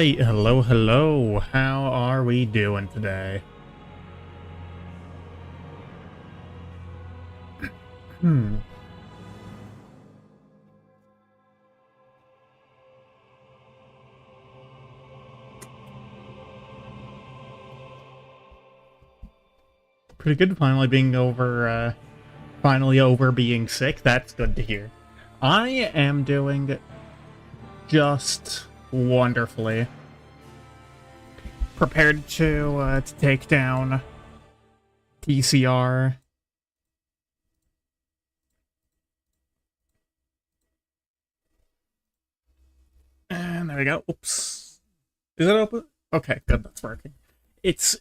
Alright, hello. How are we doing today? Hmm. Pretty good finally over being sick. That's good to hear. I am doing just wonderfully. Prepared to take down TCR. And there we go. Oops. Is it open? Okay, good. That's working. It's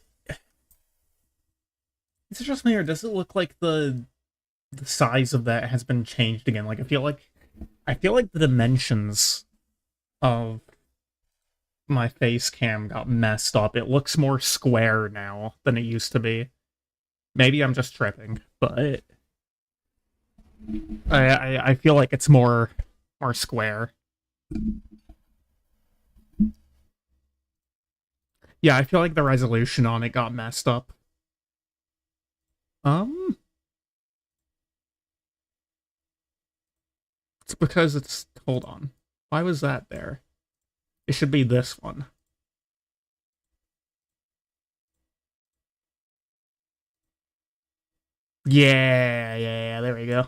just me, or does it look like the size of that has been changed again? Like I feel like the dimensions of my face cam got messed up. It looks more square now than it used to be. Maybe I'm just tripping, but I feel like it's more square. Yeah, I feel like the resolution on it got messed up. Um, it's because it's... Hold on. Why was that there? It should be this one. Yeah, there we go.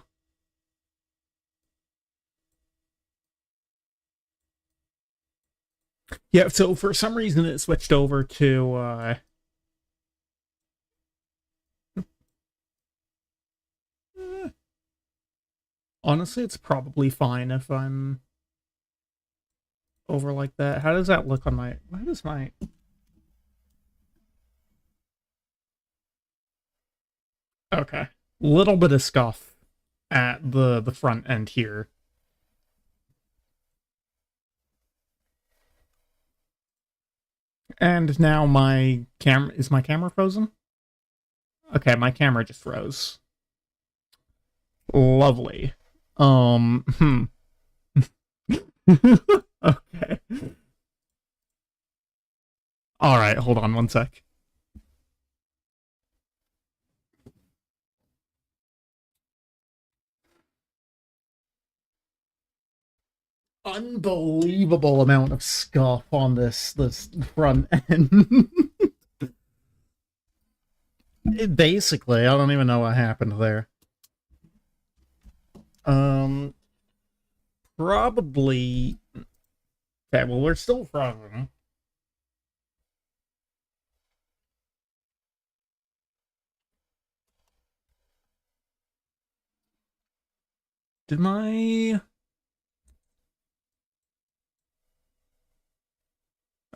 Yeah, so for some reason it switched over to, eh, honestly, it's probably fine if I'm over like that. How does that look on my... Why does my... Okay. Little bit of scuff at the front end here. And now my camera... Is my camera frozen? Okay, my camera just froze. Lovely. Okay. Alright, hold on one sec. Unbelievable amount of scuff on this front end. Basically, I don't even know what happened there. Um, Probably... Okay, well, we're still frozen. Did my...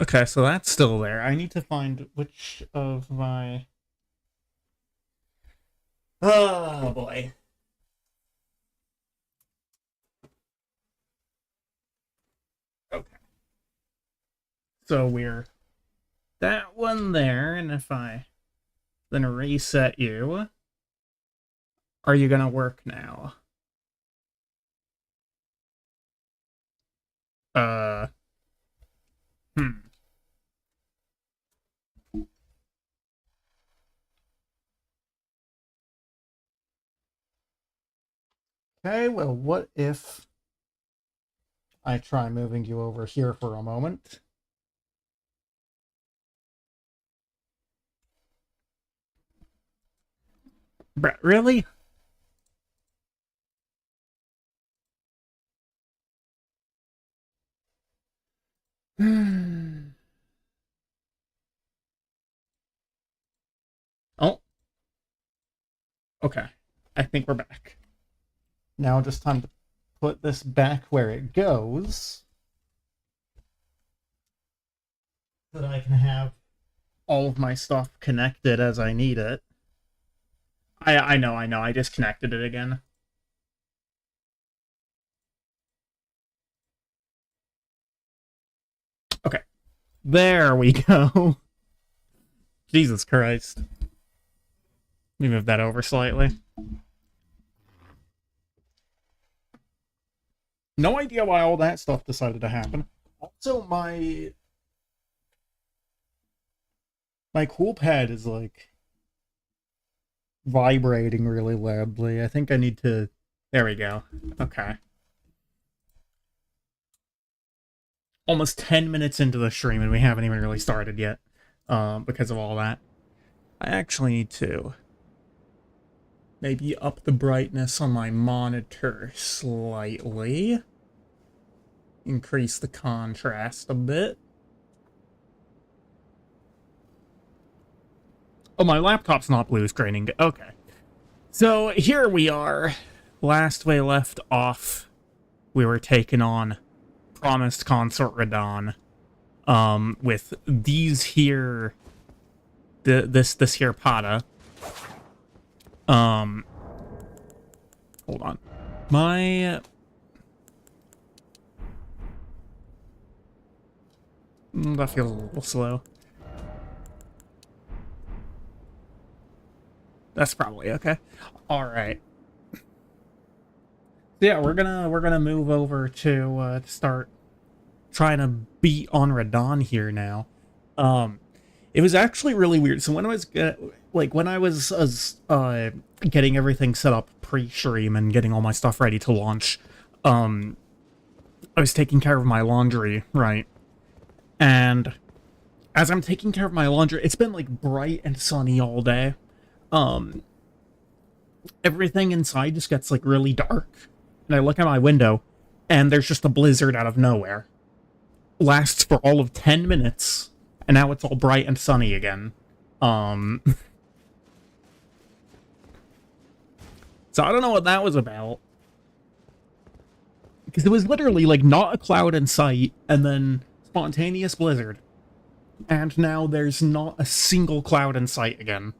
Okay, so that's still there. I need to find which of my... Oh, boy. Okay. So we're... That one there, and if I then reset you... Are you gonna work now? Uh... Hmm. Okay, well, what if I try moving you over here for a moment? Bruh, really? Oh, okay. I think we're back. Now just time to put this back where it goes, so that I can have all of my stuff connected as I need it. I know, I disconnected it again. Okay. There we go. Jesus Christ. Let me move that over slightly. No idea why all that stuff decided to happen. Also, my My cool pad is like vibrating really loudly. I think I need to. There we go. Okay. Almost 10 minutes into the stream and we haven't even really started yet because of all that. I actually need to maybe up the brightness on my monitor slightly. Increase the contrast a bit. Oh, my laptop's not blue screening. Okay. So here we are. Last we left off, we were taking on Promised Consort Radon. With these here, this here Pata. Hold on. That feels a little slow. That's probably okay. All right. Yeah, we're gonna move over to start trying to beat on Radon here now. It was actually really weird. So when I was getting everything set up pre-stream and getting all my stuff ready to launch, I was taking care of my laundry, right? And as I'm taking care of my laundry, it's been like bright and sunny all day. Everything inside just gets like really dark. And I look out my window, and there's just a blizzard out of nowhere. Lasts for all of 10 minutes, and now it's all bright and sunny again. So I don't know what that was about. Because it was literally, like, not a cloud in sight, and then spontaneous blizzard. And now there's not a single cloud in sight again.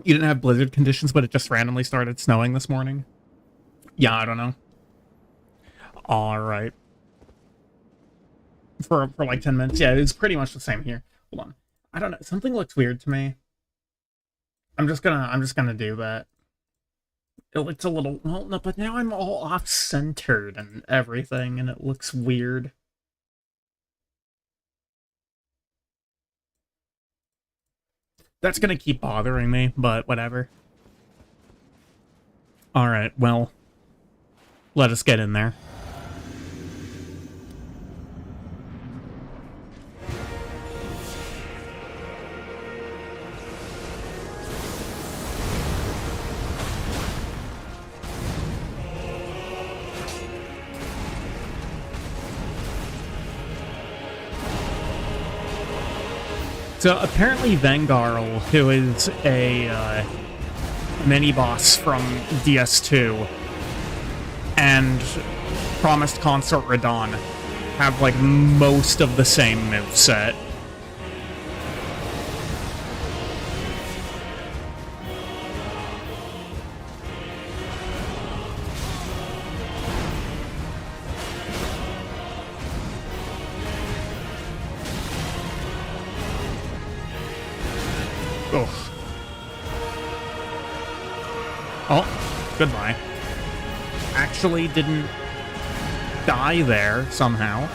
You didn't have blizzard conditions, but it just randomly started snowing this morning? Yeah, I don't know. Alright. For like 10 minutes. Yeah, it's pretty much the same here. Hold on. I don't know. Something looks weird to me. I'm just gonna do that. It looks a little... Well, no, but now I'm all off-centered and everything, and it looks weird. That's gonna keep bothering me, but whatever. Alright, well, let us get in there. So apparently Vengarl, who is a mini-boss from DS2, and Promised Consort Radon have like most of the same moveset. Oh, goodbye. Actually didn't die there, somehow.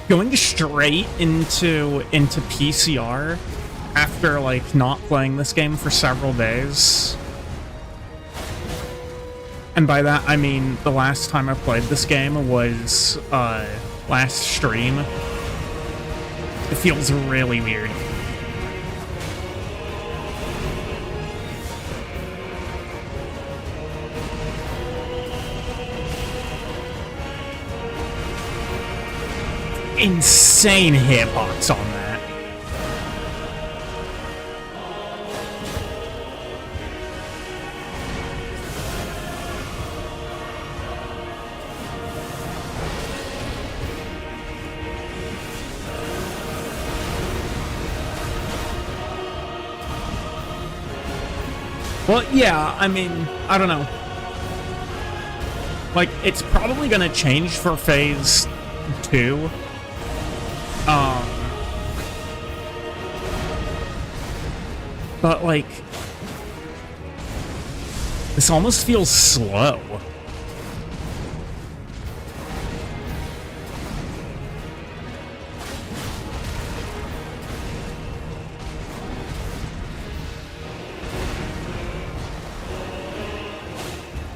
Going straight into PCR after, like, not playing this game for several days. And by that, I mean the last time I played this game was, last stream. It feels really weird. Insane hitbox on that. Well, yeah, I mean, I don't know. Like, it's probably gonna change for Phase 2. But, like, this almost feels slow.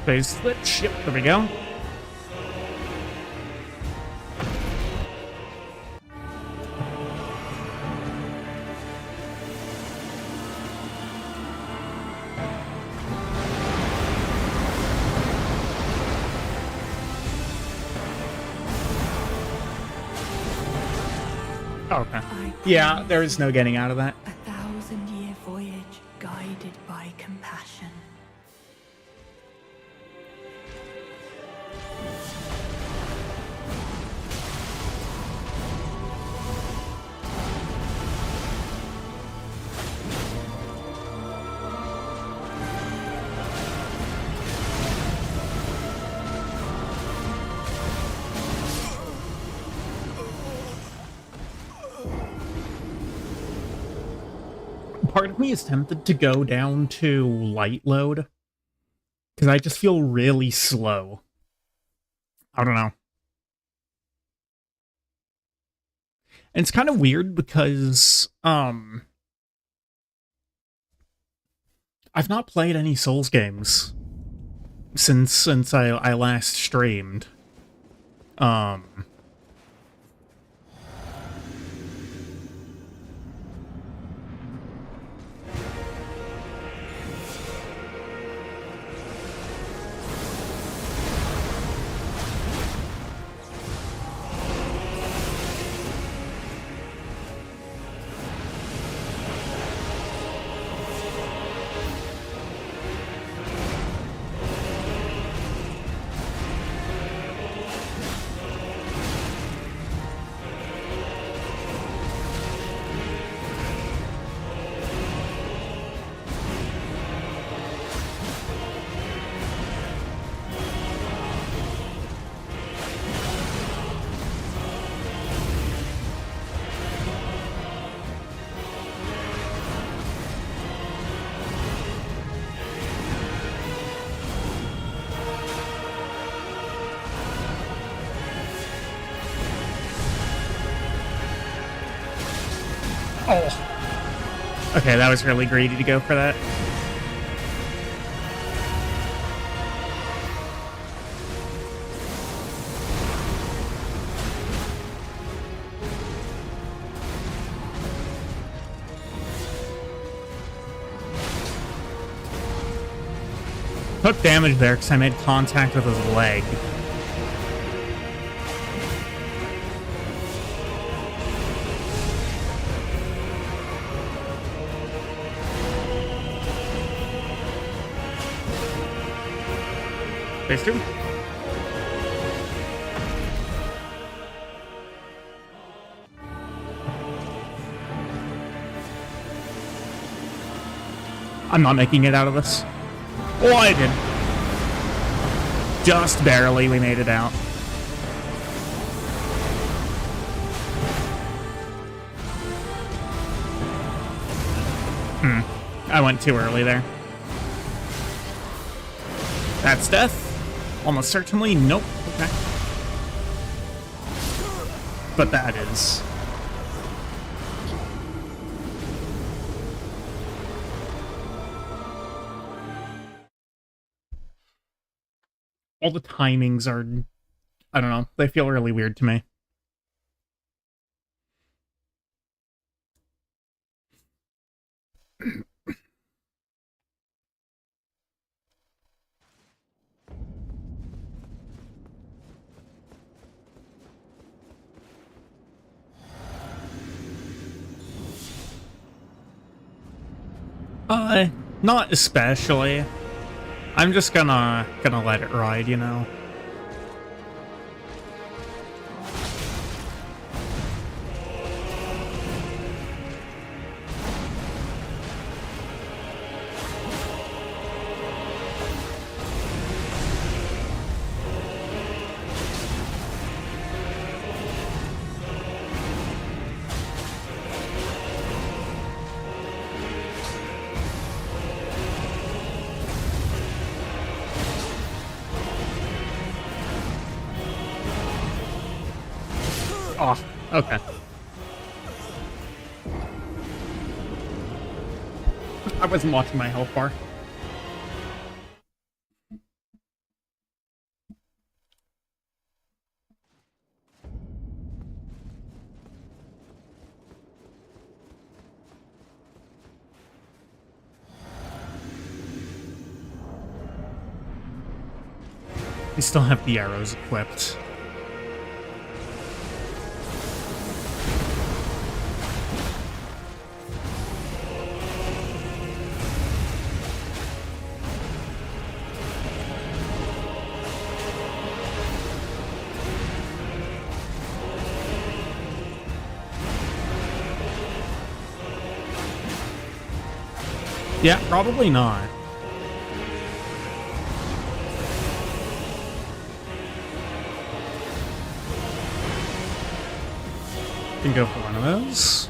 Phase switch. Yep, there we go. Okay. Yeah, there is no getting out of that. 1,000-year voyage guided by compassion. Part of me is tempted to go down to light load, because I just feel really slow. I don't know. And it's kind of weird because, I've not played any Souls games since I last streamed. Oh. Okay, that was really greedy to go for that. Took damage there because I made contact with his leg. Phase 2. I'm not making it out of this. Oh, I did. Just barely, we made it out. I went too early there. That's death. Almost certainly. Nope. Okay. But that is. All the timings are, I don't know, they feel really weird to me. Not especially. I'm just gonna let it ride, you know. Oh, okay. I wasn't watching my health bar. We still have the arrows equipped. Yeah, probably not. Can go for one of those.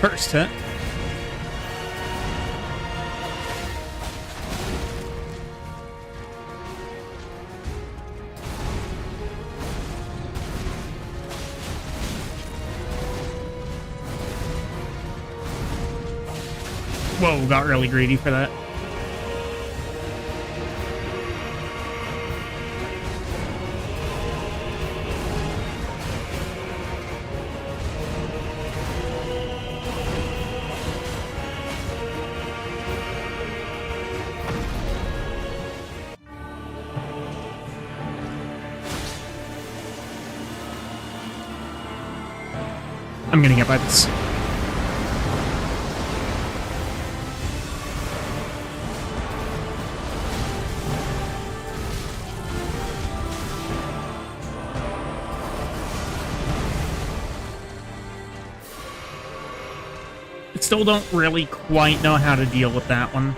First hit. Whoa, got really greedy for that. I'm gonna get by this. I still don't really quite know how to deal with that one.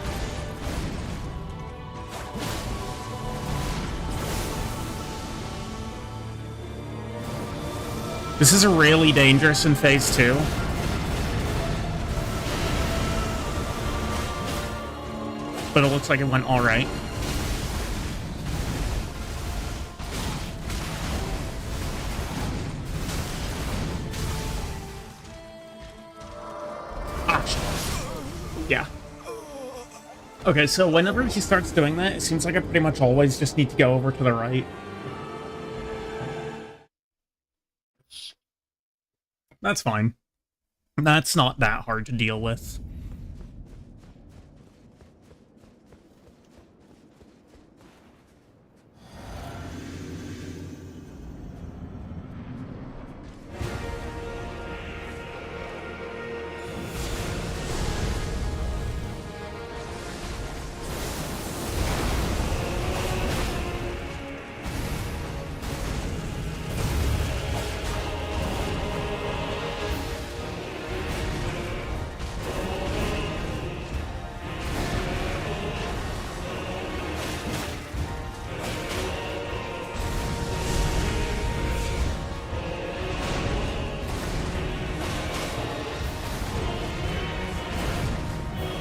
This is really dangerous in phase 2. But it looks like it went alright. Yeah. Okay, so whenever he starts doing that, it seems like I pretty much always just need to go over to the right. That's fine. That's not that hard to deal with.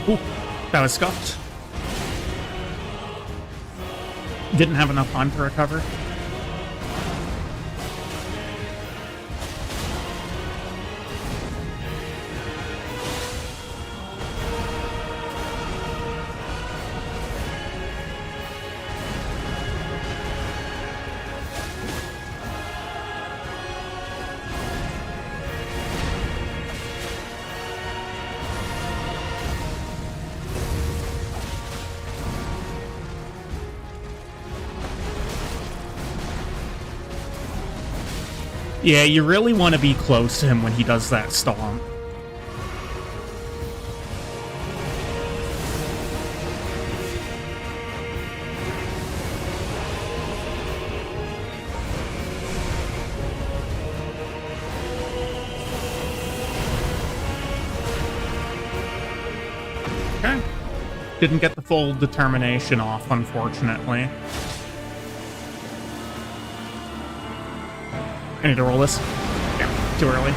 Ooh, that was scuffed. Didn't have enough time to recover. Yeah, you really want to be close to him when he does that stomp. Okay. Didn't get the full determination off, unfortunately. I need to roll this. Yeah, too early.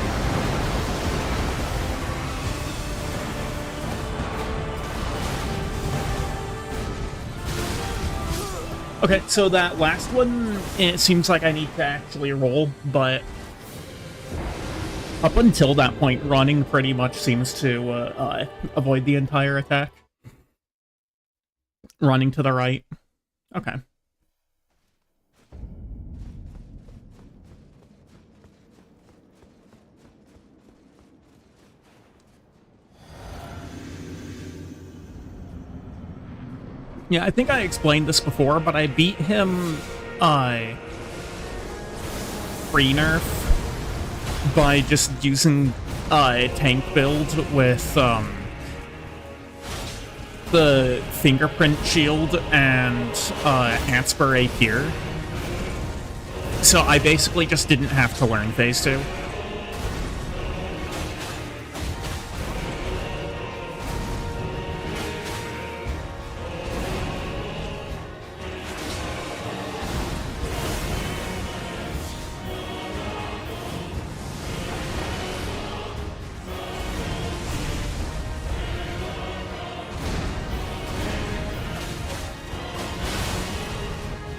Okay, so that last one, it seems like I need to actually roll, but Up until that point, running pretty much seems to avoid the entire attack. Running to the right. Okay. Yeah, I think I explained this before, but I beat him, free-nerf by just using, tank build with, the fingerprint shield and, Antspur Appear. So I basically just didn't have to learn Phase 2.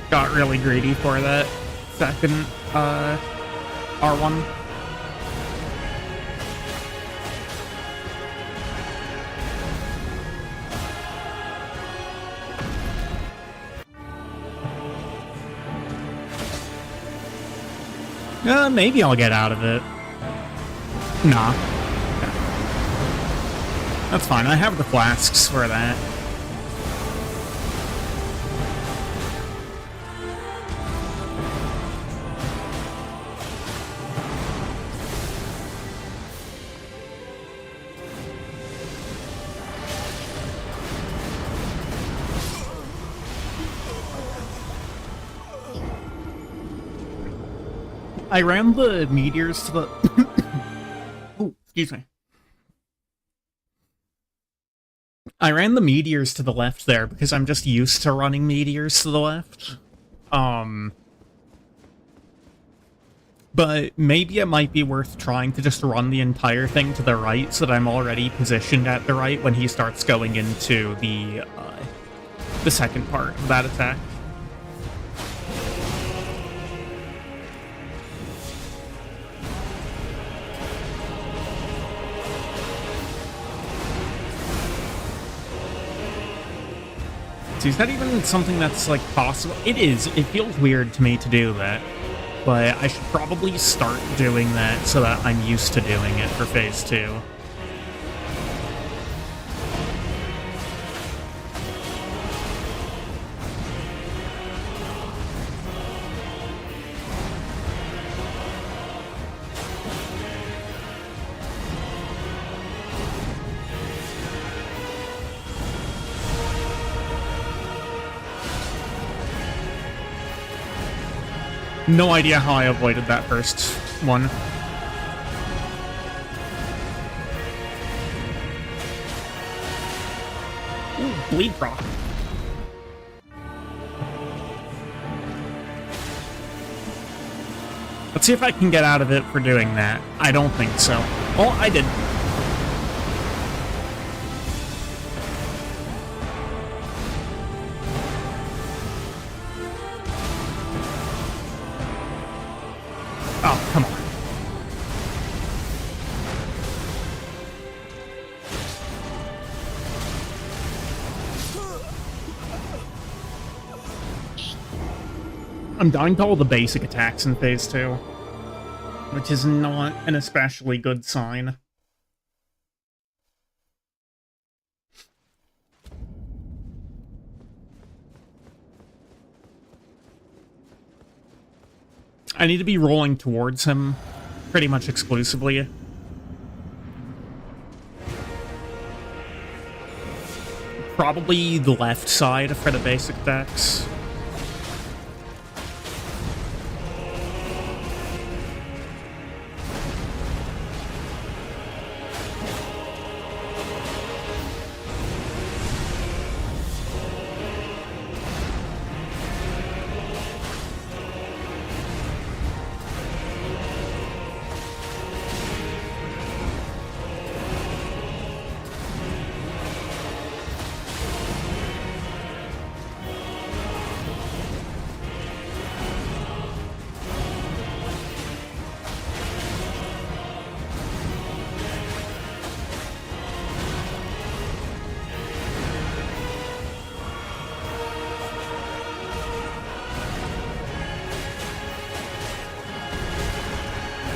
Got really greedy for that second R1. Maybe I'll get out of it. Nah. Okay. That's fine, I have the flasks for that. I ran the meteors to the... Oh, excuse me. I ran the meteors to the left there because I'm just used to running meteors to the left. But maybe it might be worth trying to just run the entire thing to the right so that I'm already positioned at the right when he starts going into the second part of that attack. Is that even something that's, like, possible? It is. It feels weird to me to do that. But I should probably start doing that so that I'm used to doing it for Phase 2. No idea how I avoided that first one. Ooh, bleed proc. Let's see if I can get out of it for doing that. I don't think so. Oh, I did. Oh, come on. I'm dying to all the basic attacks in Phase 2, which is not an especially good sign. I need to be rolling towards him pretty much exclusively. Probably the left side for the basic decks.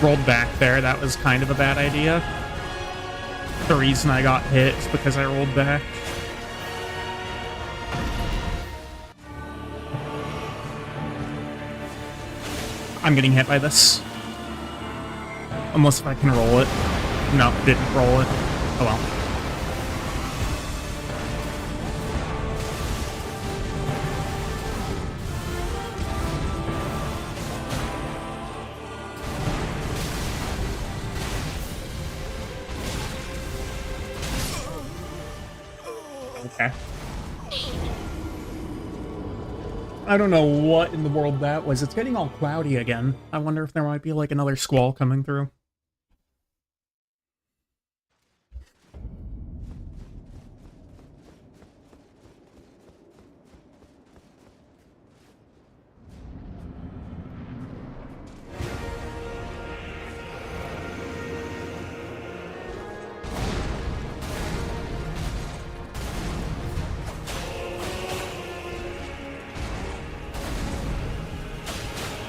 rolled back there. That was kind of a bad idea. The reason I got hit is because I rolled back. I'm getting hit by this. Unless if I can roll it. No, didn't roll it. Oh well. Okay. I don't know what in the world that was. It's getting all cloudy again. I wonder if there might be like another squall coming through.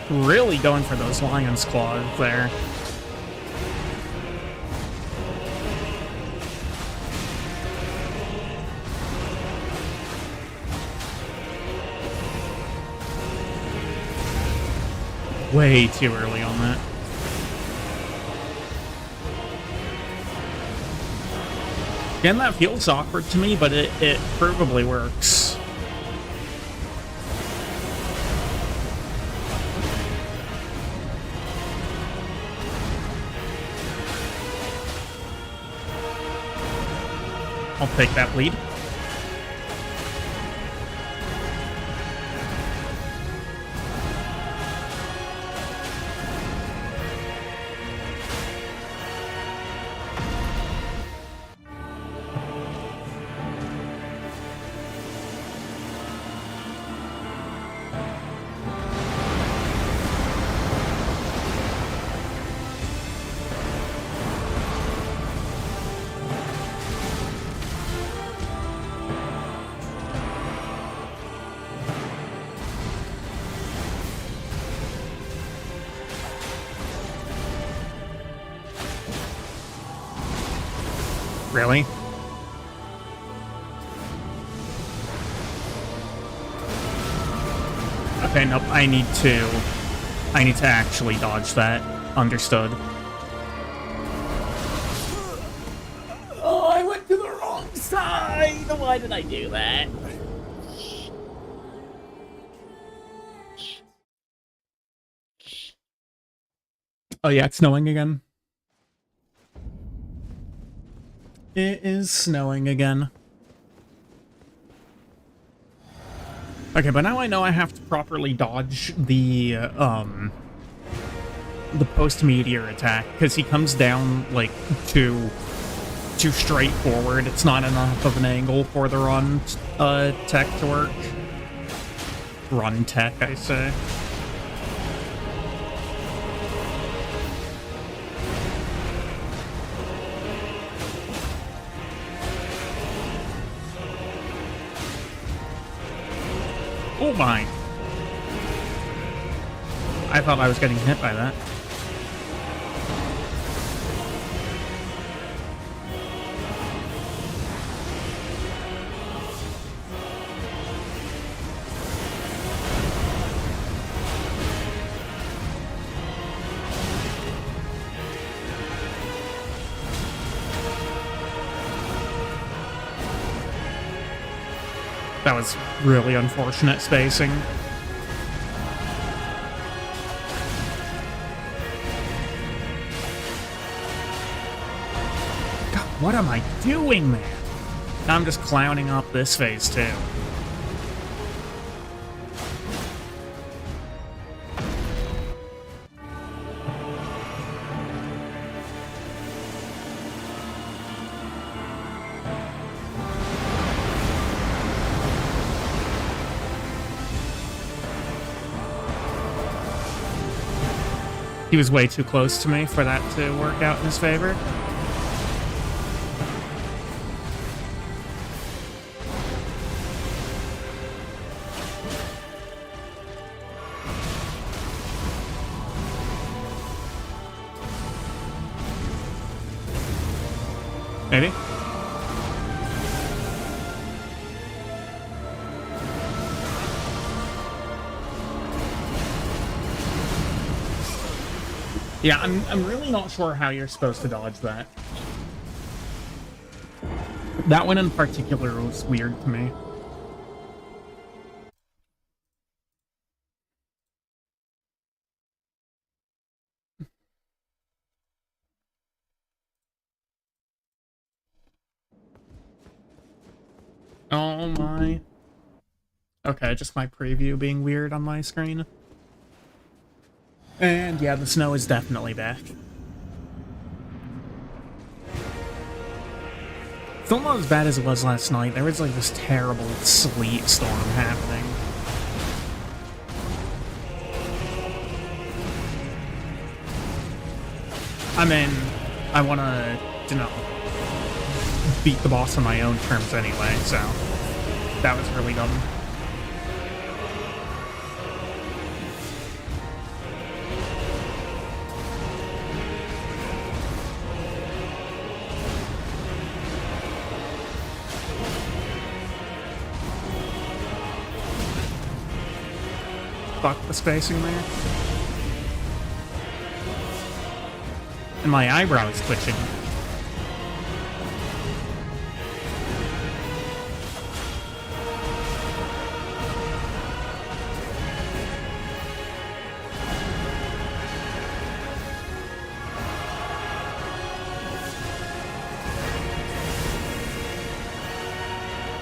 Really going for those lion's claws there. Way too early on that. Again, that feels awkward to me, but it provably works. I'll take that lead. Really? Okay, nope, I need to actually dodge that. Understood. Oh, I went to the wrong side! Why did I do that? Oh yeah, it's snowing again. It is snowing again. Okay, but now I know I have to properly dodge the post-meteor attack, because he comes down, like, too straightforward. It's not enough of an angle for the run tech to work. Run tech, I say. Oh my! I thought I was getting hit by that. That was really unfortunate spacing. God, what am I doing, man? I'm just clowning up this phase, too. He was way too close to me for that to work out in his favor. Yeah, I'm really not sure how you're supposed to dodge that. That one in particular was weird to me. Oh my. Okay, just my preview being weird on my screen. And yeah, the snow is definitely back. Still not as bad as it was last night. There was like this terrible sleet storm happening. I mean, I want to, you know, beat the boss on my own terms anyway, so that was really dumb. Fuck the spacing there. And my eyebrow is twitching.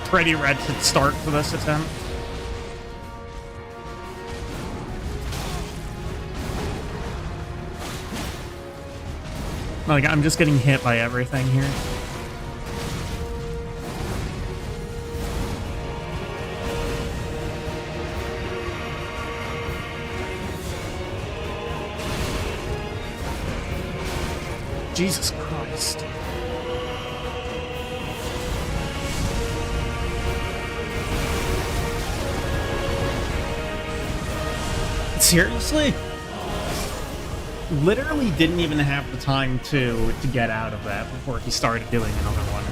Pretty red should start for this attempt. Like, I'm just getting hit by everything here. Jesus Christ. Seriously? Literally didn't even have the time to get out of that before he started doing another one.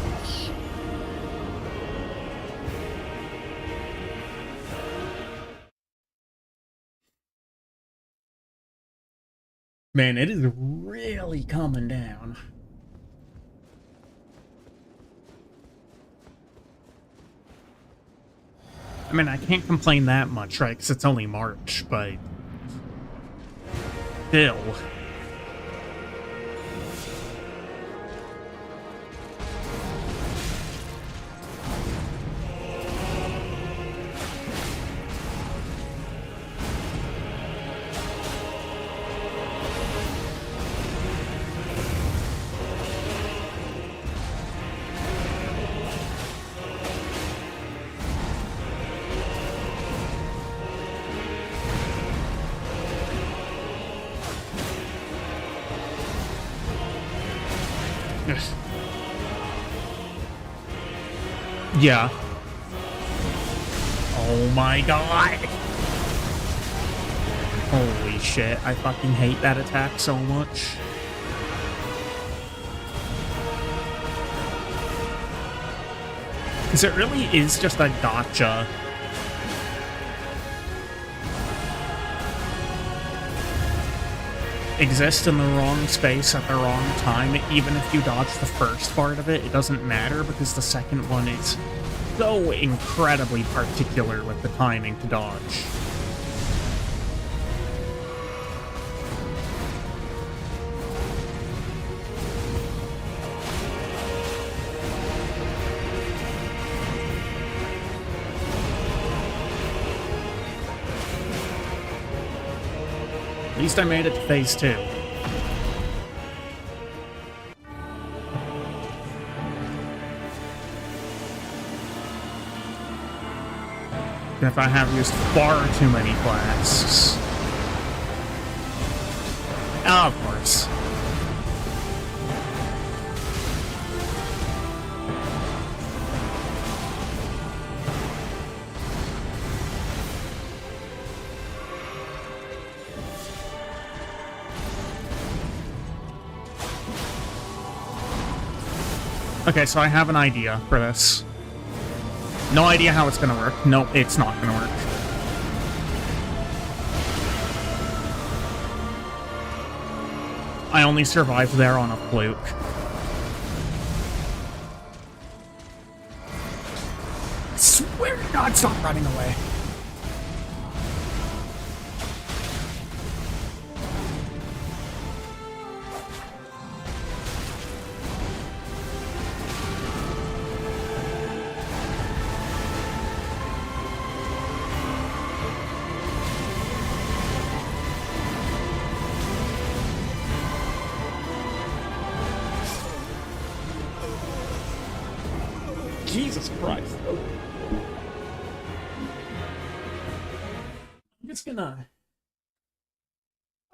Man, it is really coming down. I mean, I can't complain that much, right? Because it's only March, but still. Yeah. Oh my god! Holy shit, I fucking hate that attack so much. Because it really is just a gotcha. Exist in the wrong space at the wrong time. Even if you dodge the first part of it, it doesn't matter because the second one is so incredibly particular with the timing to dodge. At least I made it to phase 2. If I have used far too many flasks. Oh, of course. Okay, so I have an idea for this. No idea how it's gonna work. Nope, it's not gonna work. I only survived there on a fluke. I swear to God, stop running away. Jesus Christ.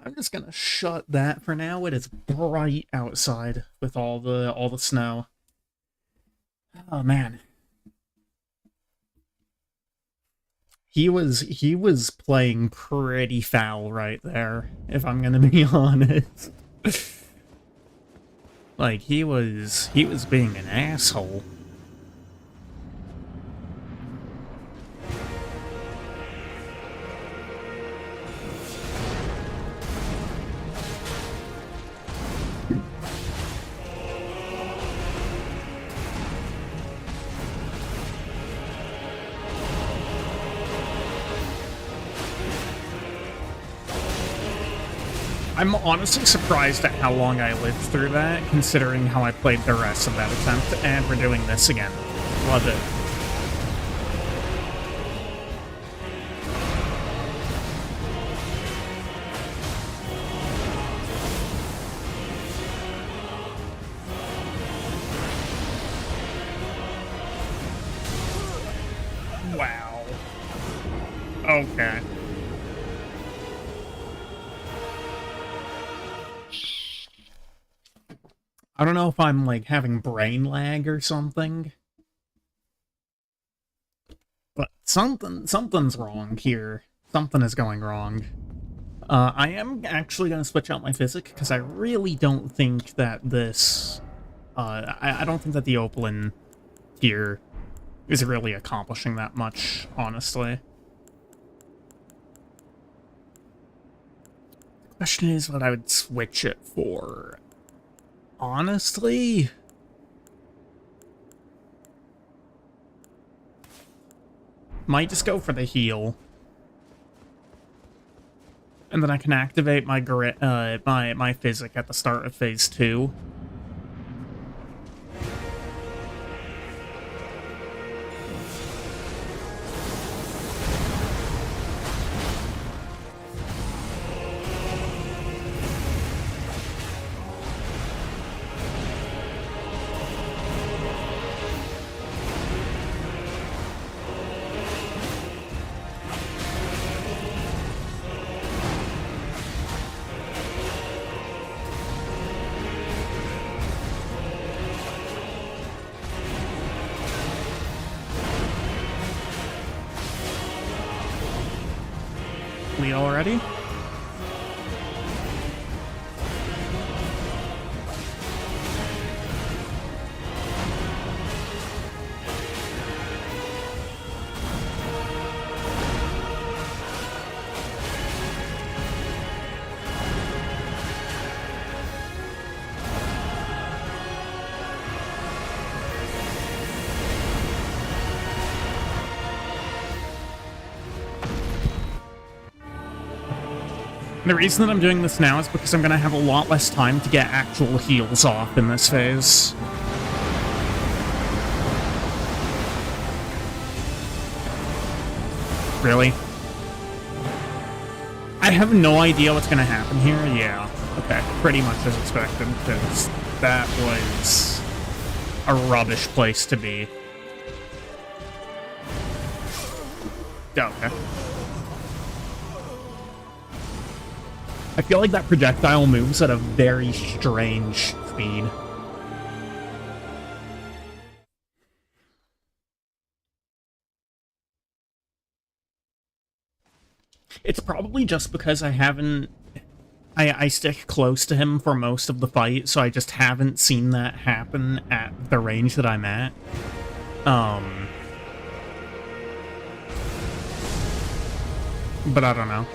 I'm just gonna shut that for now. It is bright outside with all the snow. Oh man. He was playing pretty foul right there, if I'm gonna be honest. Like he was being an asshole. I'm honestly surprised at how long I lived through that, considering how I played the rest of that attempt, and we're doing this again. Love it. Wow. Okay. I don't know if I'm, like, having brain lag or something. But something's wrong here. Something is going wrong. I am actually going to switch out my physic, because I really don't think that this... I don't think that the Opalin here is really accomplishing that much, honestly. The question is what I would switch it for. Honestly, might just go for the heal, and then I can activate my my physic at the start of phase 2. Already? The reason that I'm doing this now is because I'm going to have a lot less time to get actual heals off in this phase. Really? I have no idea what's going to happen here. Yeah, okay. Pretty much as expected, because that was a rubbish place to be. Okay. I feel like that projectile moves at a very strange speed. It's probably just because I haven't... I stick close to him for most of the fight, so I just haven't seen that happen at the range that I'm at. But I don't know.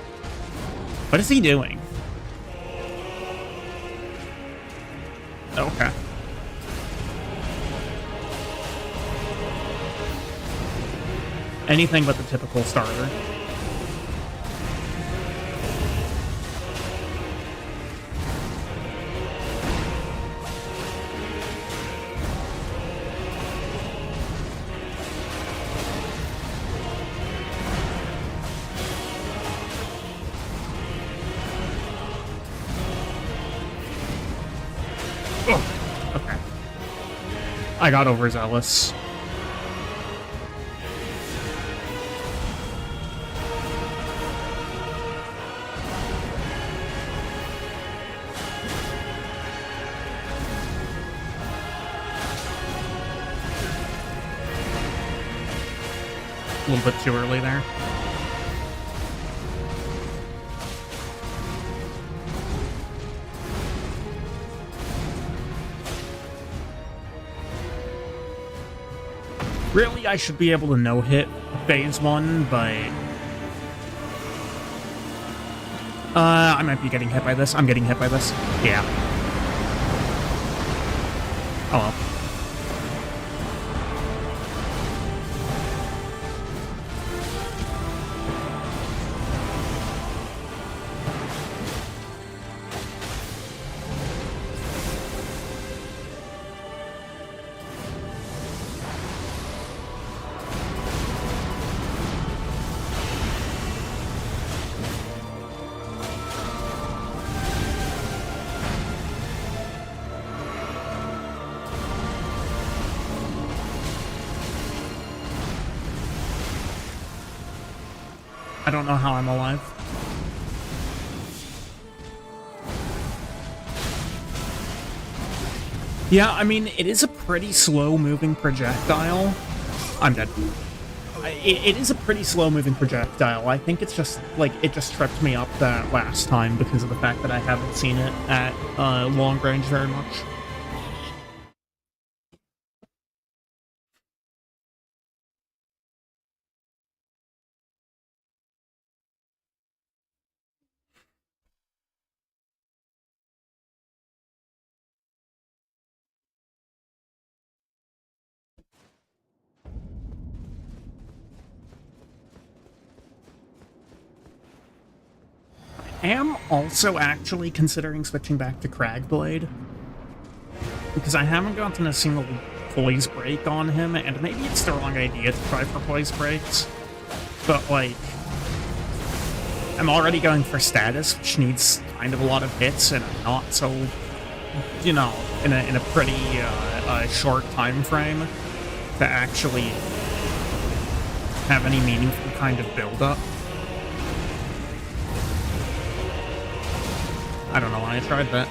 What is he doing? Okay. Anything but the typical starter. Oh, okay. I got overzealous. A little bit too early there. Really, I should be able to no-hit phase 1, but... I might be getting hit by this. I'm getting hit by this. Yeah. Oh well. I don't know how I'm alive. Yeah, I mean, it is a pretty slow-moving projectile. I'm dead. It is a pretty slow-moving projectile. I think it's just, like, it just tripped me up that last time because of the fact that I haven't seen it at long range very much. I am also actually considering switching back to Cragblade, because I haven't gotten a single poise break on him, and maybe it's the wrong idea to try for poise breaks, but, like, I'm already going for status, which needs kind of a lot of hits, and I'm not so, you know, in a pretty short time frame to actually have any meaningful kind of build-up. I don't know why I tried that.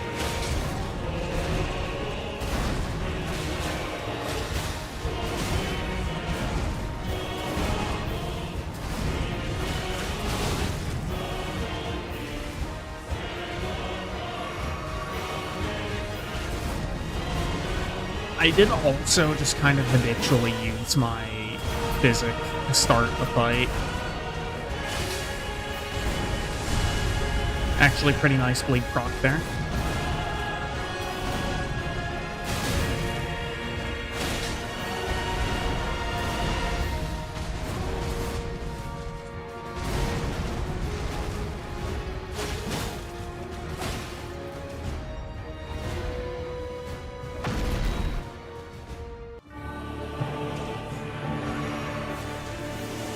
I did also just kind of habitually use my physic to start the fight. Actually, pretty nice bleed proc there.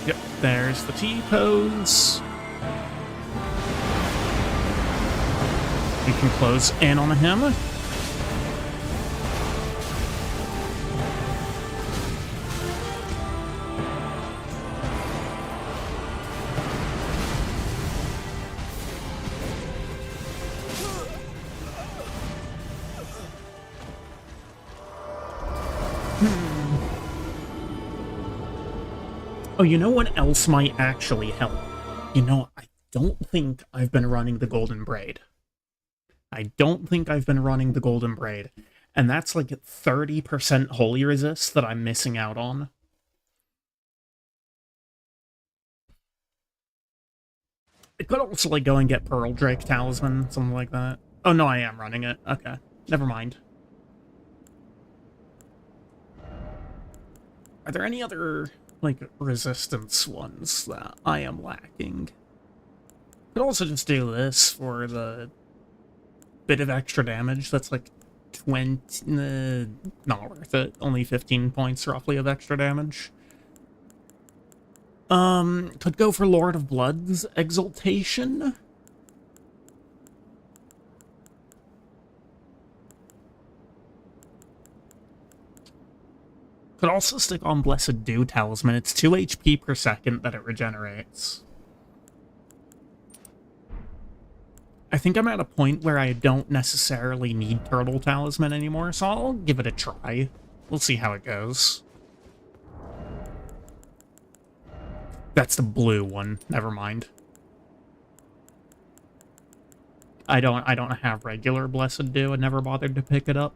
Yep, there's the T-pose. You can close in on him. Oh, you know what else might actually help? You know, I don't think I've been running the Golden Braid. I don't think I've been running the Golden Braid. And that's like 30% Holy Resist that I'm missing out on. I could also, like, go and get Pearl Drake Talisman, something like that. Oh, no, I am running it. Okay. Never mind. Are there any other, like, resistance ones that I am lacking? Could also just do this for the bit of extra damage. That's like 20... not worth it. Only 15 points, roughly, of extra damage. Could go for Lord of Blood's Exaltation. Could also stick on Blessed Dew Talisman. It's 2 HP per second that it regenerates. I think I'm at a point where I don't necessarily need Turtle Talisman anymore, so I'll give it a try. We'll see how it goes. That's the blue one. Never mind. I don't have regular Blessed Dew. I never bothered to pick it up.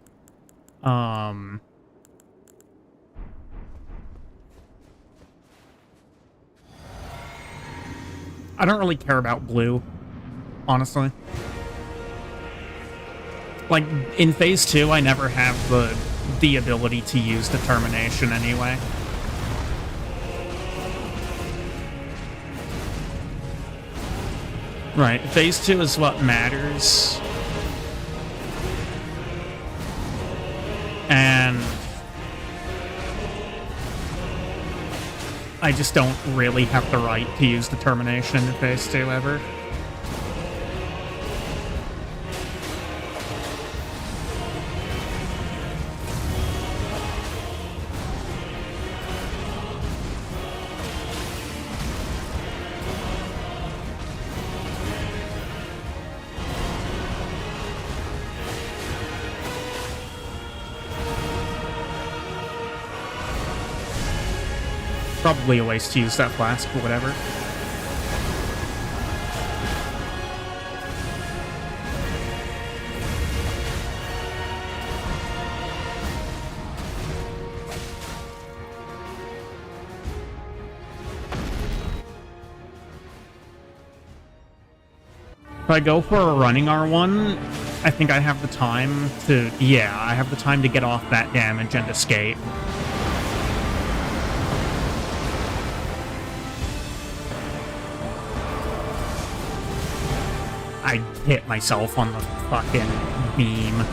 I don't really care about blue, honestly. Like, in Phase 2, I never have the ability to use Determination anyway. Right, Phase 2 is what matters. And I just don't really have the right to use Determination in Phase 2 ever. Probably a waste to use that flask, but whatever. If I go for a running R1, I think I have the time to... Yeah, I have the time to get off that damage and escape. I hit myself on the fucking beam.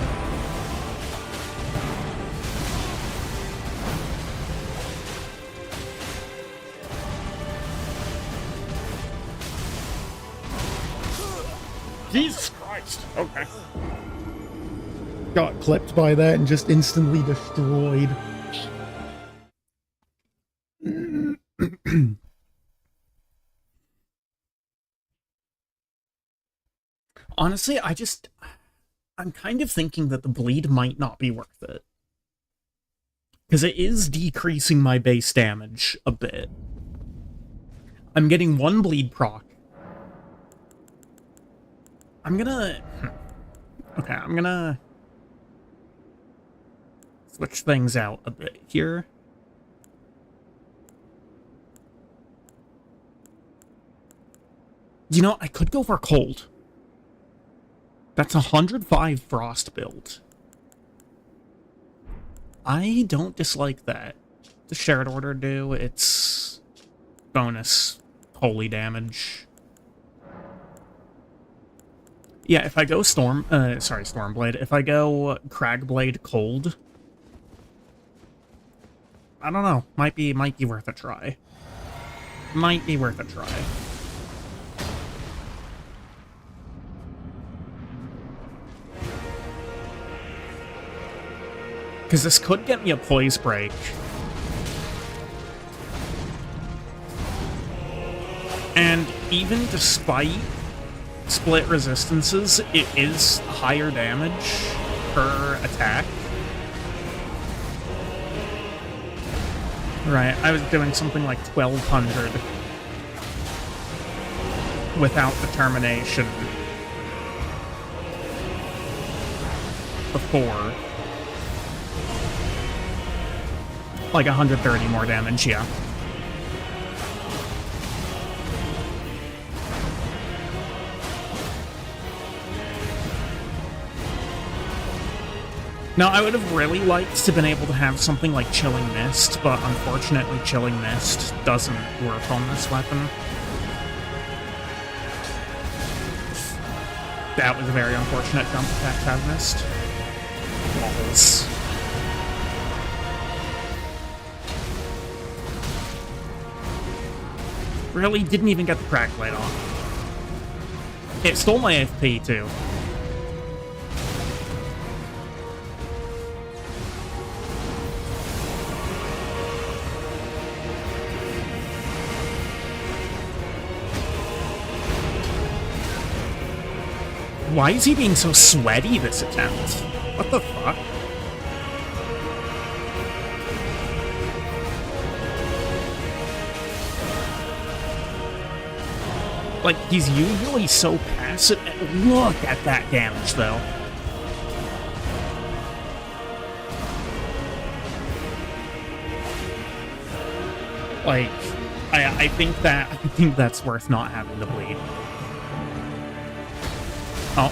Jesus Christ! Okay. Got clipped by that and just instantly destroyed. Honestly, I'm kind of thinking that the bleed might not be worth it. Because it is decreasing my base damage a bit. I'm getting 1 bleed proc. I'm gonna... Okay, I'm gonna switch things out a bit here. You know, I could go for cold. That's 105 frost build. I don't dislike that. The shared order do, it's bonus holy damage. Yeah, if I go Stormblade. If I go Cragblade Cold, I don't know. Might be worth a try. Might be worth a try. Because this could get me a Poise Break. And even despite split resistances, it is higher damage per attack. Right, I was doing something like 1200 without Determination before. Like 130 more damage, yeah. Now, I would have really liked to have been able to have something like Chilling Mist, but unfortunately Chilling Mist doesn't work on this weapon. That was a very unfortunate jump attack to have missed. Balls. Really didn't even get the crack blade off. It stole my FP too. Why is he being so sweaty this attempt? What the fuck? Like, he's usually so passive. Look at that damage, though. Like, I think that's worth not having to bleed. Oh.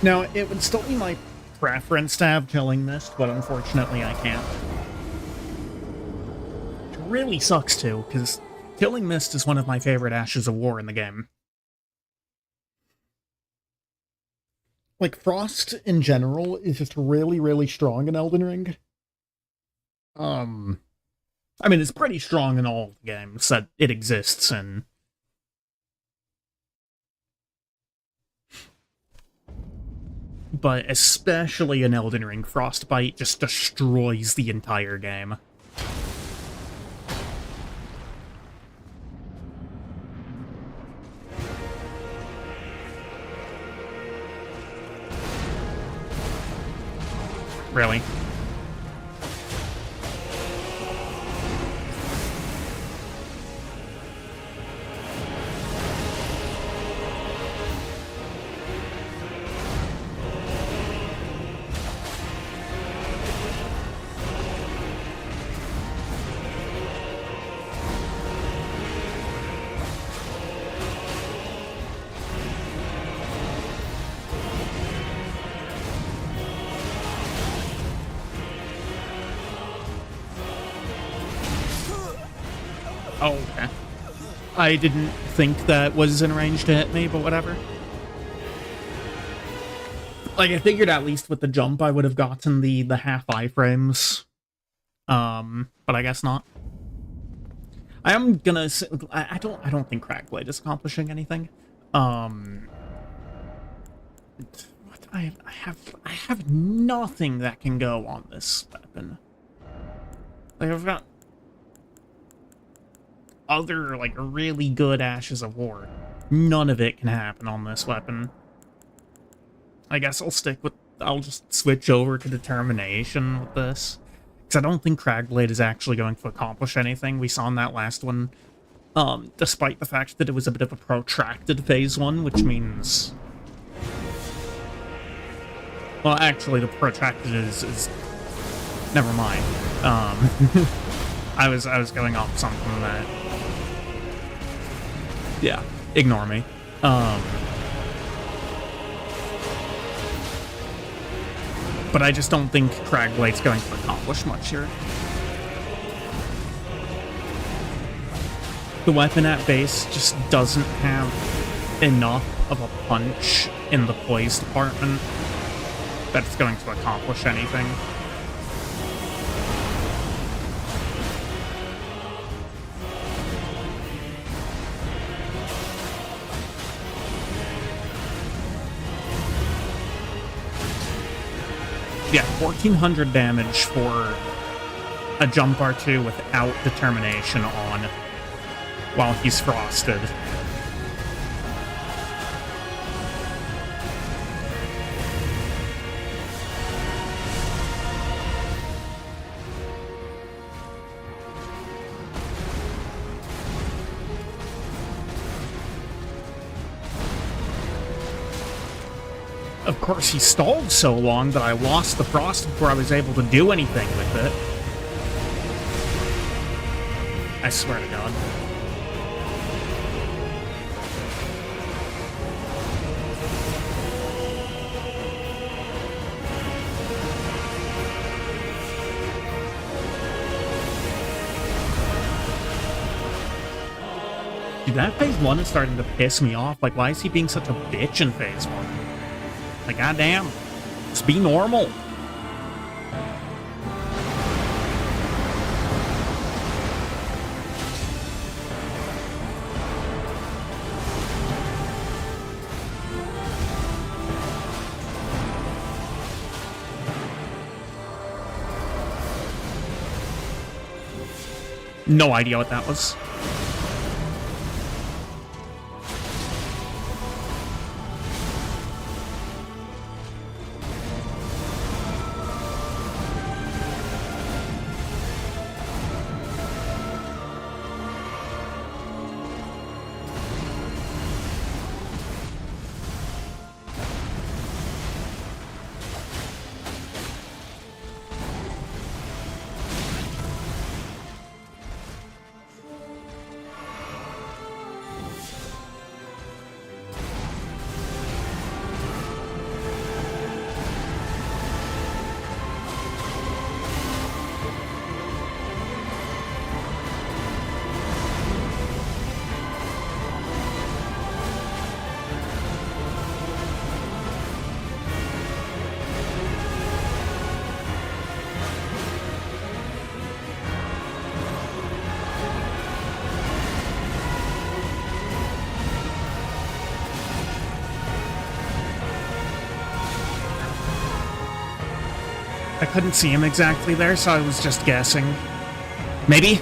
Now, it would still be my preference to have Chilling Mist, but unfortunately I can't. It really sucks too, because Chilling Mist is one of my favorite Ashes of War in the game. Like, Frost in general is just really, really strong in Elden Ring. I mean, it's pretty strong in all the games that it exists in. But especially in Elden Ring, Frostbite just destroys the entire game. Really? Oh, okay. I didn't think that was in range to hit me, but whatever. Like, I figured at least with the jump I would have gotten the half iframes. But I guess not. I am gonna say, I don't think Crackblade is accomplishing anything. What I have nothing that can go on this weapon. Like, I've got other, like, really good Ashes of War. None of it can happen on this weapon. I guess I'll just switch over to Determination with this. Because I don't think Crackblade is actually going to accomplish anything. We saw in that last one, despite the fact that it was a bit of a protracted Phase 1, which means... Well, actually, the protracted is... Never mind. I was going off something that... Yeah, ignore me. But I just don't think Cragblade's going to accomplish much here. The weapon at base just doesn't have enough of a punch in the poise department that it's going to accomplish anything. Yeah, 1400 damage for a jump R2 without Determination on. while he's frosted. Of course, he stalled so long that I lost the frost before I was able to do anything with it. I swear to God. Dude, that phase 1 is starting to piss me off. Like, why is he being such a bitch in phase 1? Like, goddamn. Just be normal. No idea what that was. I couldn't see him exactly there, so I was just guessing. Maybe?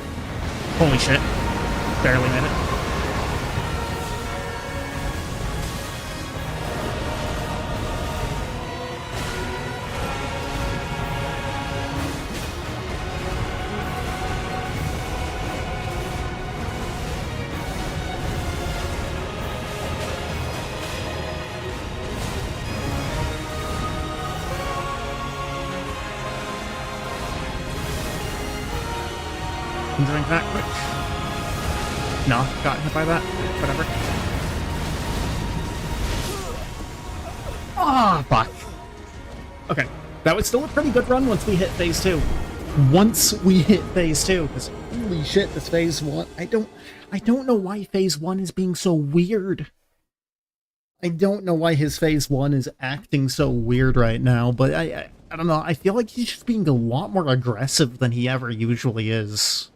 Holy shit. Barely made it. Drink that quick. No, got hit by that. Whatever. Ah, fuck. Okay, that was still a pretty good run once we hit phase 2. Once we hit phase 2, because holy shit, this phase 1. I don't know why phase 1 is being so weird. I don't know why his phase 1 is acting so weird right now, but I don't know. I feel like he's just being a lot more aggressive than he ever usually is.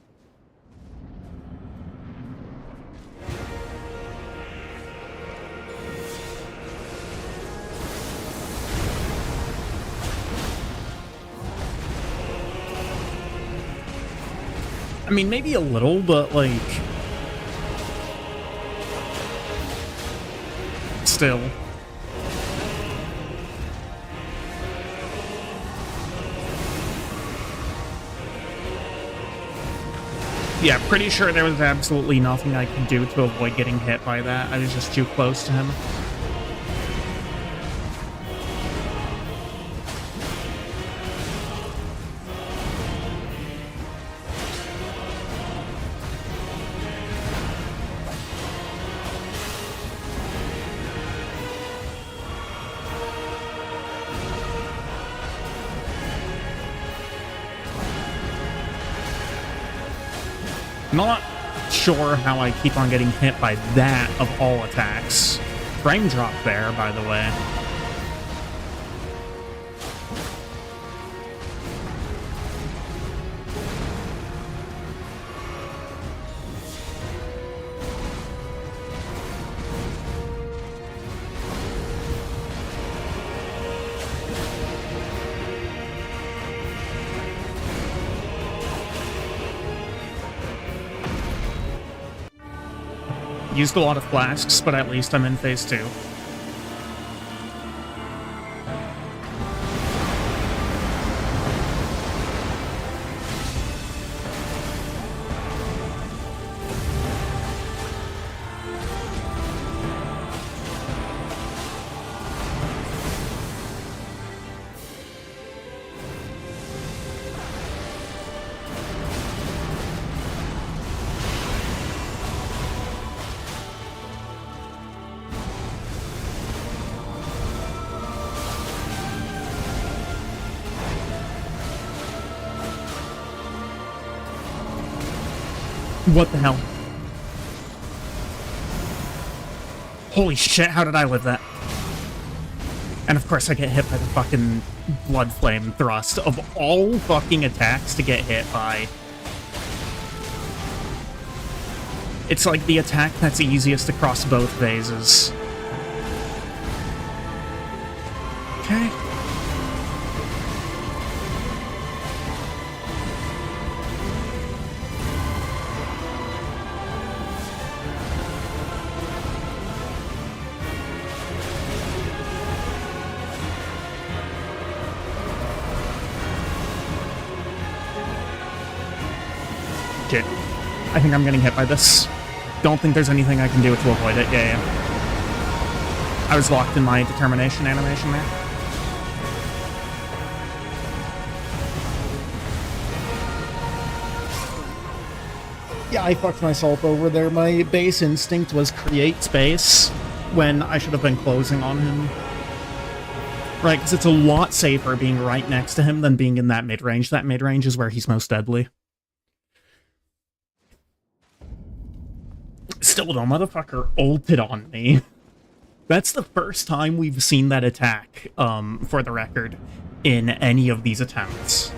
I mean, maybe a little, but, like... still. Yeah, pretty sure there was absolutely nothing I could do to avoid getting hit by that. I was just too close to him. Not sure how I keep on getting hit by that of all attacks. Frame drop there, by the way. Used a lot of flasks, but at least I'm in phase 2. What the hell? Holy shit, how did I live that? And of course I get hit by the fucking Blood Flame thrust of all fucking attacks to get hit by. It's like the attack that's easiest across both phases. Okay. Shit. I think I'm getting hit by this. Don't think there's anything I can do to avoid it. Yeah. I was locked in my determination animation there. Yeah, I fucked myself over there. My base instinct was create space when I should have been closing on him. Right, because it's a lot safer being right next to him than being in that mid-range. That mid-range is where he's most deadly. Still, no motherfucker ulted on me. That's the first time we've seen that attack, for the record, in any of these attempts.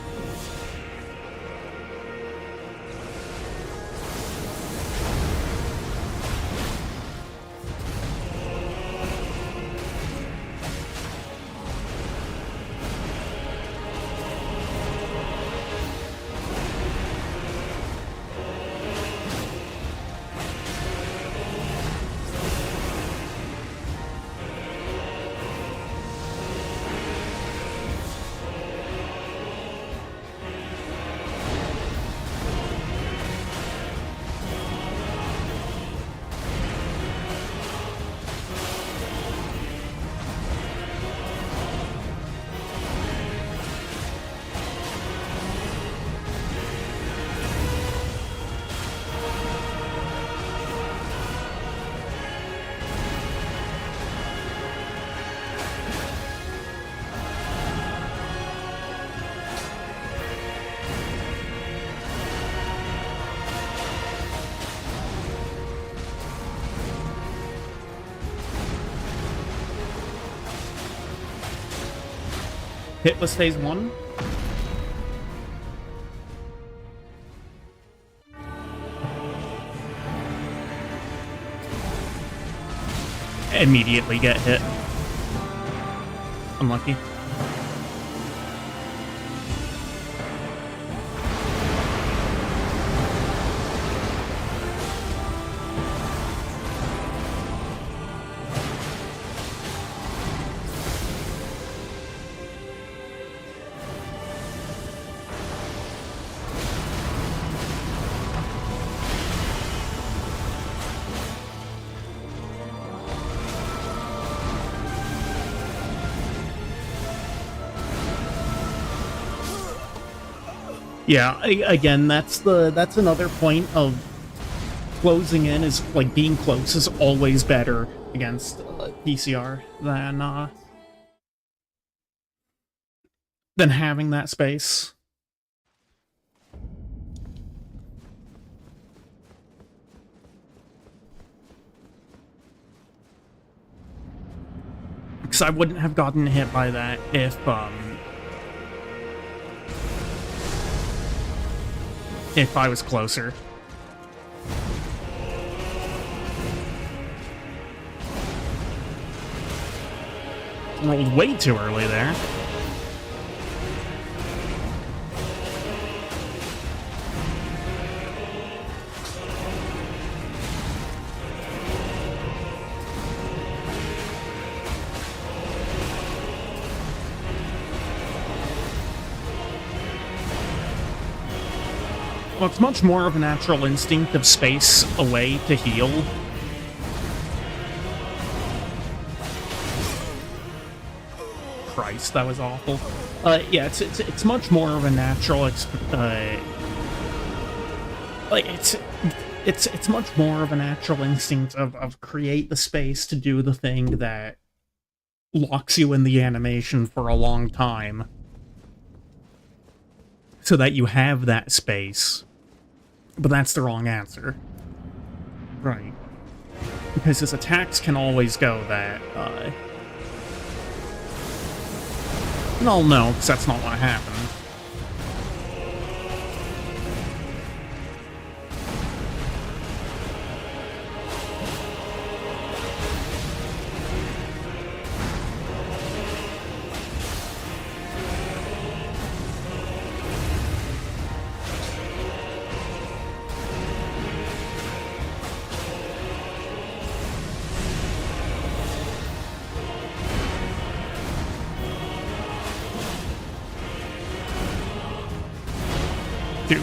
Hit was phase 1. Immediately get hit. Unlucky. Yeah, again, that's another point of closing in is, like, being close is always better against PCR than having that space. Because I wouldn't have gotten hit by that if I was closer. Rolled way too early there. Well, it's much more of a natural instinct of space away to heal. Christ, that was awful. Yeah, it's much more of a natural it's much more of a natural instinct of create the space to do the thing that locks you in the animation for a long time, so that you have that space. But that's the wrong answer. Right. Because his attacks can always go that, no, because that's not what happened.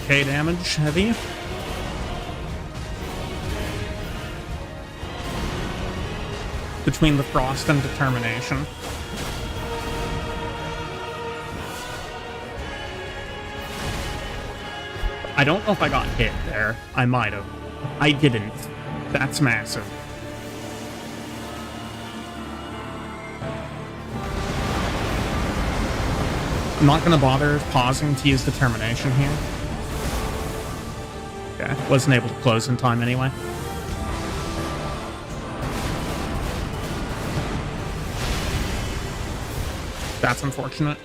K damage, heavy. Between the frost and determination. I don't know if I got hit there. I might have. I didn't. That's massive. I'm not gonna bother pausing to use determination here. Okay, wasn't able to close in time anyway. That's unfortunate.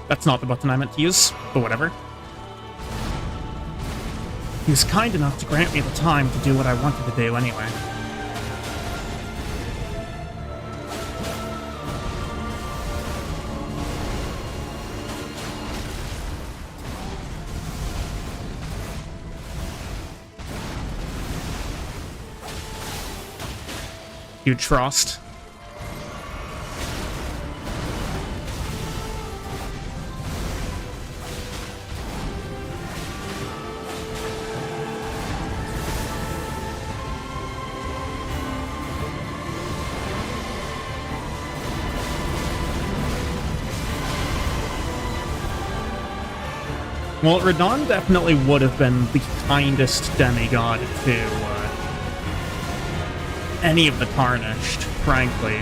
That's not the button I meant to use, but whatever. He was kind enough to grant me the time to do what I wanted to do anyway. Huge frost. Well, Radon definitely would have been the kindest demigod to any of the Tarnished, frankly.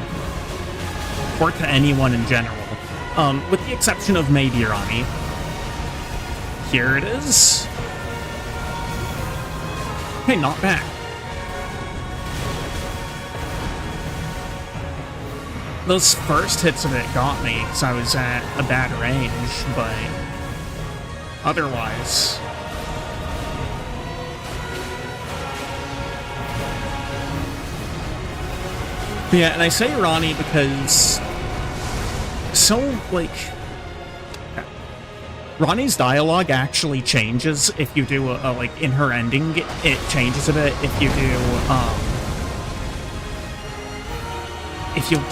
Or to anyone in general. With the exception of maybe Rani. Here it is. Hey, not bad. Those first hits of it got me, because I was at a bad range, but otherwise... Yeah, and I say Rani because Rani's dialogue actually changes if you do like, in her ending, it changes a bit if you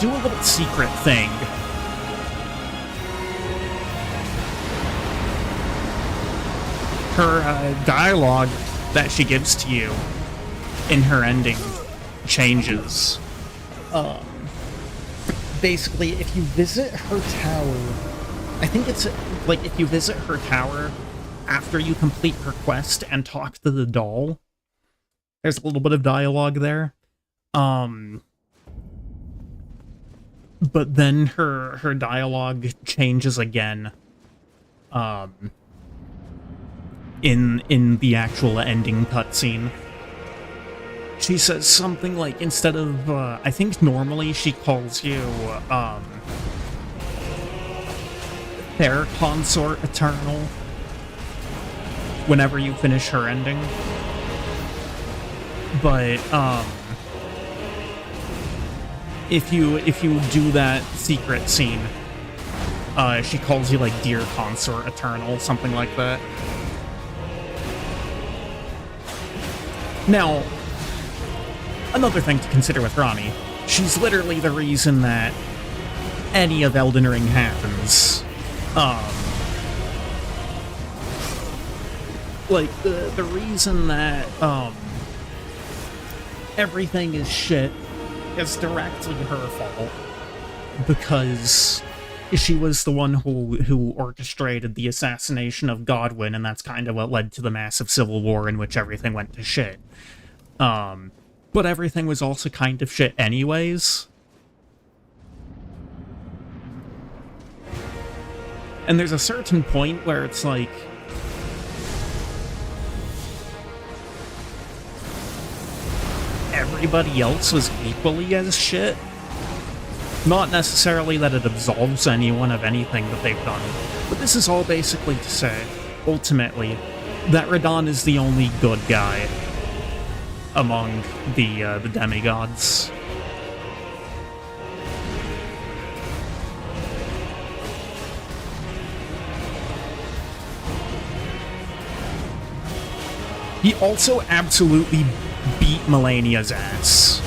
do a little secret thing. Her dialogue that she gives to you in her ending changes. Basically, if you visit her tower, I think it's, like, if you visit her tower after you complete her quest and talk to the doll, there's a little bit of dialogue there. But then her dialogue changes again, in the actual ending cutscene. She says something like, instead of, I think normally she calls you, Fair Consort Eternal, whenever you finish her ending. But, if you do that secret scene, she calls you, like, Dear Consort Eternal, something like that. Now, another thing to consider with Rani, she's literally the reason that any of Elden Ring happens. Um, like, the reason that, everything is shit is directly her fault, because she was the one who orchestrated the assassination of Godwin, and that's kind of what led to the massive civil war in which everything went to shit. But everything was also kind of shit anyways. And there's a certain point where it's like, everybody else was equally as shit. Not necessarily that it absolves anyone of anything that they've done, but this is all basically to say, ultimately, that Radahn is the only good guy among the demigods. He also absolutely beat Melania's ass.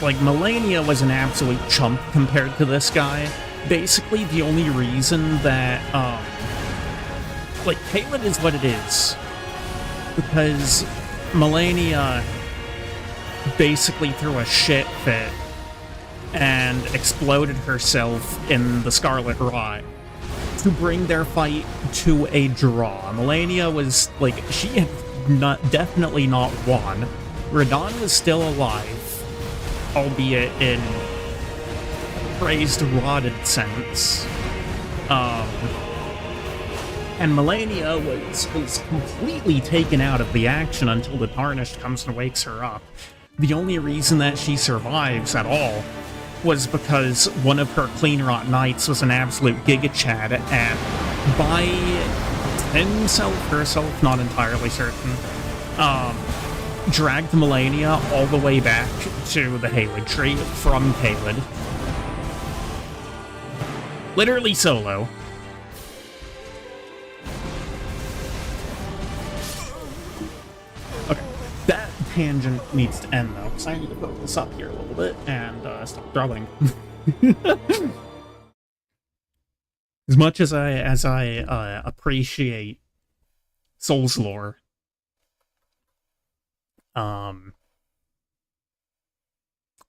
Like, Melania was an absolute chump compared to this guy. Basically, the only reason that, like, Caelid is what it is. Because Melania basically threw a shit fit and exploded herself in the Scarlet Rot to bring their fight to a draw. Melania was, like, she had definitely not won. Radahn was still alive, albeit in praised rotted sense. And Melania was completely taken out of the action until the Tarnished comes and wakes her up. The only reason that she survives at all was because one of her Clean Rot Knights was an absolute giga-chad and by herself, not entirely certain, dragged Melania all the way back to the Hayward tree from Caelid. Literally solo. Okay, that tangent needs to end though, because I need to focus up here a little bit and stop drawing. As much as I appreciate Souls lore,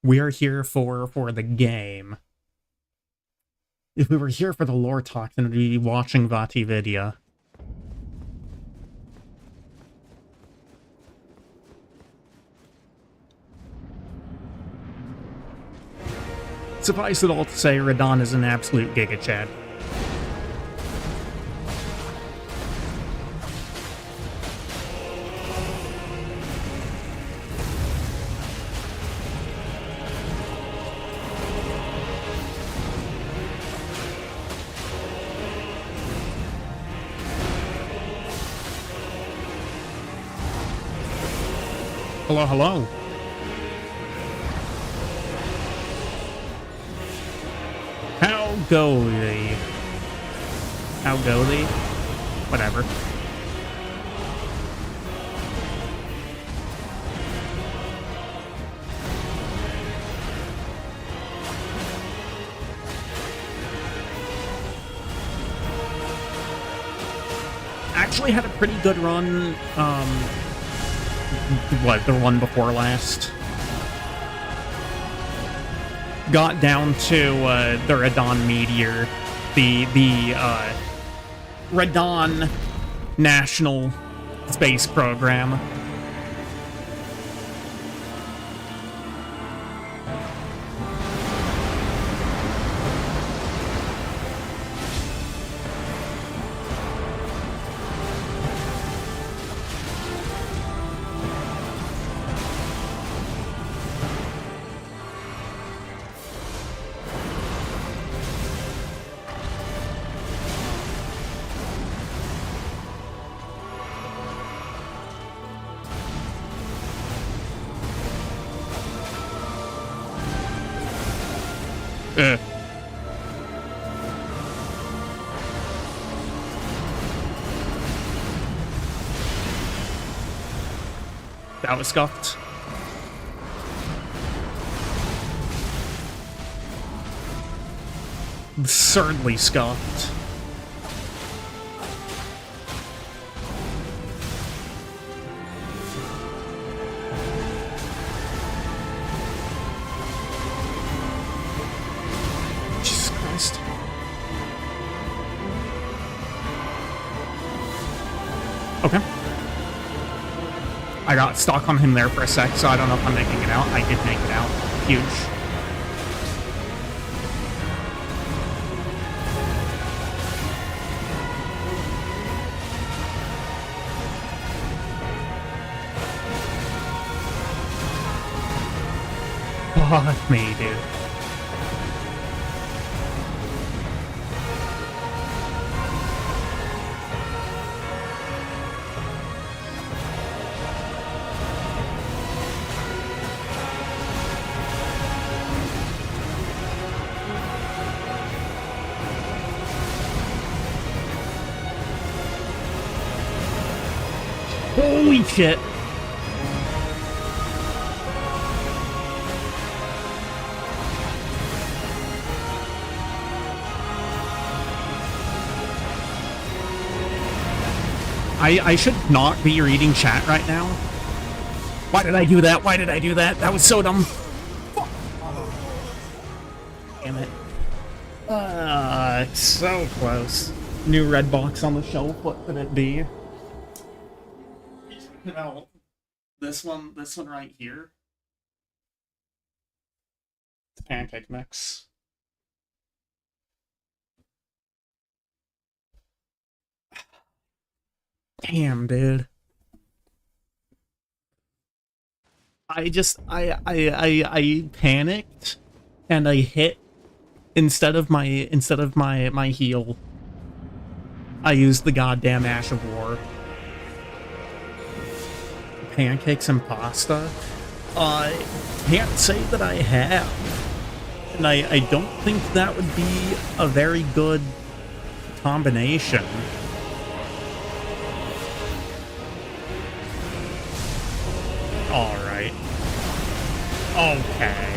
we are here for the game. If we were here for the lore talk, then we'd be watching VatiVidya. Suffice it all to say, Radahn is an absolute giga-chad. Hello, hello. How go thee? How go thee? Whatever. Actually had a pretty good run, the one before last. Got down to the Radahn Meteor, the Radahn National Space Program. That was scuffed. Absurdly scuffed. Jesus Christ. Okay. I got stuck on him there for a sec, so I don't know if I'm making it out. I did make it out. Huge. Fuck me, dude. Holy shit. I should not be reading chat right now. Why did I do that? Why did I do that? That was so dumb. Fuck. Damn it. It's so close. New red box on the shelf. What could it be? No, this one right here. It's pancake mix. Damn, dude. I panicked and I hit instead of my heal. I used the goddamn Ash of War. Pancakes and pasta? I can't say that I have. And I don't think that would be a very good combination. Alright. Okay.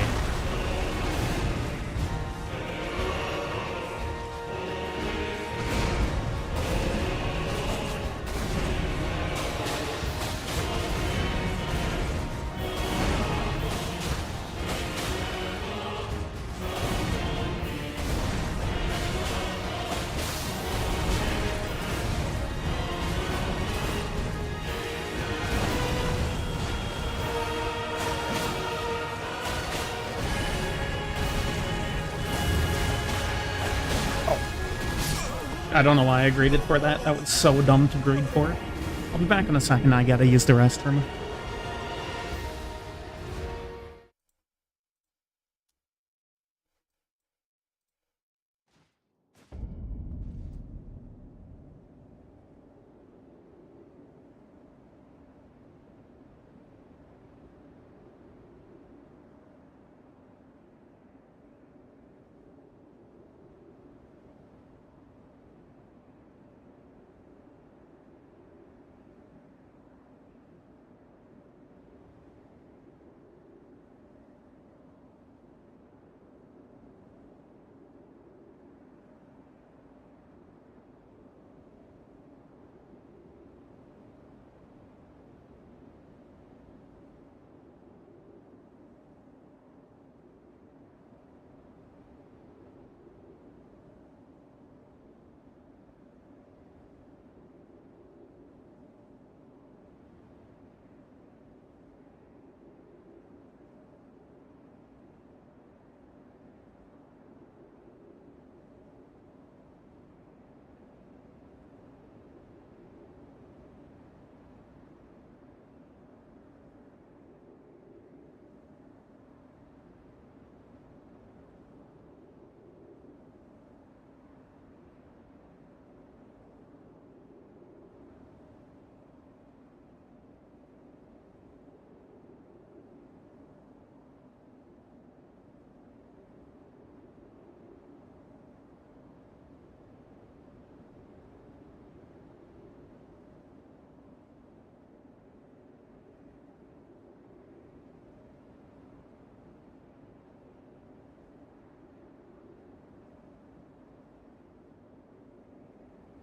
I don't know why I greeted for that. That was so dumb to greet for. I'll be back in a second. I gotta use the restroom.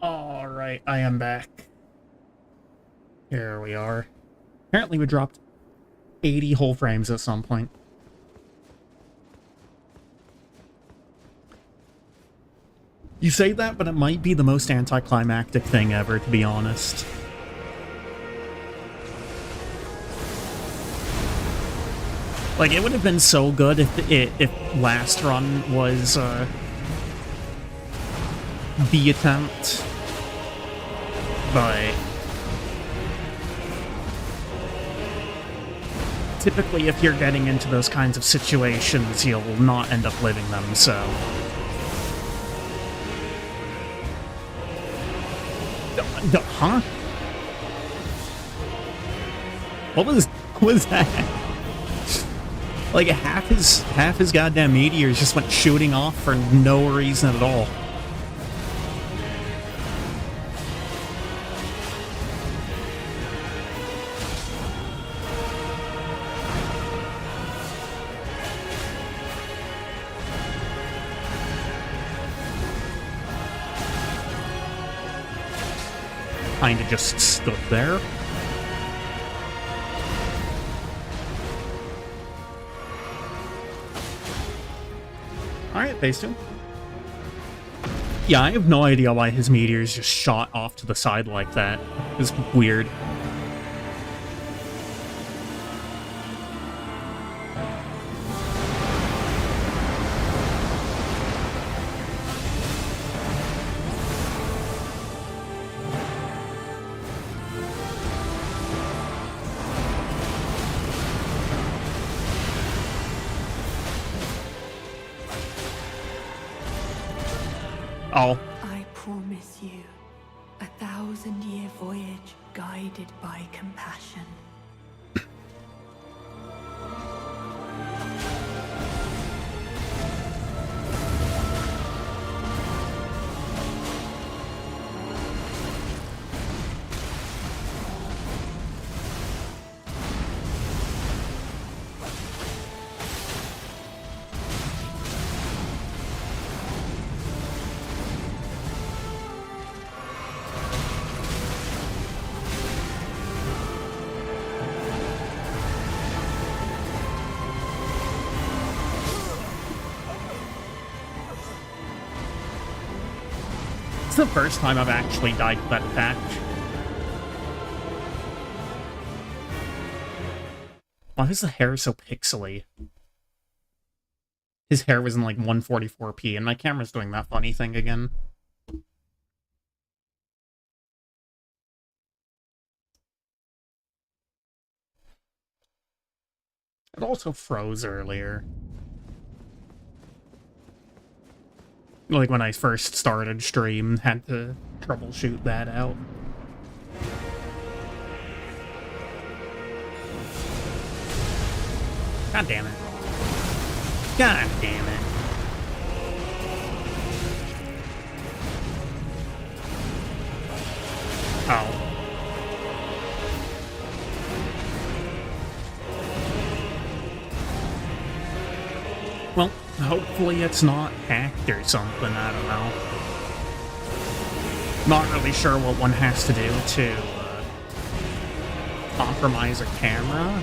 Alright, I am back. Here we are. Apparently we dropped 80 whole frames at some point. You say that, but it might be the most anticlimactic thing ever, to be honest. Like, it would have been so good if last run was, the attempt. But typically, if you're getting into those kinds of situations, you'll not end up living them, so... Huh? What was that? Like, half his goddamn meteors just went shooting off for no reason at all. Kinda just stood there. Alright, phase 2. Yeah, I have no idea why his meteors just shot off to the side like that. It's weird. Oh. I promise you, 1,000-year voyage guided by compassion. It's the first time I've actually died to that attack. Why is the hair so pixely? His hair was in like 144p, and my camera's doing that funny thing again. It also froze earlier. Like when I first started stream, had to troubleshoot that out. God damn it. God damn it. Oh. Well, hopefully it's not hacked or something, I don't know. Not really sure what one has to do to compromise a camera.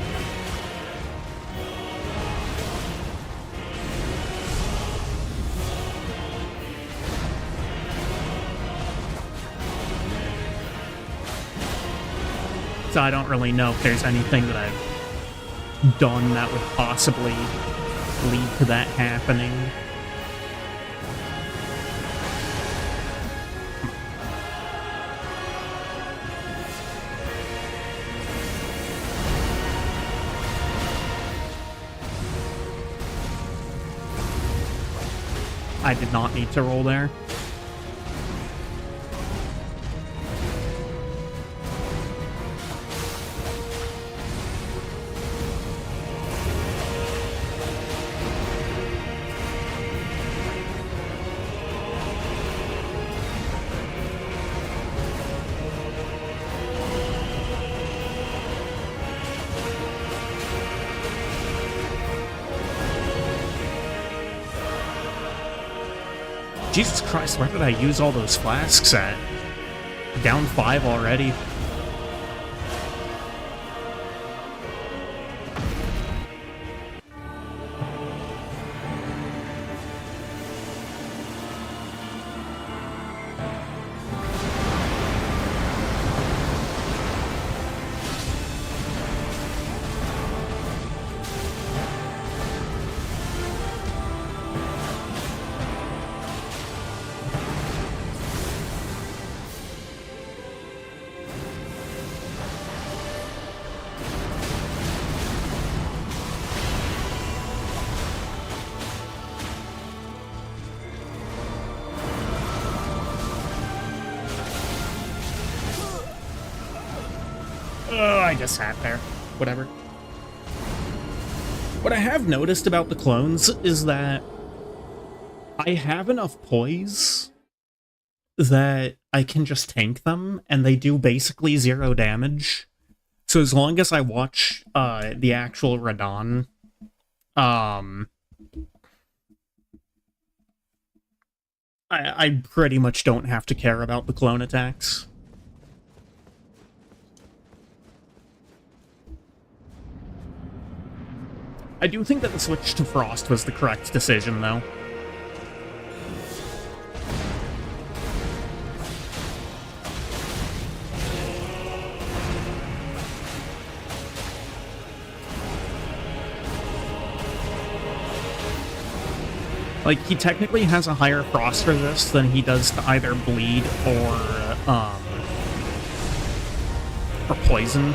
So I don't really know if there's anything that I've done that would possibly lead to that happening. I did not need to roll there. Jesus Christ, where did I use all those flasks at? Down 5 already. I just sat there. Whatever. What I have noticed about the clones is that I have enough poise that I can just tank them, and they do basically 0 damage. So as long as I watch the actual Radon, I pretty much don't have to care about the clone attacks. I do think that the switch to Frost was the correct decision, though. Like, he technically has a higher Frost resist than he does to either Bleed or Poison.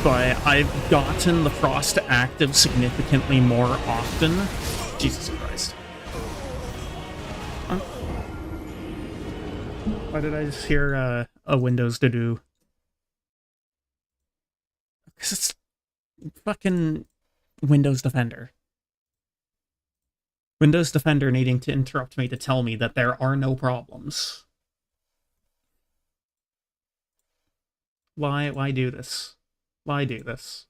But I've gotten the Frost active significantly more often. Jesus Christ. Huh? Why did I just hear a Windows to do? Because it's fucking Windows Defender. Windows Defender needing to interrupt me to tell me that there are no problems. Why do this? Why do this?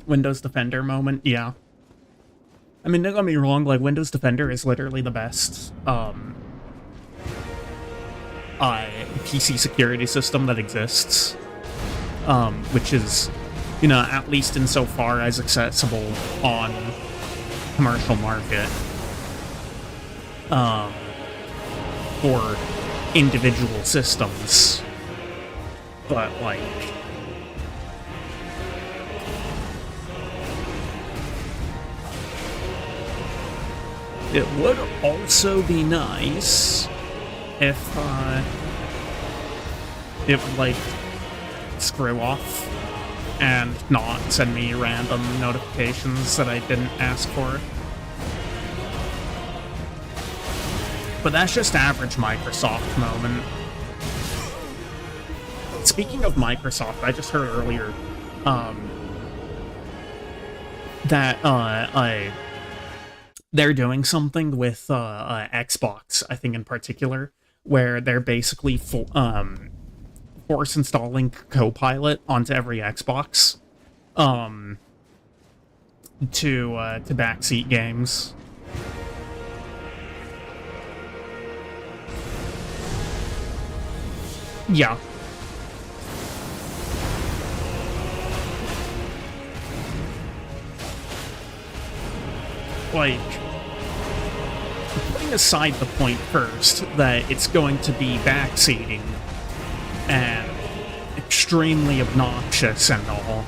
Windows Defender moment, yeah. I mean, don't get me wrong, like, Windows Defender is literally the best, PC security system that exists. Which is, you know, at least insofar as accessible on commercial market. For individual systems. But, like, it would also be nice if, like, screw off and not send me random notifications that I didn't ask for. But that's just average Microsoft moment. Speaking of Microsoft, I just heard earlier that they're doing something with Xbox, I think in particular, where they're basically force installing Copilot onto every Xbox to backseat games. Yeah. Like, putting aside the point first that it's going to be backseating and extremely obnoxious and all,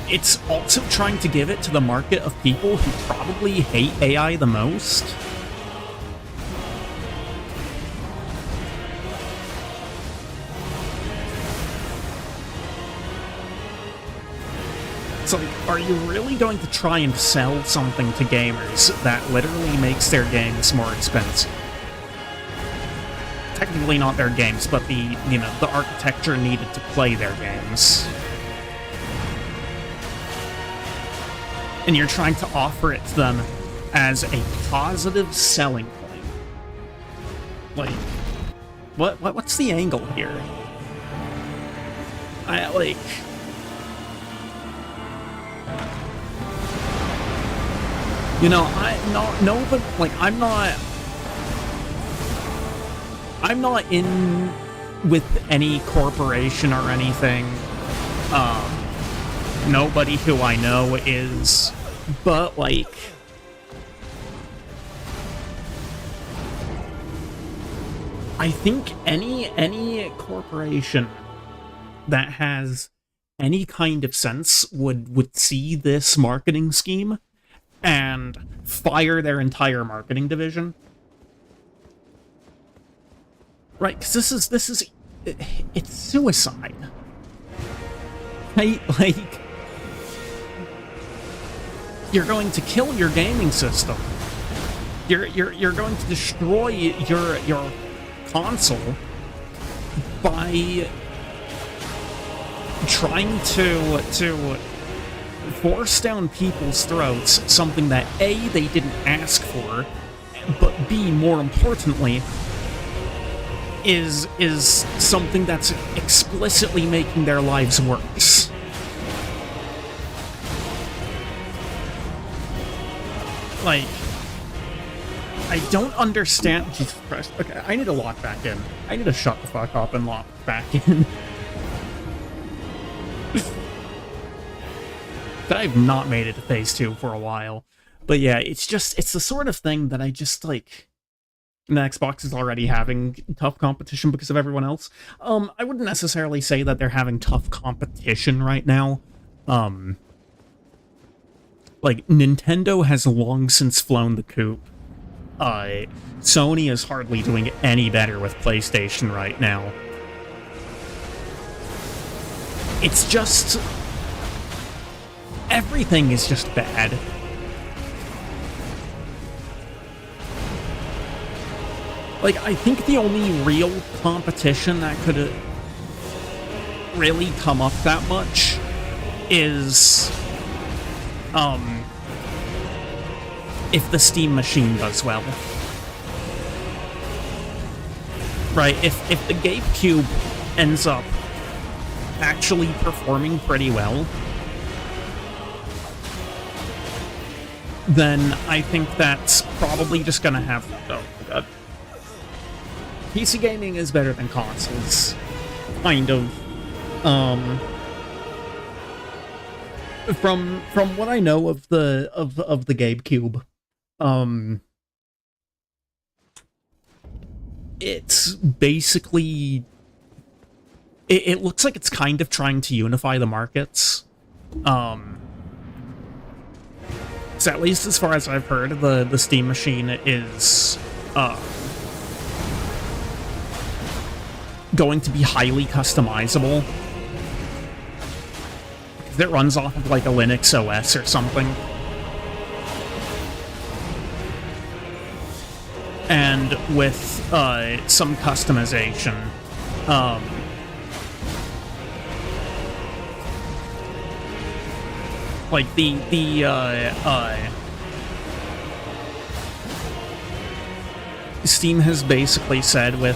it's also trying to give it to the market of people who probably hate AI the most. It's like, are you really going to try and sell something to gamers that literally makes their games more expensive? Technically not their games, but the architecture needed to play their games. And you're trying to offer it to them as a positive selling point. Like, What's the angle here? I like. You know, but like I'm not in with any corporation or anything. Nobody who I know is, but like, I think any corporation that has any kind of sense would see this marketing scheme and fire their entire marketing division. Right, because this is it's suicide. Right? Like, you're going to kill your gaming system. You're going to destroy your console by trying to force down people's throats something that A, they didn't ask for, but B, more importantly, is something that's explicitly making their lives worse. Like, I don't understand. Jesus Christ. Okay, I need to lock back in. I need to shut the fuck up and lock back in. But I've not made it to phase 2 for a while. But yeah, it's the sort of thing that I just, like... And the Xbox is already having tough competition because of everyone else. I wouldn't necessarily say that they're having tough competition right now. Like, Nintendo has long since flown the coop. Sony is hardly doing any better with PlayStation right now. It's just... everything is just bad. Like, I think the only real competition that could really come up that much is, if the Steam machine does well. Right, if the GameCube ends up actually performing pretty well, then I think that's probably just gonna have... oh my god. PC gaming is better than consoles. Kind of. From what I know of the GameCube, it's basically... It looks like it's kind of trying to unify the markets. So at least as far as I've heard, the Steam machine is going to be highly customizable. It runs off of like a Linux OS or something. And with some customization, like Steam has basically said with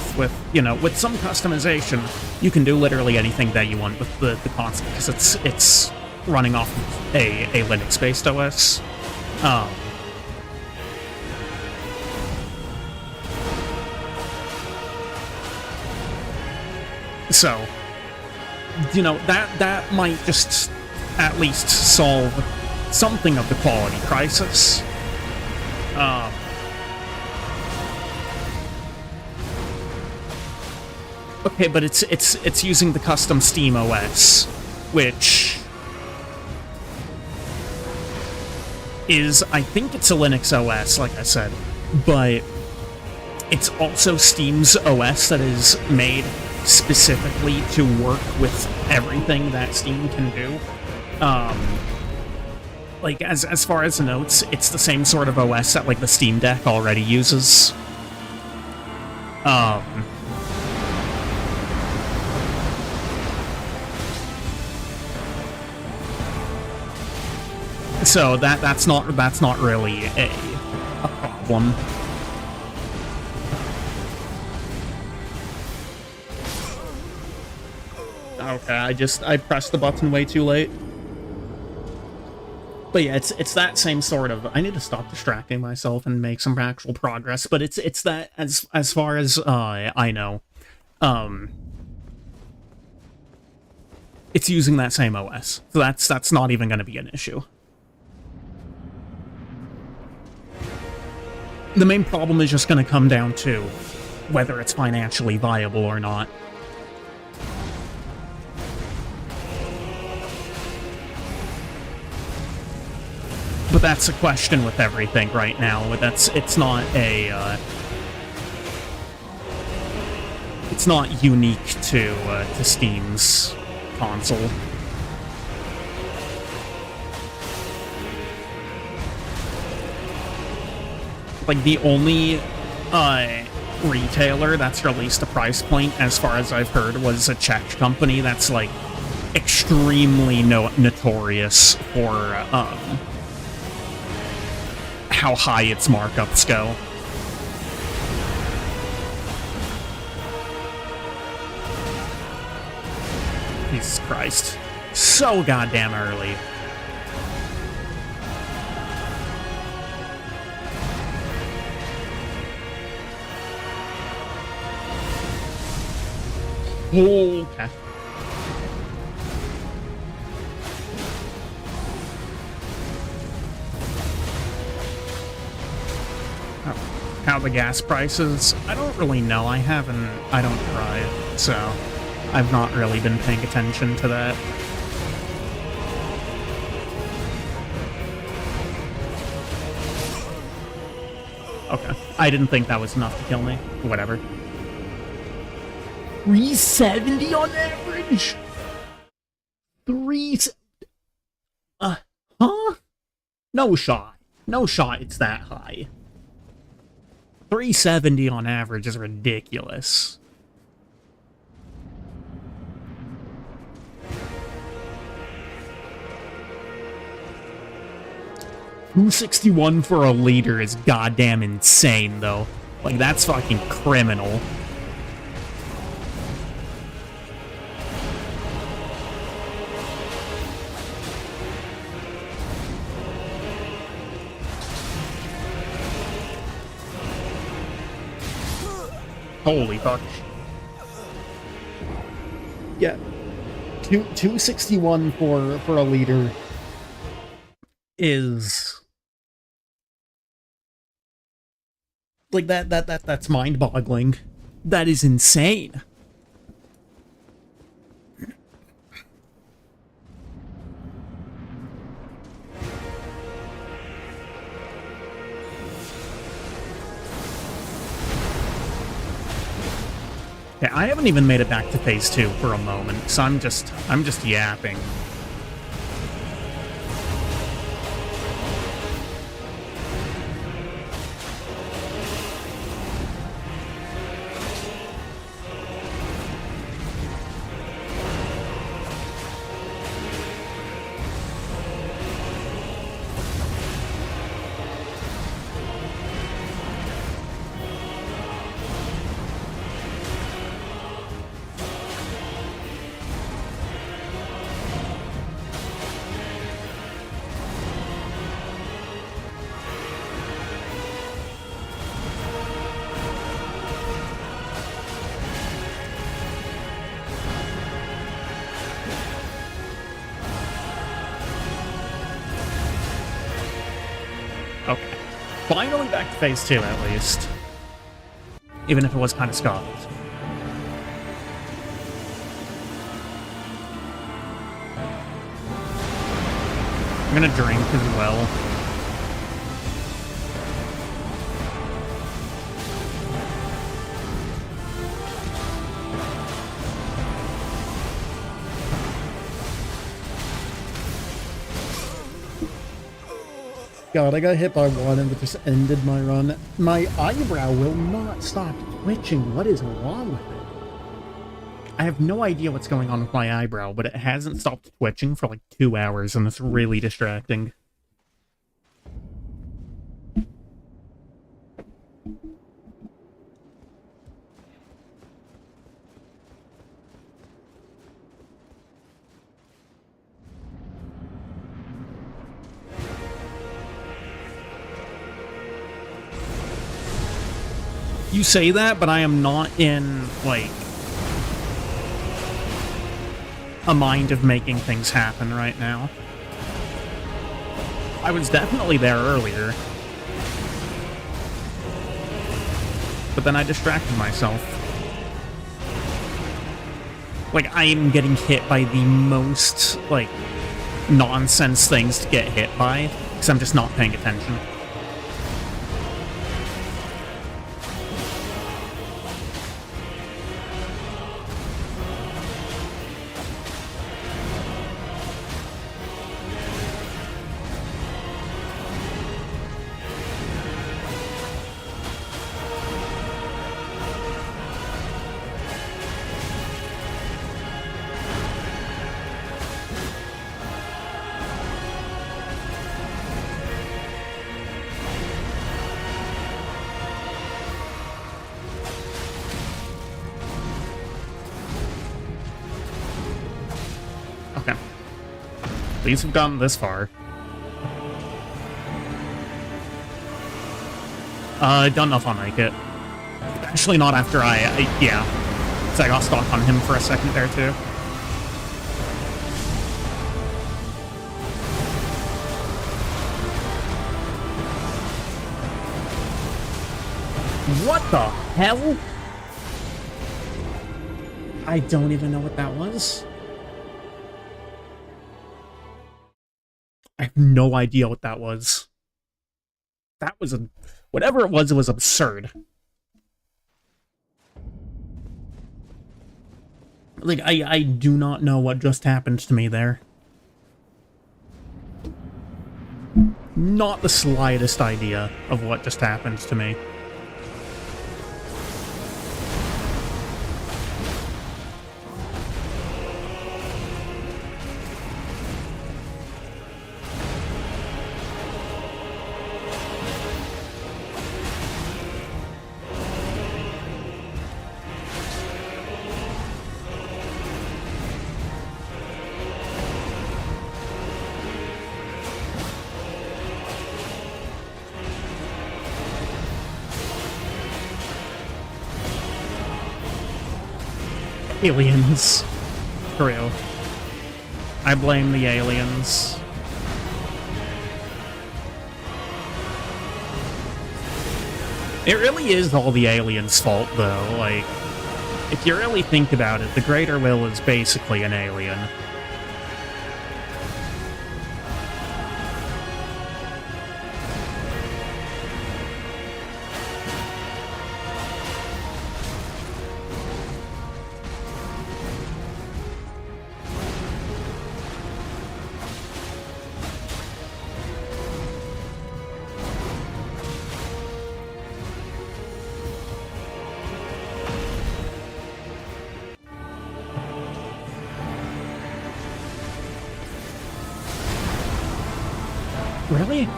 some customization, you can do literally anything that you want with the console, because it's running off of a Linux-based OS. So, that might just at least solve something of the quality crisis. Okay, but it's using the custom Steam OS, which is, I think it's a Linux OS, like I said, but it's also Steam's OS that is made specifically to work with everything that Steam can do. Like, as far as the notes, it's the same sort of OS that, like, the Steam Deck already uses. So that's not really a problem. Okay, I pressed the button way too late. But yeah, it's that same sort of. I need to stop distracting myself and make some actual progress. But it's that as far as I know, it's using that same OS, so that's not even going to be an issue. The main problem is just going to come down to whether it's financially viable or not. But that's a question with everything right now. It's not unique to Steam's console. Like, the only retailer that's released a price point, as far as I've heard, was a Czech company that's, like, extremely notorious for how high its markups go. Jesus Christ. So goddamn early. Okay. How the gas prices? I don't really know. I don't drive, so I've not really been paying attention to that. Okay. I didn't think that was enough to kill me. Whatever. 370 on average? Huh? No shot. No shot it's that high. 370 on average is ridiculous. $261 for a liter is goddamn insane, though. Like, that's fucking criminal. Holy fuck. Yeah. 261 for a liter is like that's mind-boggling. That is insane. Yeah, I haven't even made it back to phase 2 for a moment, so I'm just yapping. Okay. Finally back to phase 2, at least. Even if it was kind of scuffed. I'm gonna drink as well. God, I got hit by one and it just ended my run. My eyebrow will not stop twitching. What is wrong with it? I have no idea what's going on with my eyebrow, but it hasn't stopped twitching for like 2 hours, and it's really distracting. You say that, but I am not in, like, a mind of making things happen right now. I was definitely there earlier. But then I distracted myself. Like, I am getting hit by the most, like, nonsense things to get hit by, because I'm just not paying attention. Okay. At least we've gotten this far. I don't know if I'll make it. Especially not after yeah. So I got stuck on him for a second there, too. What the hell? I don't even know what that was. I have no idea what that was. That was a... Whatever it was absurd. Like, I do not know what just happened to me there. Not the slightest idea of what just happened to me. Aliens. For real. I blame the aliens. It really is all the aliens' fault, though. Like, if you really think about it, the Greater Will is basically an alien. Really?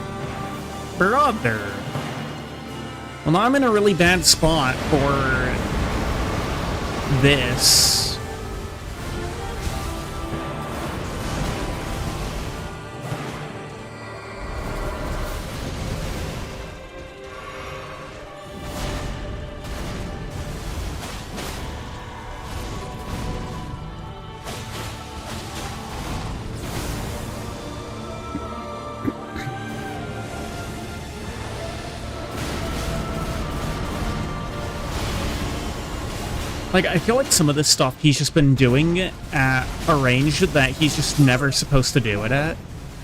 Brother. Well, now I'm in a really bad spot for this. Like, I feel like some of this stuff he's just been doing at a range that he's just never supposed to do it at.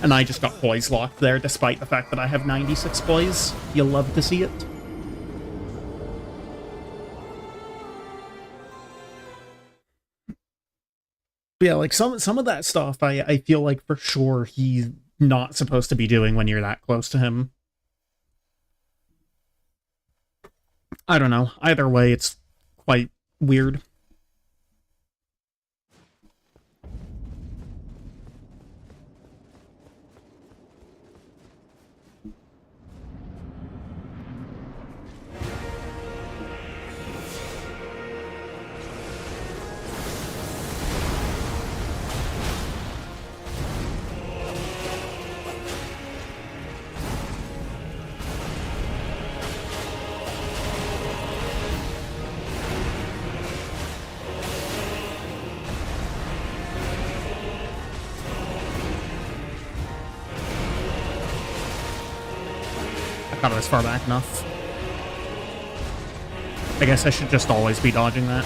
And I just got poise locked there, despite the fact that I have 96 poise. You'll love to see it. But yeah, like, some of that stuff, I feel like for sure he's not supposed to be doing when you're that close to him. I don't know. Either way, it's quite weird. Got it as far back enough. I guess I should just always be dodging that.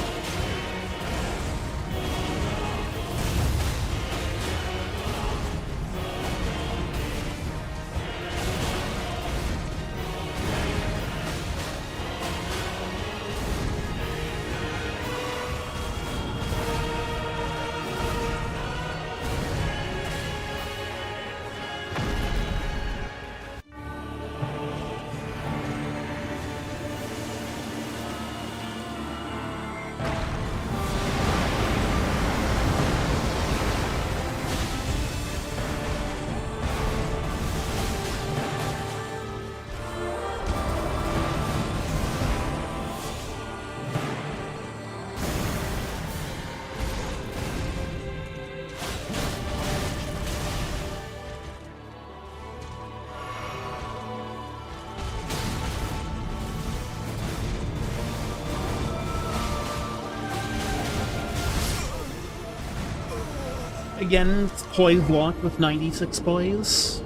Again, poise locked with 96 poise.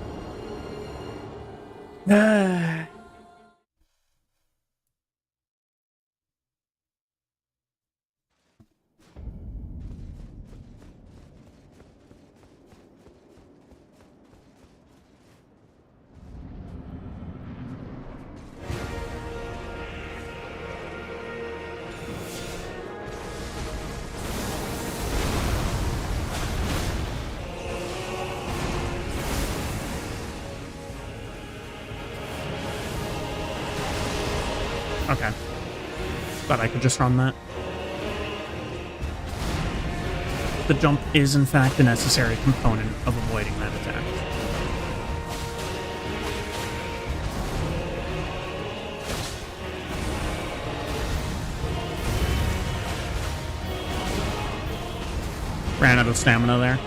Okay. Thought I could just run that. The jump is, in fact, a necessary component of avoiding that attack. Ran out of stamina there.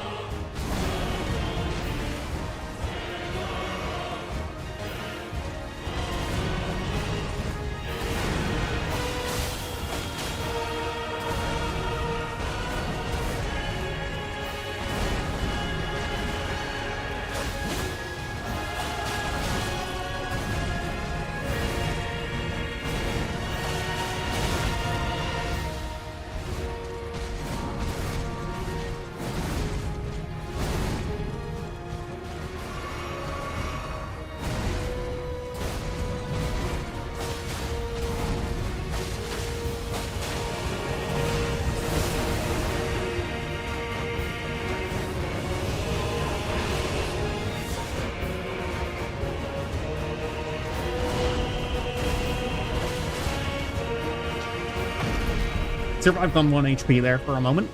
Survived on 1 HP there for a moment.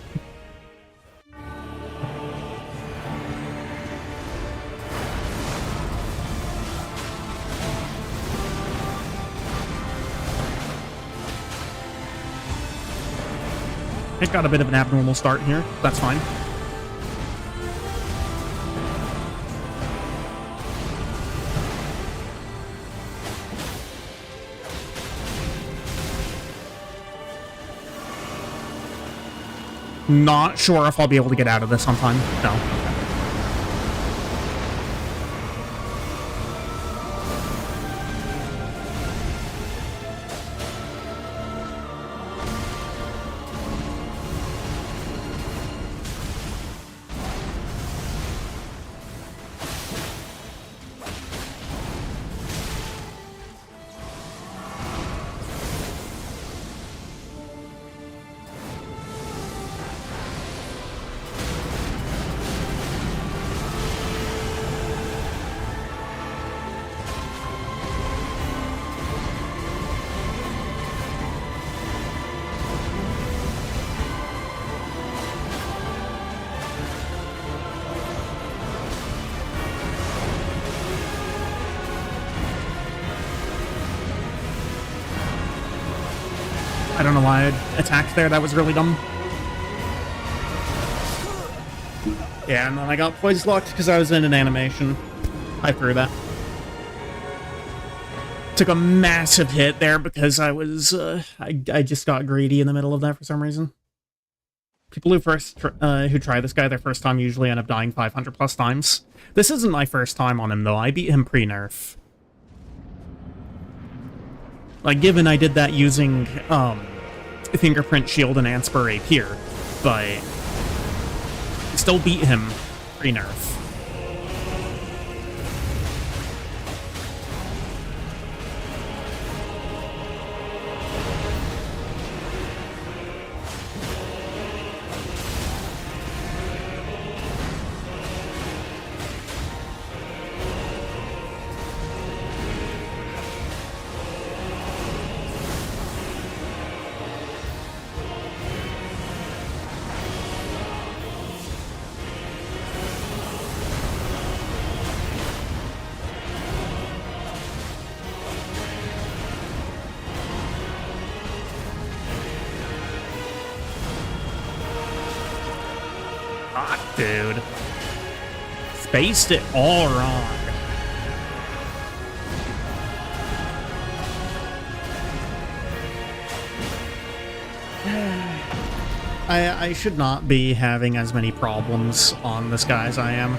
It got a bit of an abnormal start here. That's fine. Not sure if I'll be able to get out of this on time. No. I don't know why I attacked there. That was really dumb. Yeah, and then I got poise locked because I was in an animation. I threw that. Took a massive hit there because I was, I just got greedy in the middle of that for some reason. People who who try this guy their first time usually end up dying 500 plus times. This isn't my first time on him though. I beat him pre-nerf. Like, given I did that using, Fingerprint Shield and Anspur Rapier, but still beat him pre-nerf. Dude. Spaced it all wrong. I should not be having as many problems on this guy as I am.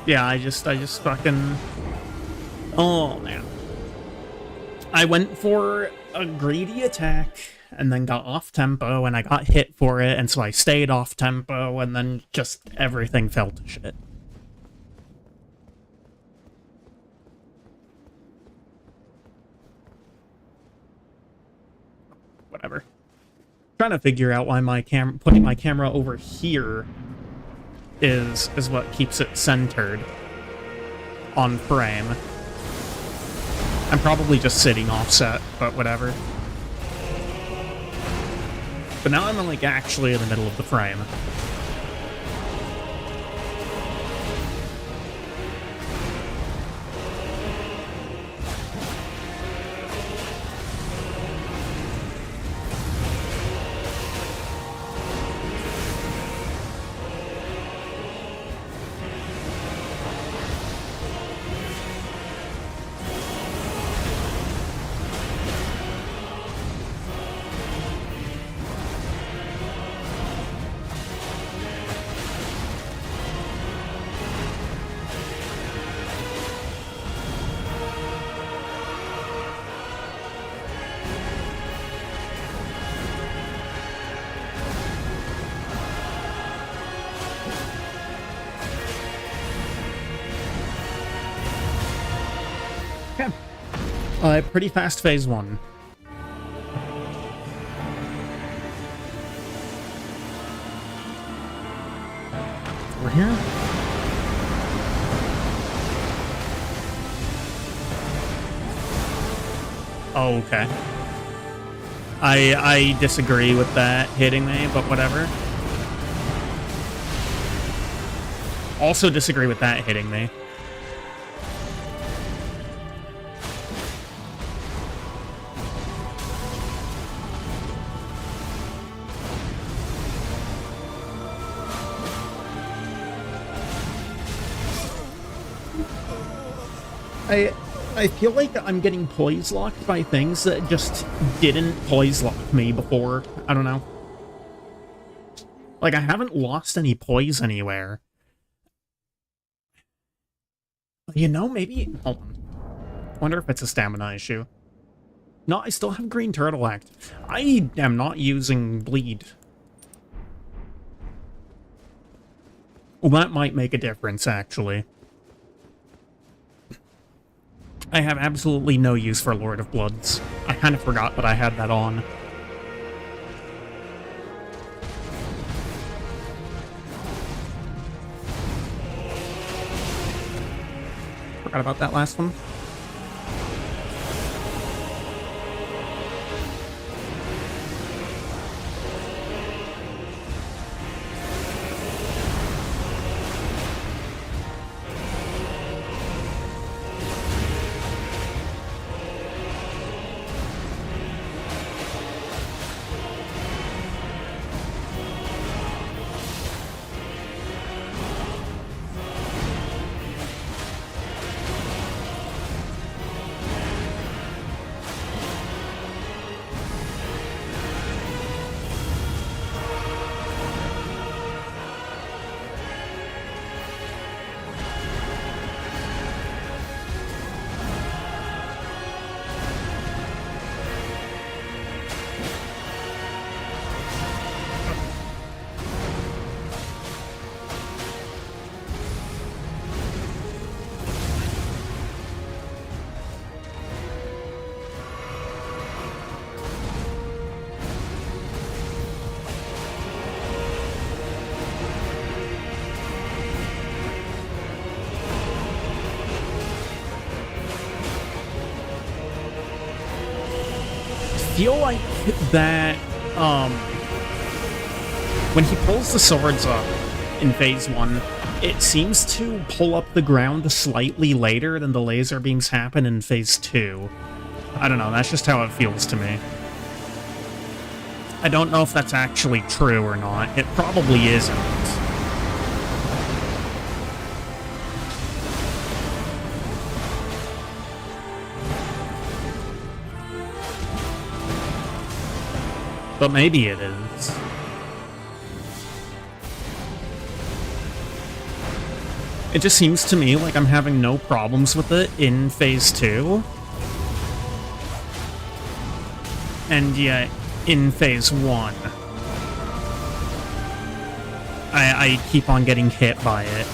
Yeah, I just fucking... Oh, man. I went for a greedy attack, and then got off-tempo, and I got hit for it, and so I stayed off-tempo, and then just everything fell to shit. Whatever. Trying to figure out why my putting my camera over here is what keeps it centered on frame. I'm probably just sitting offset, but whatever. But now I'm like actually in the middle of the frame. Pretty fast phase 1. We're here? Oh, okay. I disagree with that hitting me, but whatever. Also disagree with that hitting me. I feel like I'm getting poise locked by things that just didn't poise lock me before. I don't know. Like, I haven't lost any poise anywhere. You know, maybe... Hold on. Wonder if it's a stamina issue. No, I still have Green Turtle Act. I am not using Bleed. Well, that might make a difference, actually. I have absolutely no use for Lord of Bloods. I kind of forgot that I had that on. Forgot about that last one. feel like that, when he pulls the swords up in Phase 1, it seems to pull up the ground slightly later than the laser beams happen in Phase 2. I don't know, that's just how it feels to me. I don't know if that's actually true or not. It probably isn't. But maybe it is. It just seems to me like I'm having no problems with it in Phase 2. And yet, in Phase 1, I keep on getting hit by it.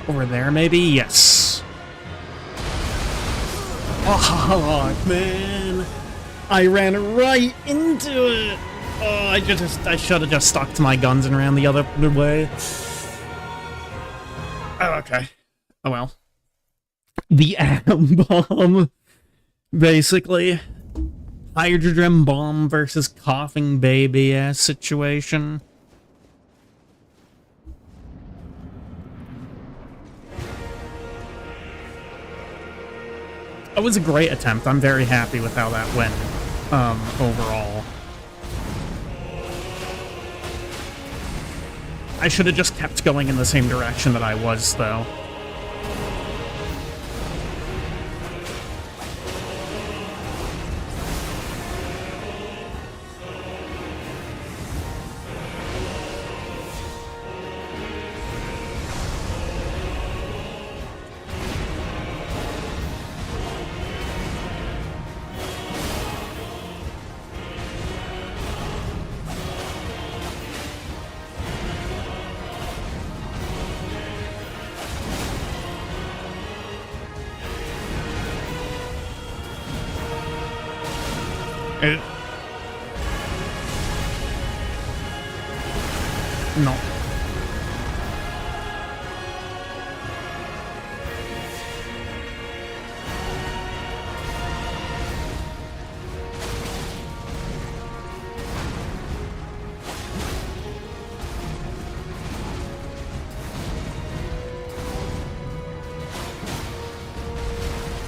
Over there, maybe? Yes. Oh, man. I ran right into it. Oh, I should have just stuck to my guns and ran the other way. Oh, okay. Oh, well. The atom bomb. Basically. Hydrogen bomb versus coughing baby-ass situation. It was a great attempt. I'm very happy with how that went, overall. I should have just kept going in the same direction that I was, though. No.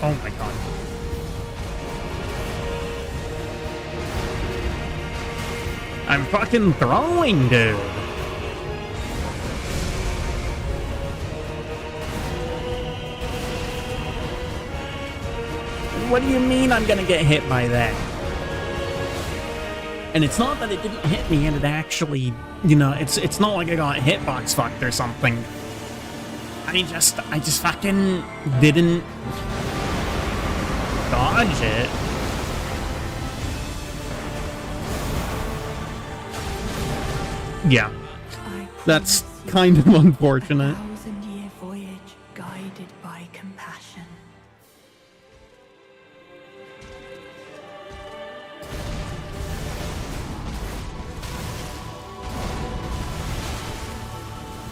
Oh my god. I'm fucking throwing, dude. What do you mean I'm gonna get hit by that? And it's not that it didn't hit me and it actually, you know, it's not like I got hitbox fucked or something. I just fucking didn't dodge it. Yeah. That's kind of unfortunate. 1,000-year voyage guided by compassion.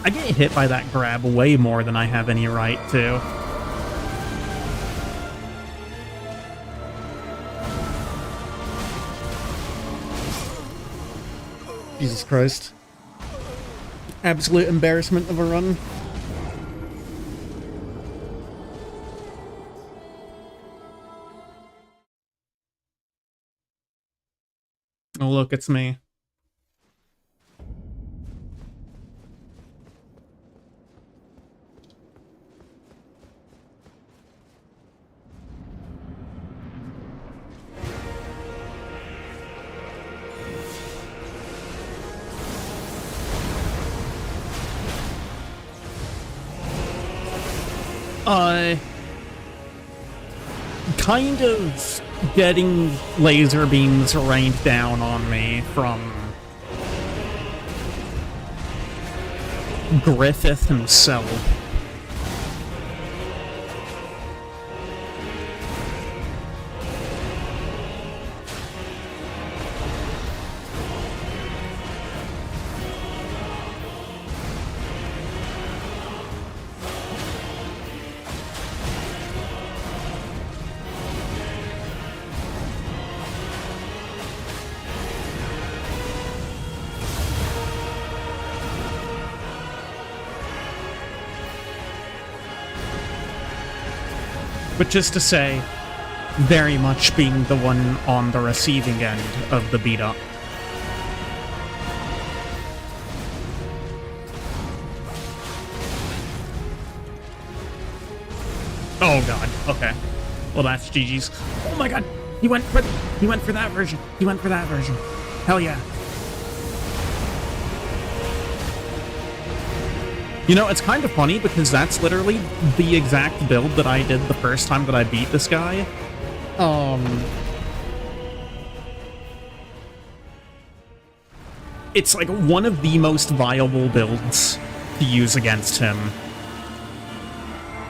I get hit by that grab way more than I have any right to. Jesus Christ. Absolute embarrassment of a run. Oh look, it's me. Uh, kind of getting laser beams rained down on me from Griffith himself. Which is to say, very much being the one on the receiving end of the beat-up. Oh god, okay. Well, that's GG's. Oh my god! He went for that version. He went for that version. Hell yeah. You know, it's kind of funny because that's literally the exact build that I did the first time that I beat this guy. It's like one of the most viable builds to use against him.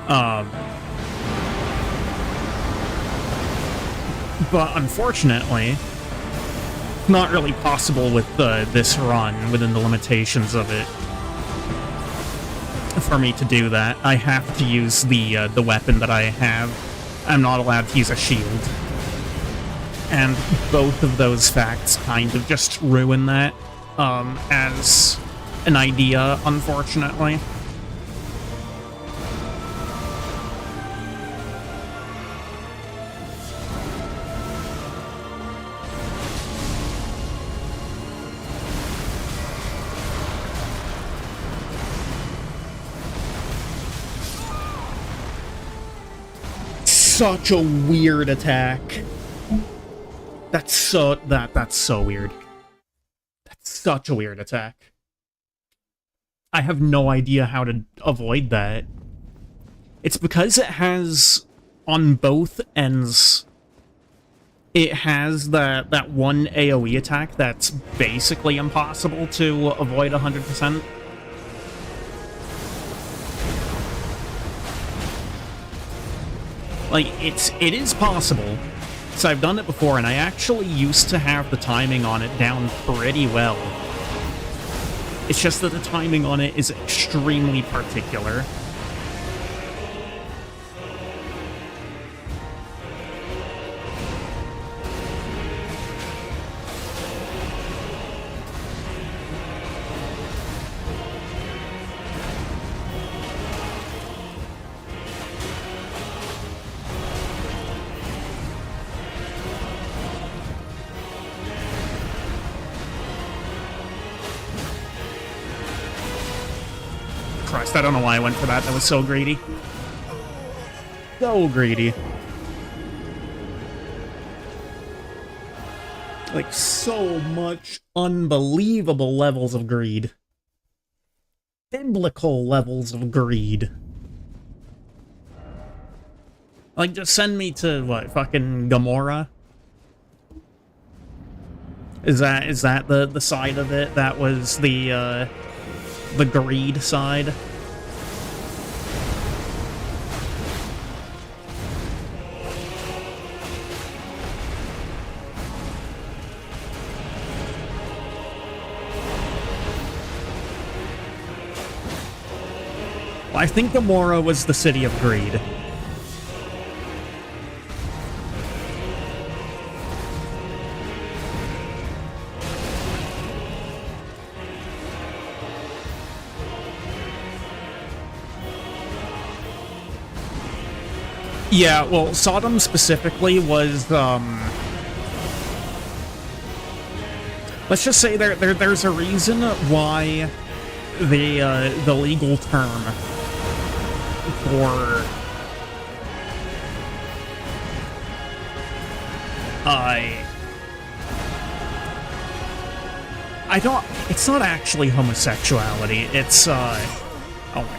But unfortunately, not really possible with this run within the limitations of it. For me to do that, I have to use the weapon that I have. I'm not allowed to use a shield. And both of those facts kind of just ruin that, as an idea, unfortunately. Such a weird attack. That's so weird. That's such a weird attack. I have no idea how to avoid that. It's because it has, on both ends, it has that one AoE attack that's basically impossible to avoid 100%. Like, it is possible, so I've done it before, and I actually used to have the timing on it down pretty well. It's just that the timing on it is extremely particular. Christ, I don't know why I went for that. That was so greedy. So greedy. Like, so much unbelievable levels of greed. Biblical levels of greed. Like, just send me to, what, fucking Gamora? Is that the side of it that was the greed side? Well, I think Gamora was the city of greed. Yeah, well, Sodom specifically was, let's just say there's a reason why the legal term for I don't, it's not actually homosexuality, it's oh my god.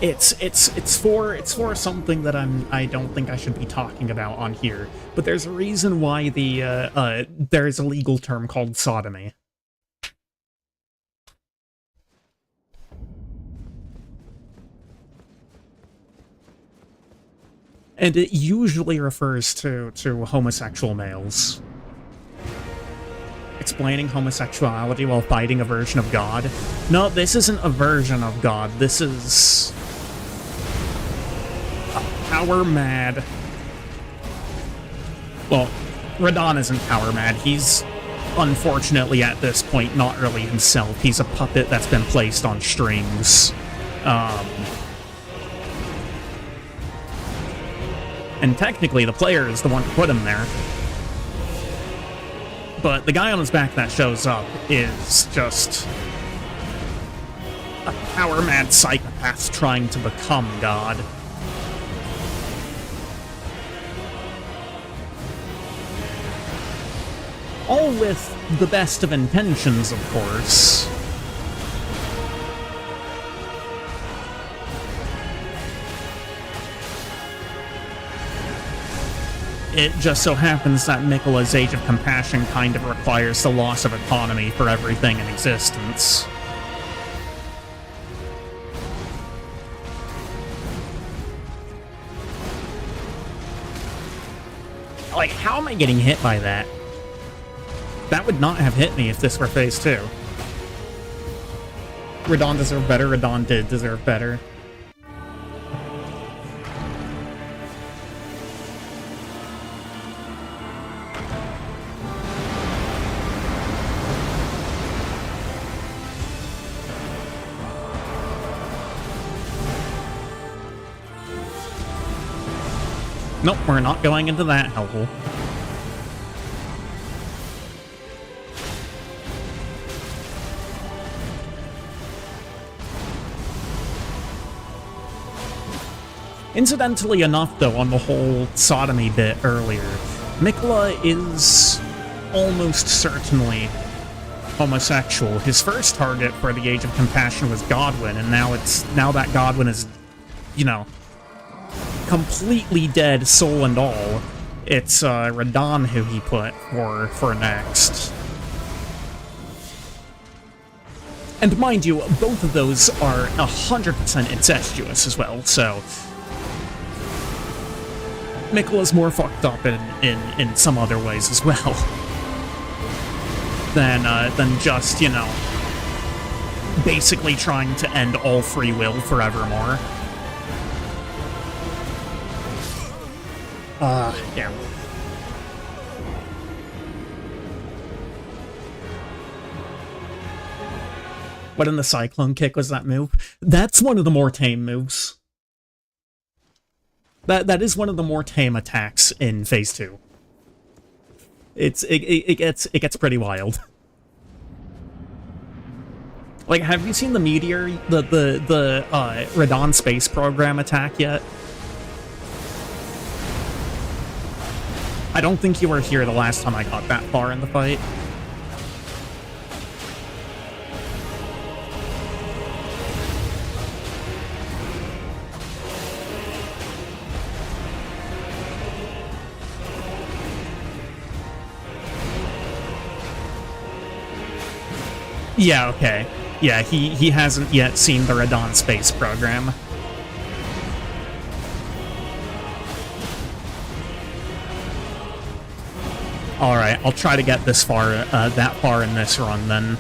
it's for something that I don't think I should be talking about on here. But there's a reason why there's a legal term called sodomy. And it usually refers to homosexual males. Explaining homosexuality while fighting a version of God. No, this isn't a version of God. This is a power-mad... Well, Radahn isn't power-mad. He's, unfortunately, at this point, not really himself. He's a puppet that's been placed on strings. And technically, the player is the one who put him there. But the guy on his back that shows up is just a power-mad psychopath trying to become God. All with the best of intentions, of course. It just so happens that Miquella's Age of Compassion kind of requires the loss of autonomy for everything in existence. Like, how am I getting hit by that? That would not have hit me if this were Phase 2. Radahn deserved better. Radahn did deserve better. Nope, we're not going into that hellhole. Incidentally enough, though, on the whole sodomy bit earlier, Miquella is almost certainly homosexual. His first target for the Age of Compassion was Godwyn, and now that Godwyn is, you know, completely dead, soul and all, it's Radahn who he put for next. And mind you, both of those are 100% incestuous as well, so Miquella's more fucked up in some other ways as well than just, you know, basically trying to end all free will forevermore. Yeah. What in the Cyclone Kick was that move? That's one of the more tame moves. That is one of the more tame attacks in Phase 2. It gets pretty wild. Like, have you seen the Meteor, the Radahn space program attack yet? I don't think you were here the last time I got that far in the fight. Yeah, okay. Yeah, he hasn't yet seen the Radahn space program. Alright, I'll try to get this far, that far in this run, then.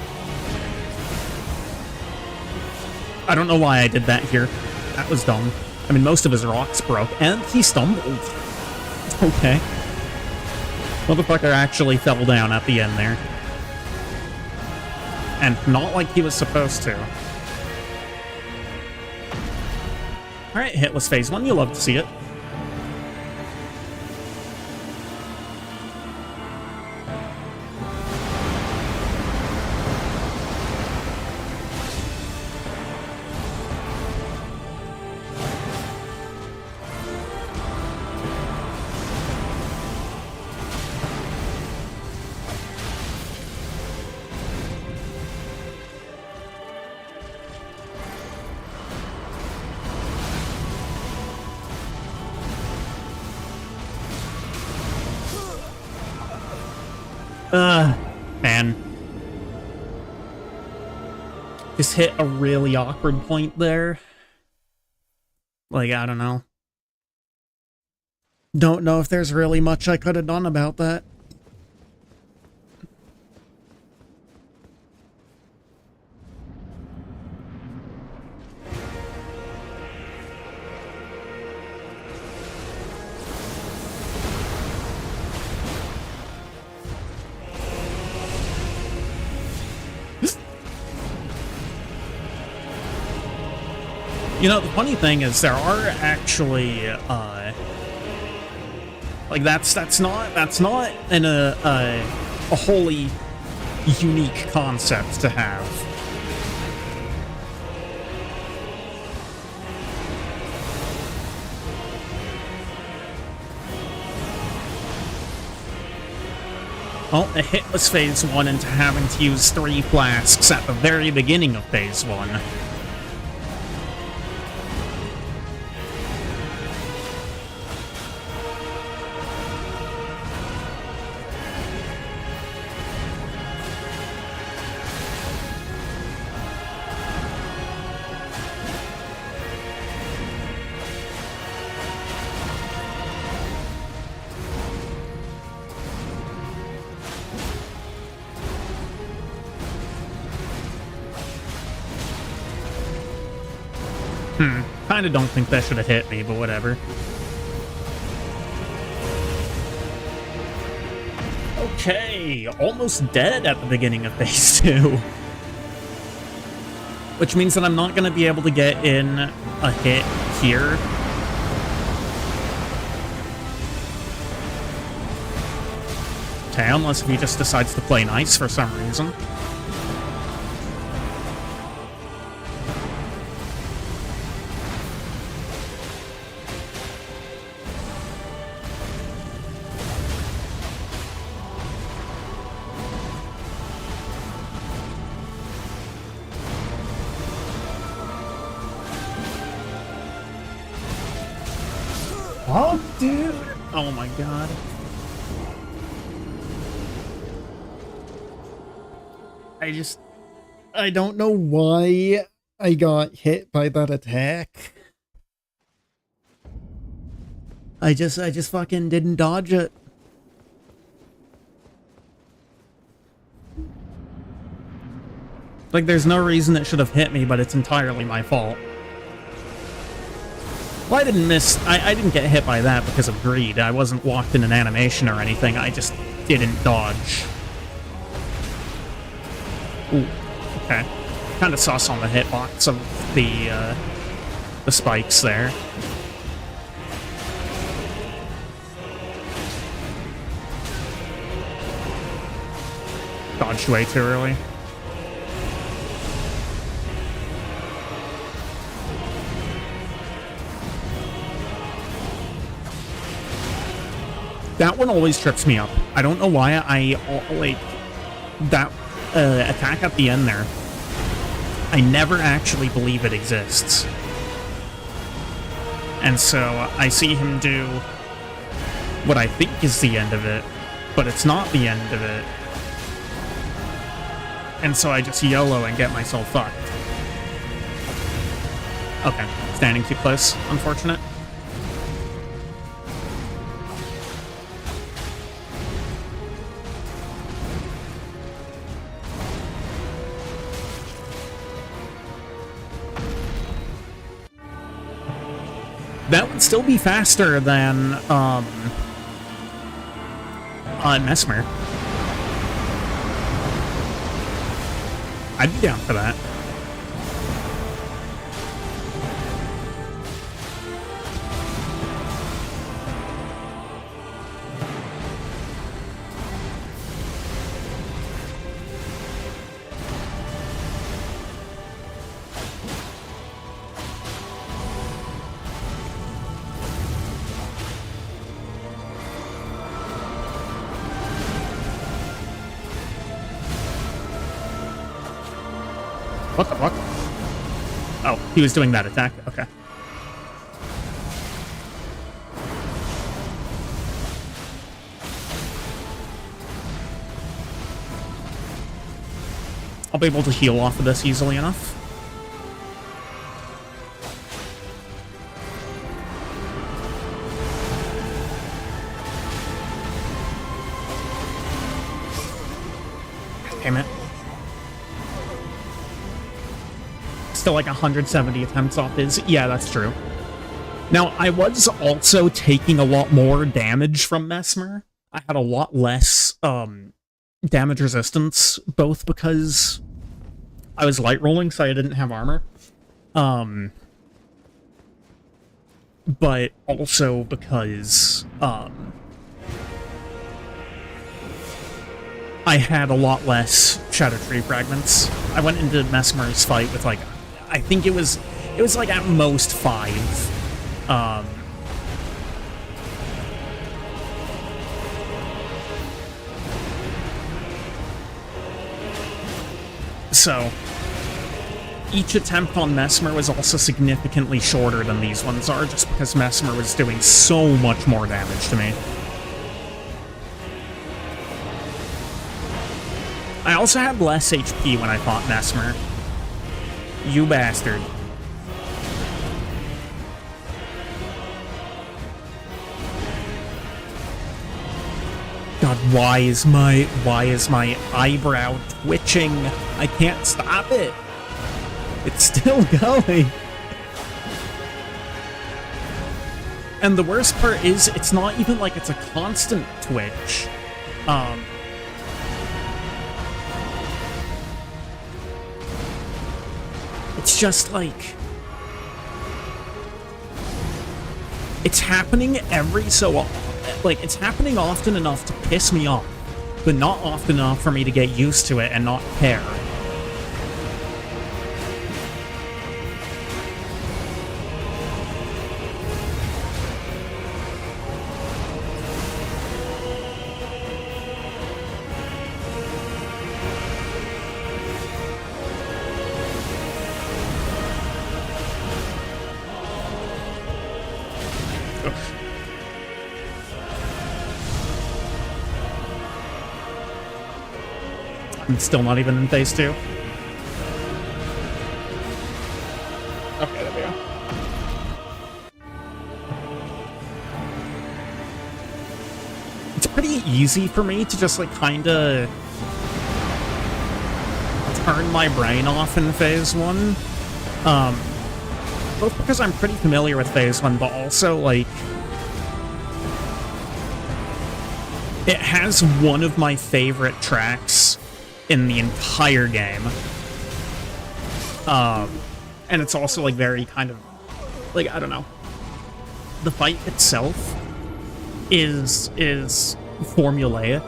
I don't know why I did that here. That was dumb. I mean, most of his rocks broke, and he stumbled. Okay. Motherfucker actually fell down at the end there. And not like he was supposed to. Alright, hitless Phase 1, you love to see it. Man. Just hit a really awkward point there. Like, I don't know. Don't know if there's really much I could have done about that. You know, the funny thing is there are actually, like that's not a wholly unique concept to have. Well, a hit was Phase 1 into having to use 3 flasks at the very beginning of Phase 1. Kinda don't think that should have hit me, but whatever. Okay, almost dead at the beginning of Phase 2. Which means that I'm not gonna be able to get in a hit here. Okay, unless if he just decides to play nice for some reason. Oh, dude! Oh my god. I don't know why I got hit by that attack. I just fucking didn't dodge it. Like, there's no reason it should have hit me, but it's entirely my fault. Well, I didn't miss... I didn't get hit by that because of greed. I wasn't locked in an animation or anything. I just didn't dodge. Ooh, okay. Kind of sus on the hitbox of the spikes there. Dodged way too early. That one always trips me up. I don't know why like, that attack at the end there. I never actually believe it exists. And so I see him do what I think is the end of it, but it's not the end of it. And so I just YOLO and get myself fucked. Okay, standing too close, unfortunate. That would still be faster than, Mesmer. I'd be down for that. What the fuck? Oh, he was doing that attack? Okay. I'll be able to heal off of this easily enough. Damn it. Still like 170 attempts off his. Yeah, that's true. Now, I was also taking a lot more damage from Mesmer. I had a lot less damage resistance, both because I was light rolling, so I didn't have armor. But also because I had a lot less Shadow Tree fragments. I went into Mesmer's fight with like, I think it was like at most 5. So, each attempt on Mesmer was also significantly shorter than these ones are, just because Mesmer was doing so much more damage to me. I also had less HP when I fought Mesmer. You bastard. God, why is my eyebrow twitching? I can't stop it. It's still going. And the worst part is, it's not even like it's a constant twitch. It's just like... It's happening every so often. Like, it's happening often enough to piss me off, but not often enough for me to get used to it and not care. I'm still not even in phase 2. Okay, there we go. It's pretty easy for me to just, like, kinda turn my brain off in phase 1. Both because I'm pretty familiar with phase 1, but also, like, it has one of my favorite tracks in the entire game. And it's also, like, very kind of, like, I don't know. The fight itself is formulaic.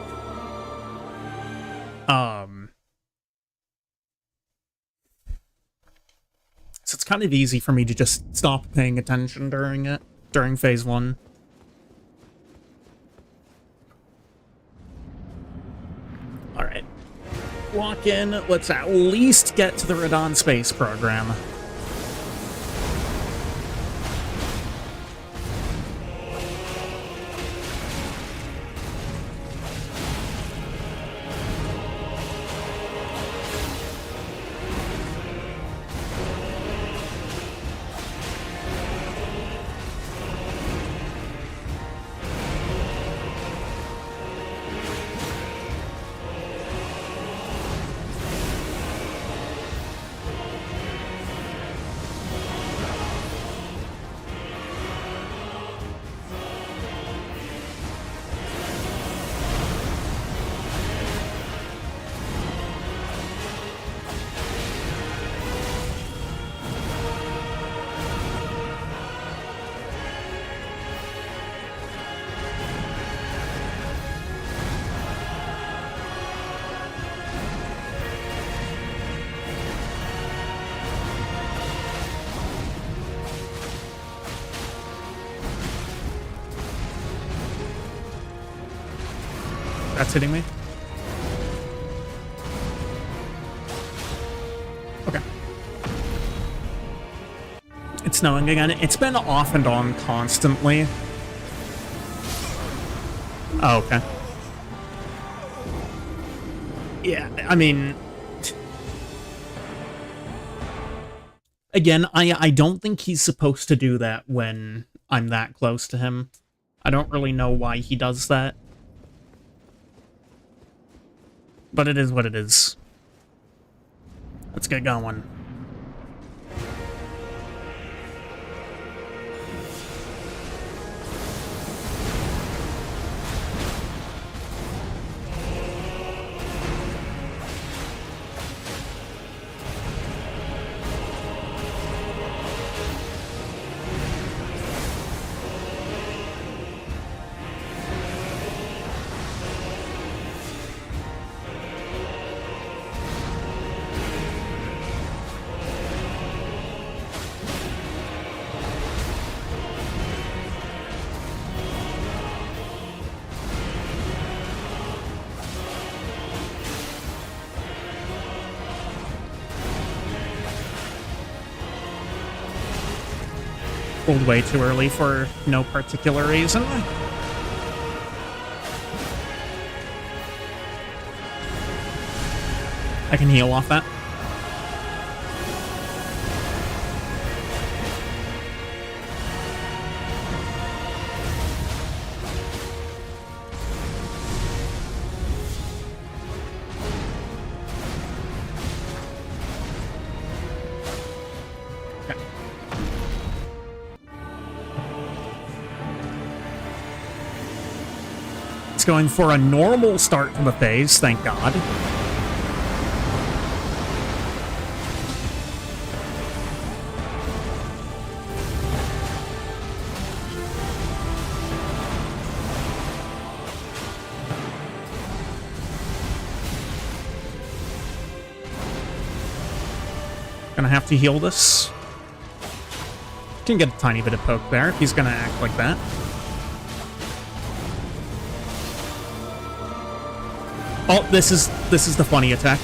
So it's kind of easy for me to just stop paying attention during phase 1. Alright. Walk in, let's at least get to the Radon space program. That's hitting me? Okay. It's snowing again. It's been off and on constantly. Oh, okay. Yeah, I mean... Again, I don't think he's supposed to do that when I'm that close to him. I don't really know why he does that. But it is what it is. Let's get going. Pulled way too early for no particular reason. I can heal off that. Going for a normal start to the phase, thank God. Gonna have to heal this. Can get a tiny bit of poke there if he's gonna act like that. Oh, this is the funny attack.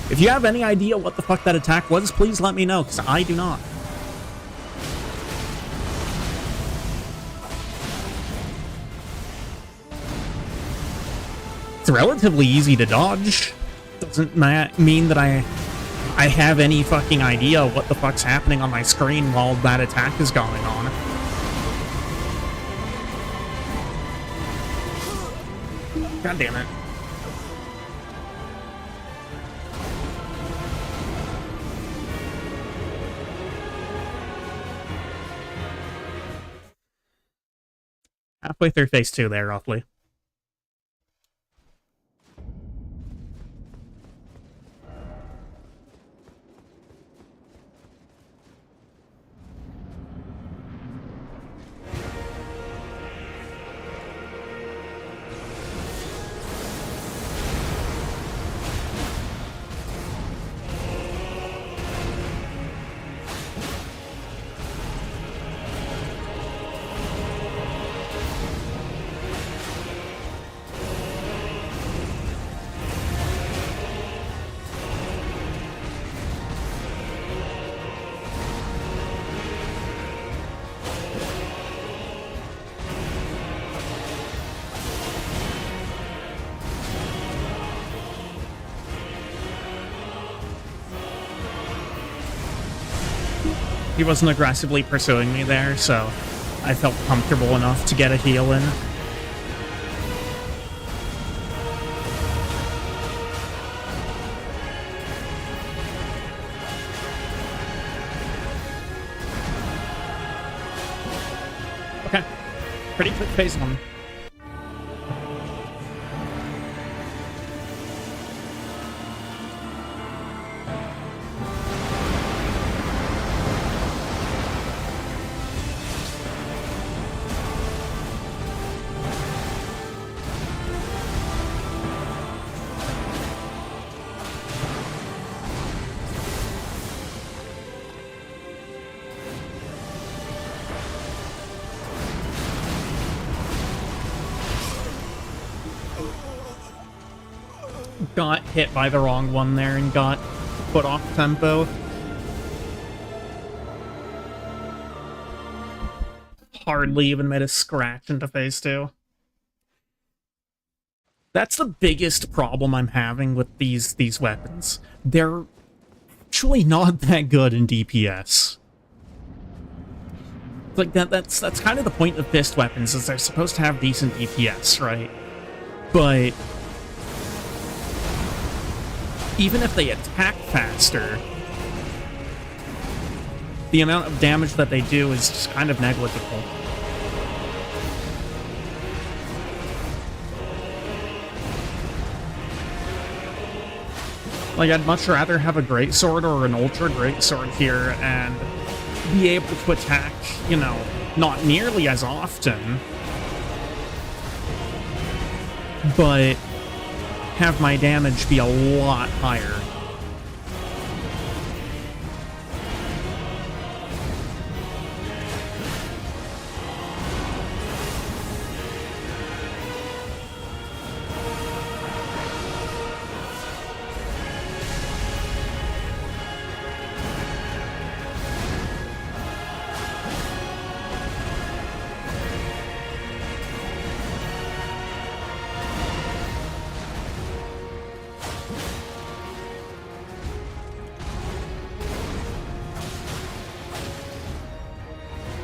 If you have any idea what the fuck that attack was, please let me know, because I do not. It's relatively easy to dodge. Doesn't mean that I have any fucking idea what the fuck's happening on my screen while that attack is going on. God damn it. Halfway through phase 2 there, roughly. He wasn't aggressively pursuing me there, so I felt comfortable enough to get a heal in. Okay. Pretty quick phase 1. Got hit by the wrong one there and got put off tempo. Hardly even made a scratch into phase 2. That's the biggest problem I'm having with these weapons. They're actually not that good in DPS. Like that's kind of the point of fist weapons, is they're supposed to have decent DPS, right? But even if they attack faster, the amount of damage that they do is just kind of negligible. Like, I'd much rather have a greatsword or an ultra greatsword here and be able to attack, you know, not nearly as often, but have my damage be a lot higher.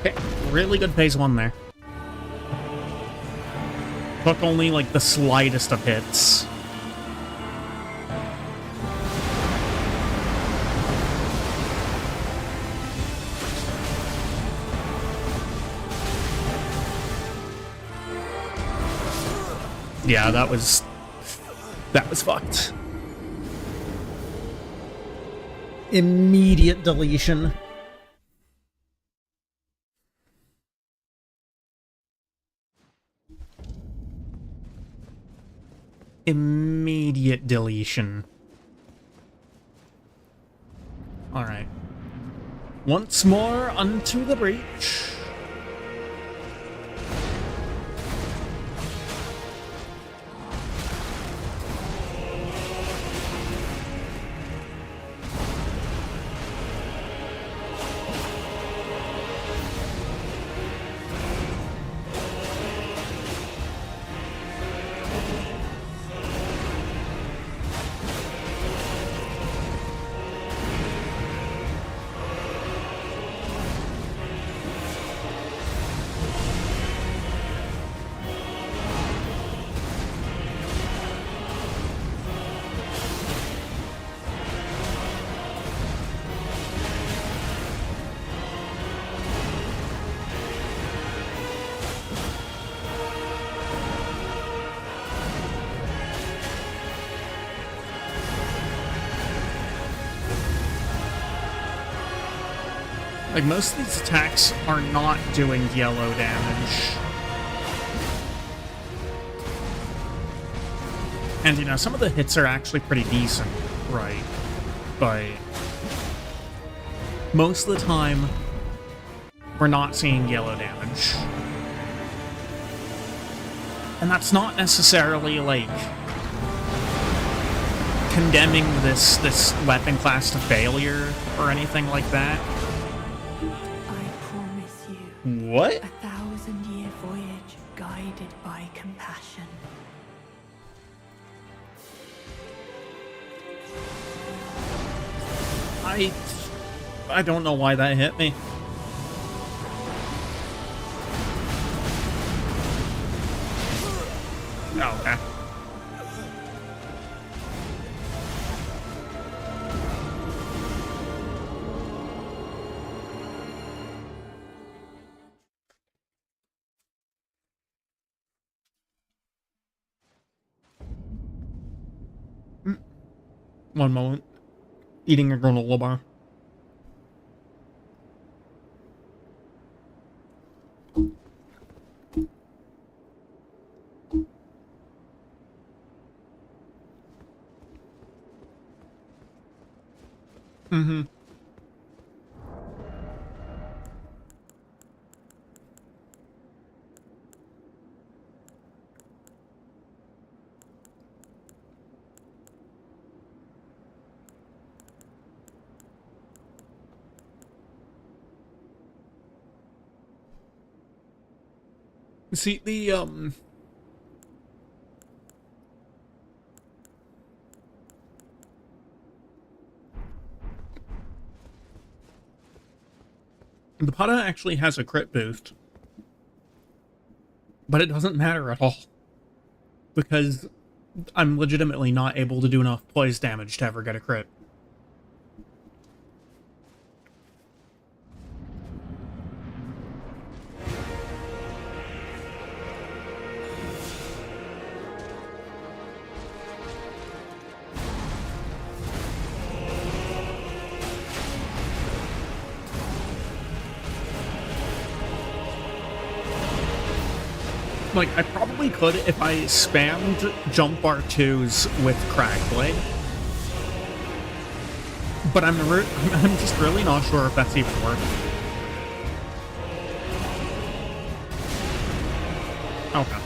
Okay, really good phase one there. Took only, like, the slightest of hits. Yeah, that was fucked. Immediate deletion. Immediate deletion. Alright. Once more unto the breach. Like, most of these attacks are not doing yellow damage. And, you know, some of the hits are actually pretty decent, right? But most of the time, we're not seeing yellow damage. And that's not necessarily, like, condemning this weapon class to failure or anything like that. What? 1,000-year voyage guided by compassion. I don't know why that hit me. Oh, okay. One moment. Eating a granola bar. Mm-hmm. See, The Pada actually has a crit boost, but it doesn't matter at all, because I'm legitimately not able to do enough poise damage to ever get a crit. Like, I probably could if I spammed jump R2s with Crackblade. But I'm just really not sure if that's even worth it. Okay.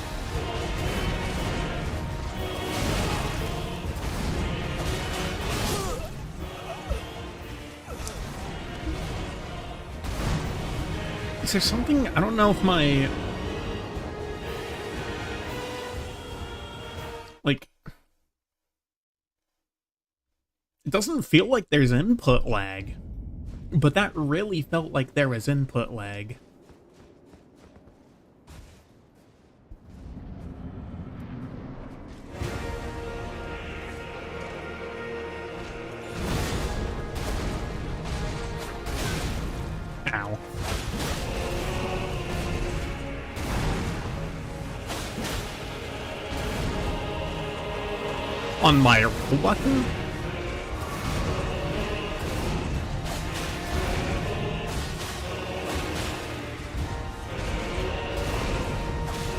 Is there something... I don't know if my... Like... It doesn't feel like there's input lag, but that really felt like there was input lag. Ow. On my roll button?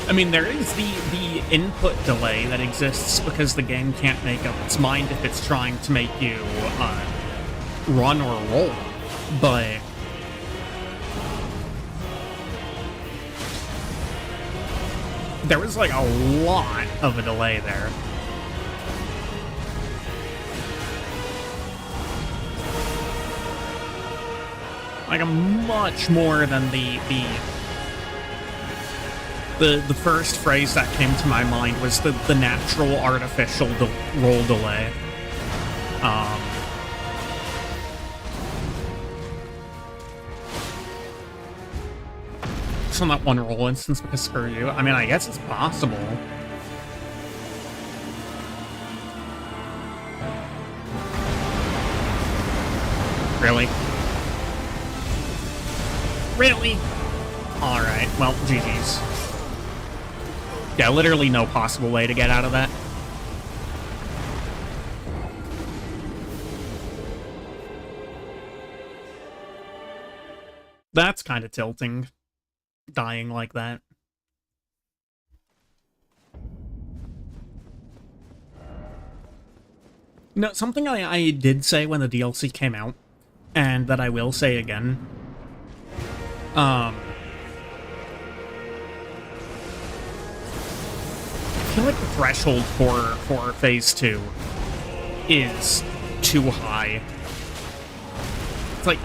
I mean, there is the input delay that exists because the game can't make up its mind if it's trying to make you run or roll, but... There was, like, a lot of a delay there. Like, much more than the first phrase that came to my mind was the natural artificial roll delay. Just on that one roll instance, because screw you. I mean, I guess it's possible. Really? Really? Alright, well, GG's. Yeah, literally no possible way to get out of that. That's kind of tilting, dying like that. No, something I did say when the DLC came out, and that I will say again, I feel like the threshold for Phase 2 is too high. It's like,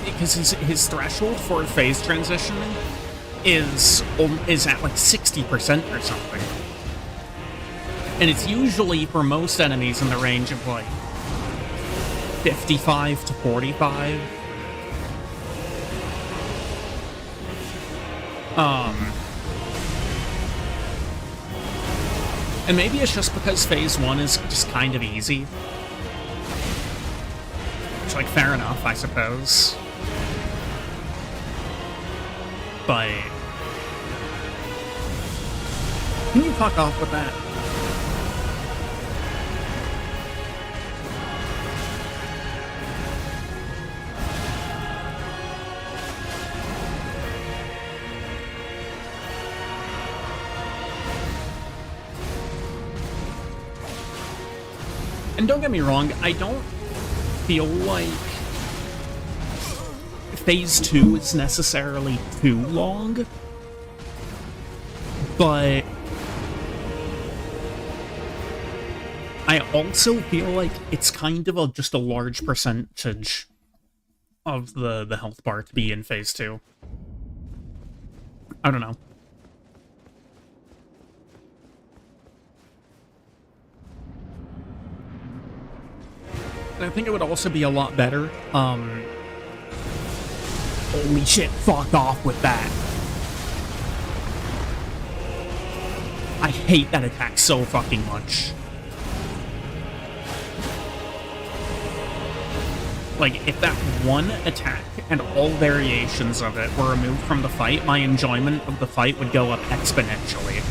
because his threshold for phase transition is at like 60% or something. And it's usually, for most enemies, in the range of like 55 to 45. And maybe it's just because Phase 1 is just kind of easy. Which, like, fair enough, I suppose. But... can you fuck off with that? And don't get me wrong, I don't feel like Phase 2 is necessarily too long, but I also feel like it's kind of just a large percentage of the health bar to be in Phase 2. I don't know. I think it would also be a lot better Holy shit, fuck off with that. I hate that attack so fucking much. Like, if that one attack and all variations of it were removed from the fight, my enjoyment of the fight would go up exponentially.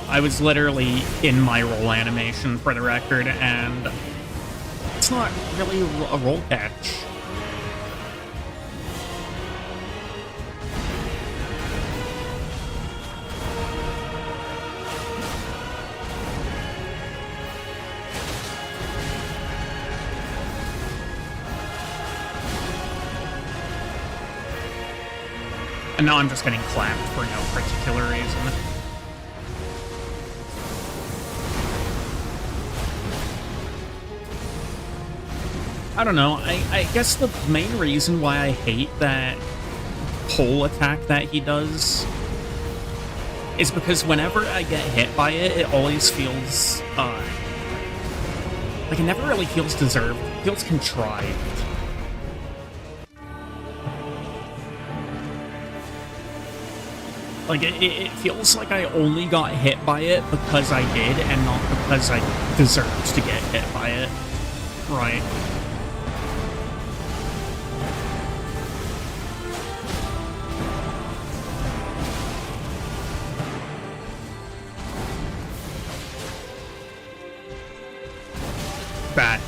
I was literally in my roll animation, for the record, and it's not really a roll catch. And now I'm just getting clapped for no particular reason. I don't know, I guess the main reason why I hate that pole attack that he does is because whenever I get hit by it, it always feels, like it never really feels deserved. It feels contrived. Like, it feels like I only got hit by it because I did, and not because I deserved to get hit by it. Right.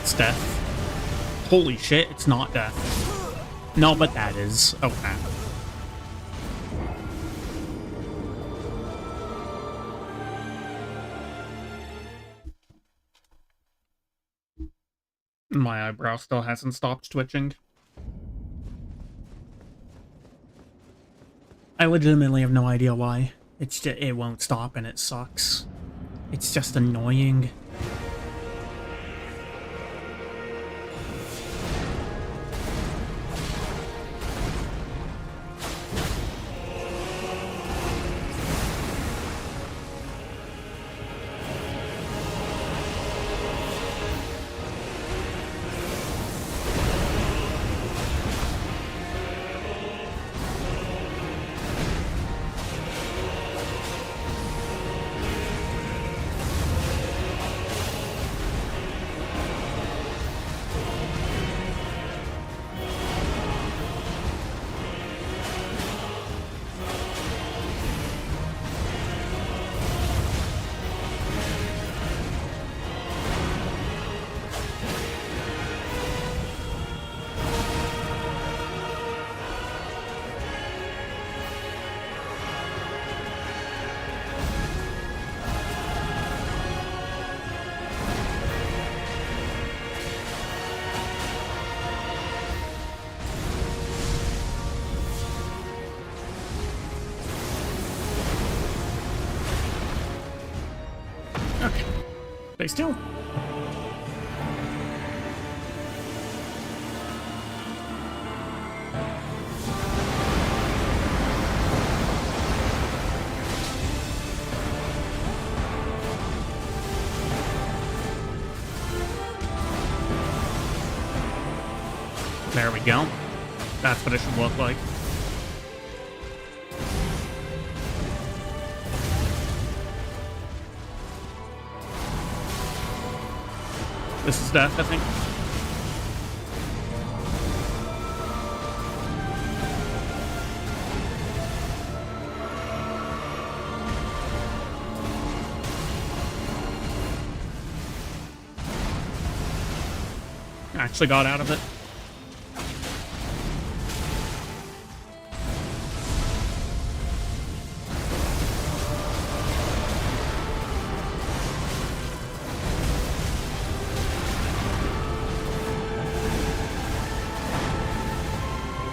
It's death. Holy shit, it's not death. No, but that is. Okay. My eyebrow still hasn't stopped twitching. I legitimately have no idea why. It's just, it won't stop and it sucks. It's just annoying. Okay. Stay still. There we go. That's what it should look like. This is death, I think. Actually got out of it.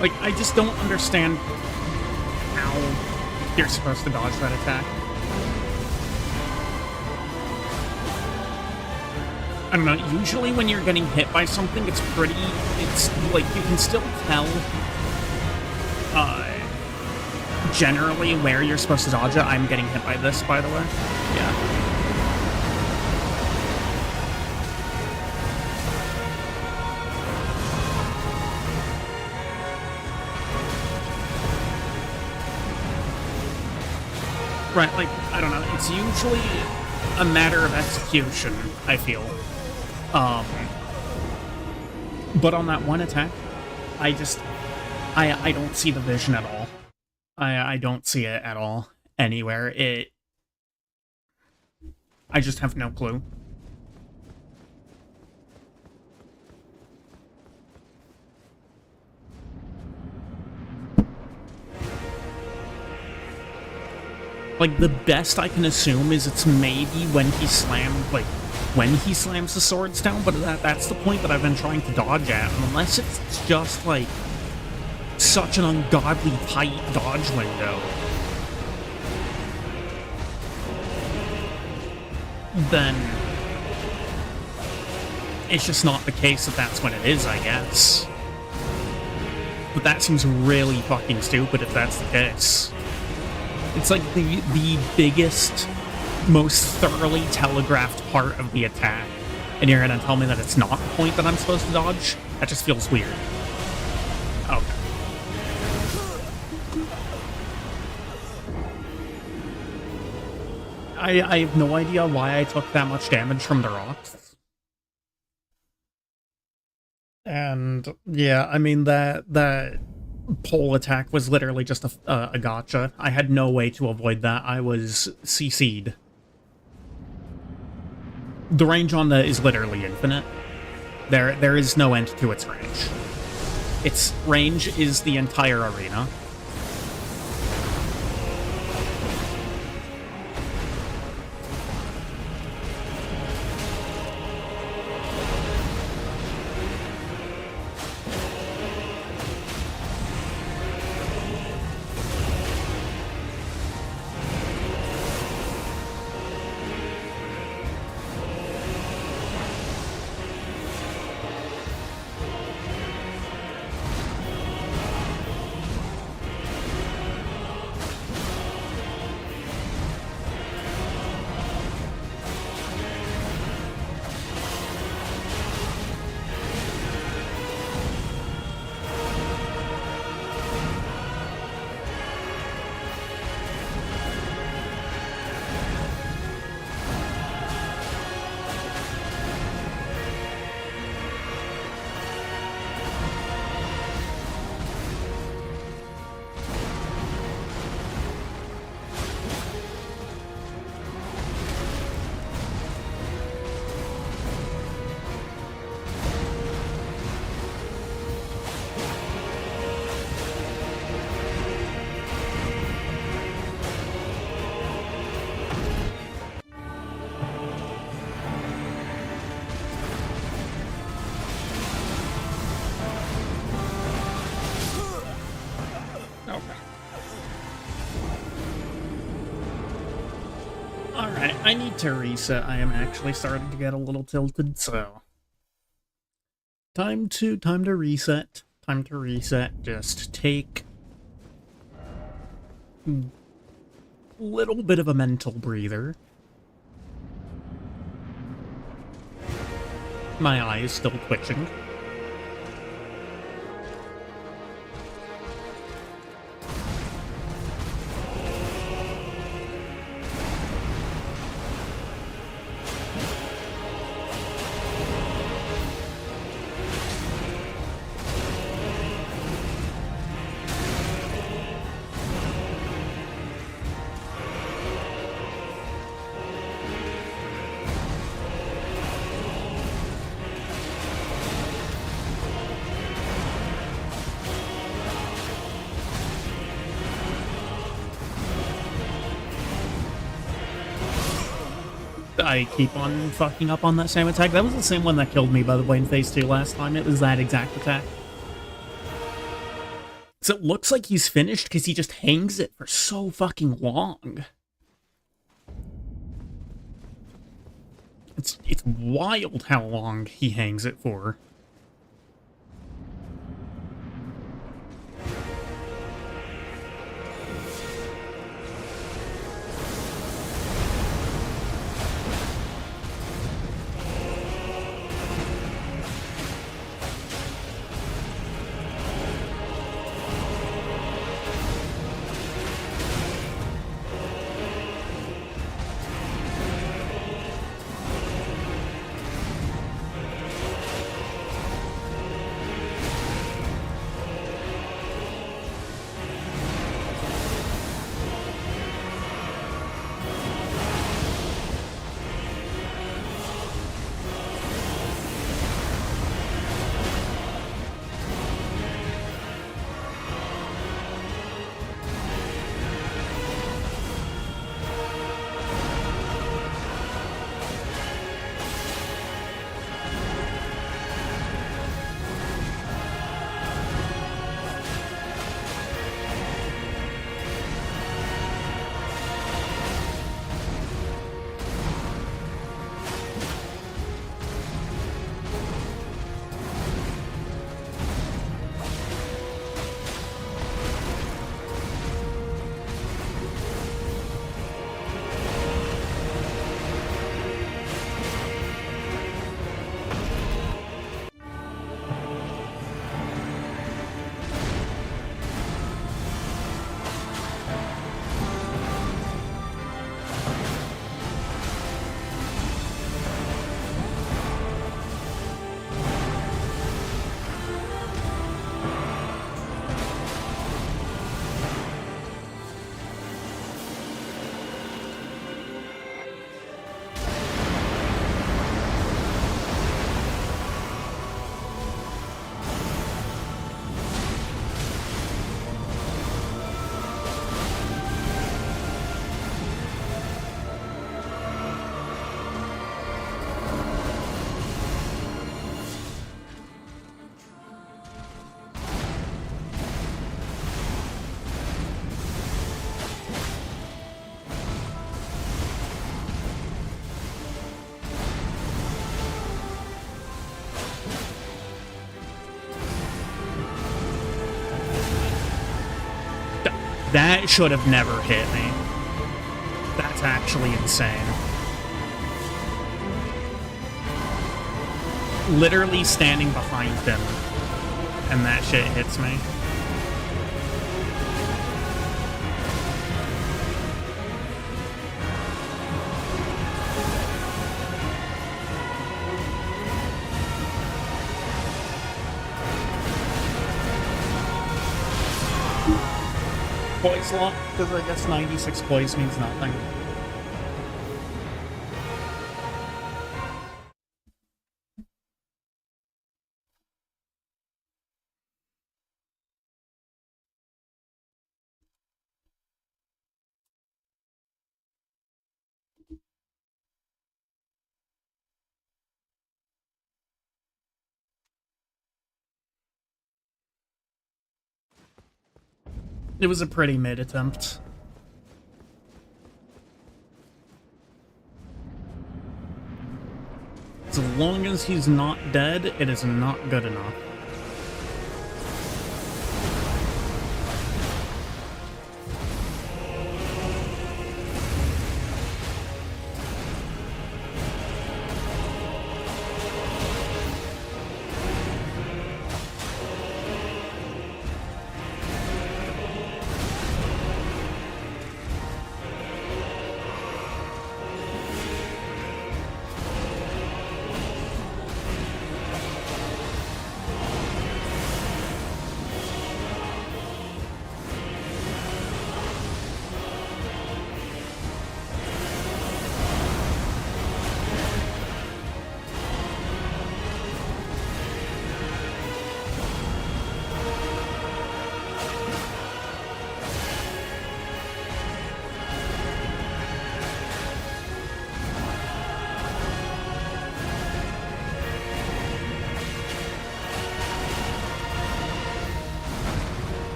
Like, I just don't understand how you're supposed to dodge that attack. I don't know, usually when you're getting hit by something, it's like, you can still tell, generally where you're supposed to dodge it. I'm getting hit by this, by the way. Yeah. Right, like, I don't know, it's usually a matter of execution, I feel. But on that one attack, I don't see the vision at all. I don't see it at all anywhere. I just have no clue. Like, the best I can assume is it's maybe when he slams the swords down, but that's the point that I've been trying to dodge at, unless it's just, like, such an ungodly tight dodge window. Then it's just not the case that that's when it is, I guess. But that seems really fucking stupid if that's the case. It's like the biggest, most thoroughly telegraphed part of the attack, and you're gonna tell me that it's not the point that I'm supposed to dodge? That just feels weird. Okay. I have no idea why I took that much damage from the rocks. And yeah, I mean that pole attack was literally just a gotcha. I had no way to avoid that. I was CC'd. The range on that is literally infinite. There is no end to its range. Its range is the entire arena. Alright, I need to reset. I am actually starting to get a little tilted, so... Time to reset. Time to reset. Just take... a little bit of a mental breather. My eye is still twitching. I keep on fucking up on that same attack. That was the same one that killed me, by the way, in Phase 2 last time. It was that exact attack. So it looks like he's finished because he just hangs it for so fucking long. It's wild how long he hangs it for. It should have never hit me. That's actually insane. Literally standing behind him, and that shit hits me. Poise lock, because I guess 96 poise means nothing. It was a pretty mid attempt. As long as he's not dead, it is not good enough.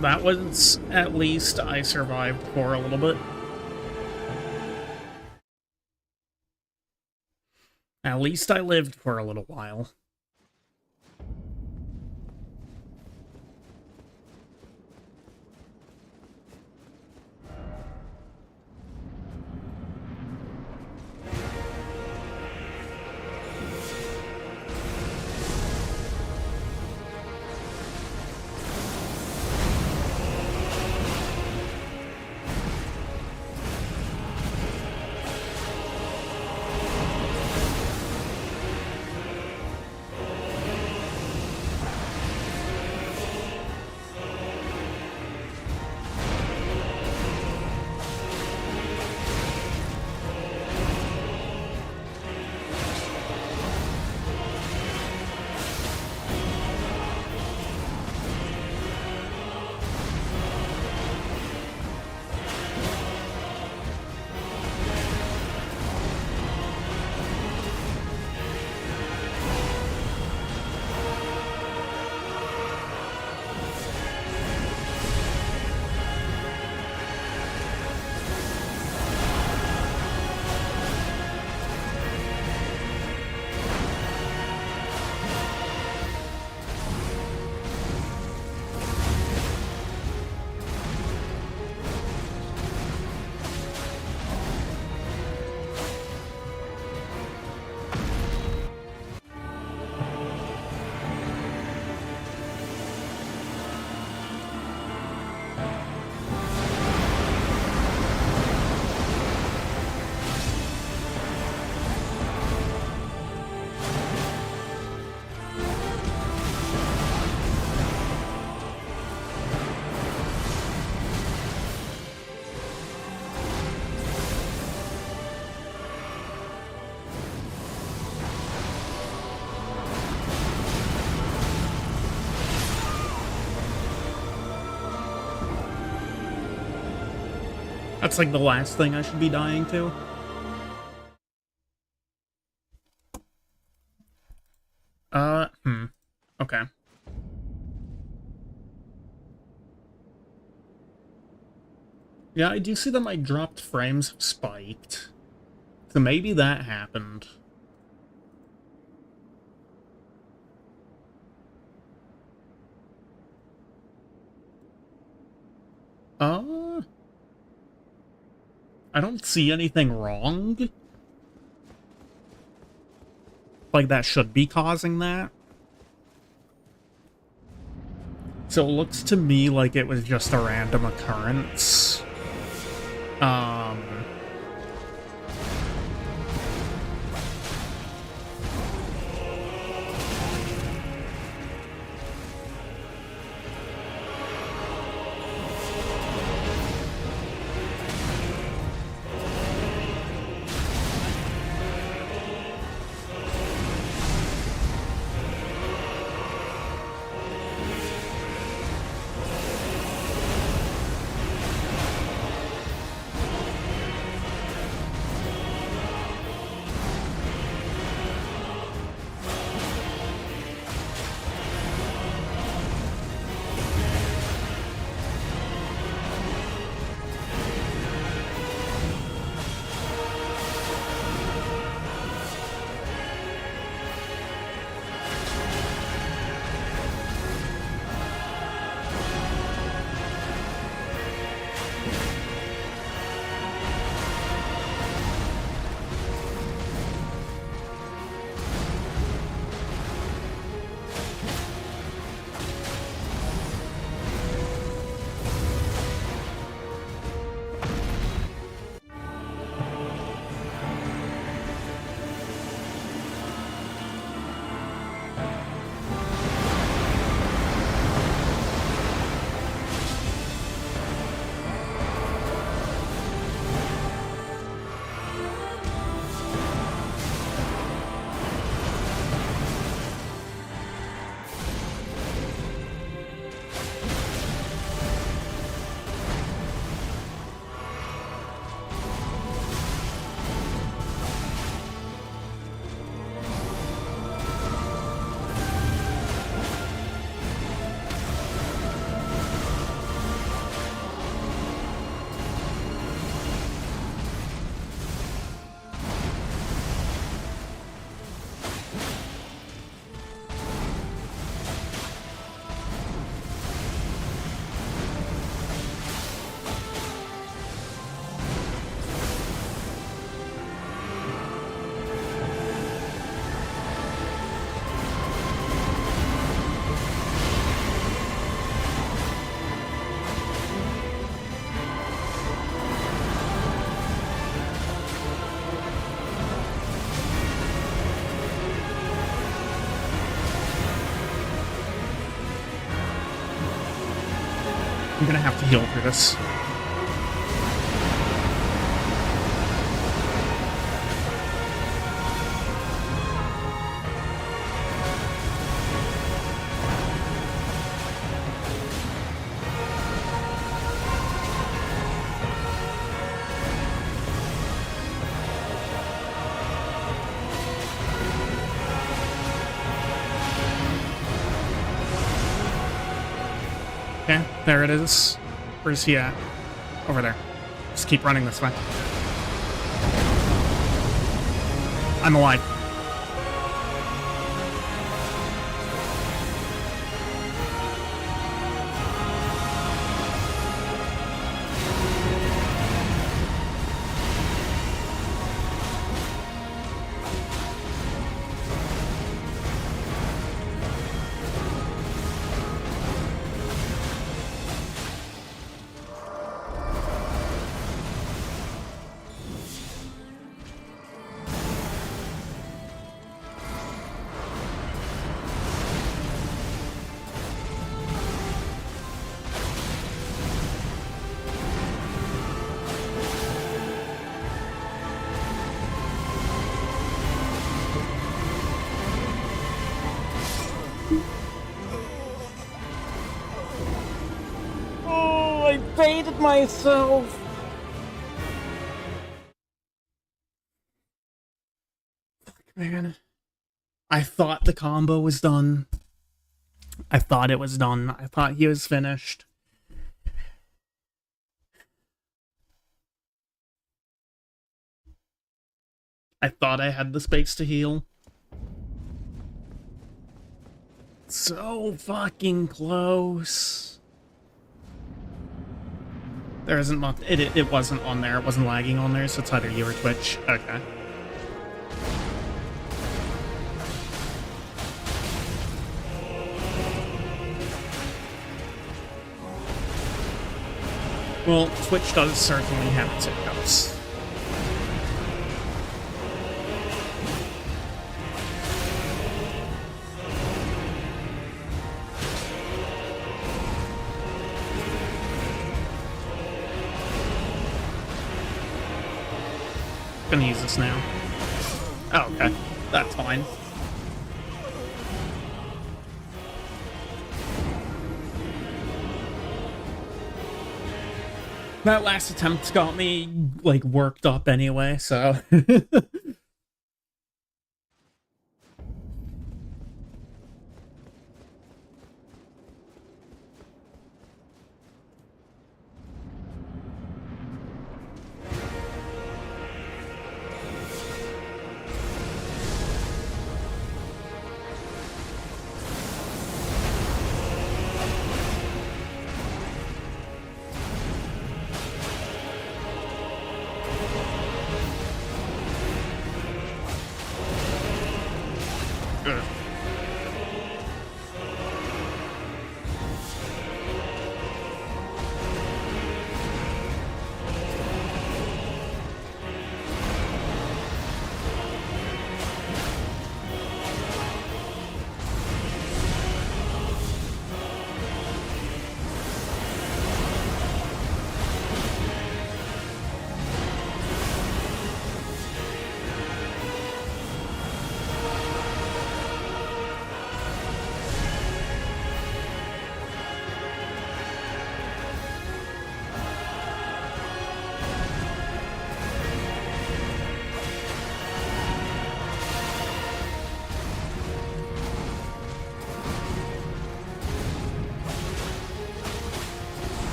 That was, at least, I survived for a little bit. At least I lived for a little while. That's like the last thing I should be dying to. Okay. Yeah, I do see that my dropped frames have spiked. So maybe that happened. I don't see anything wrong. Like, that should be causing that. So it looks to me like it was just a random occurrence. I'm gonna have to heal for this. Yeah, there it is. Where's he at? Over there. Just keep running this way. I'm alive. I baited myself. Man. I thought the combo was done. I thought it was done. I thought he was finished. I thought I had the space to heal. So fucking close. There isn't much. It wasn't on there. It wasn't lagging on there, so it's either you or Twitch. Okay. Well, Twitch does certainly have its hiccups. Gonna use this now. Oh, okay. That's fine. That last attempt got me, like, worked up anyway, so...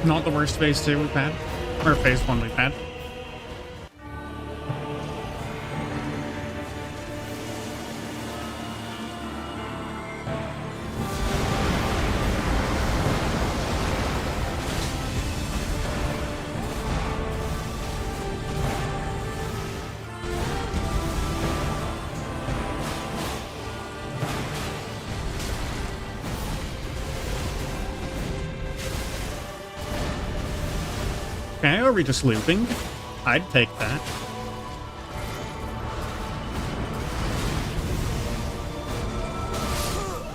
Not the worst phase 2 we've had. Or phase 1 we've had. Okay, are we just looping? I'd take that.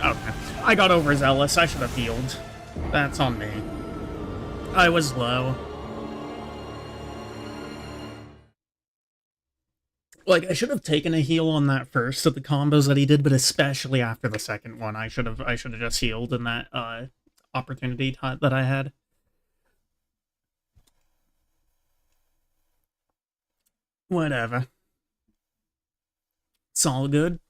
Okay. I got overzealous. I should have healed. That's on me. I was low. Like, I should have taken a heal on that first of the combos that he did, but especially after the second one, I should have just healed in that opportunity that I had. Whatever. It's all good.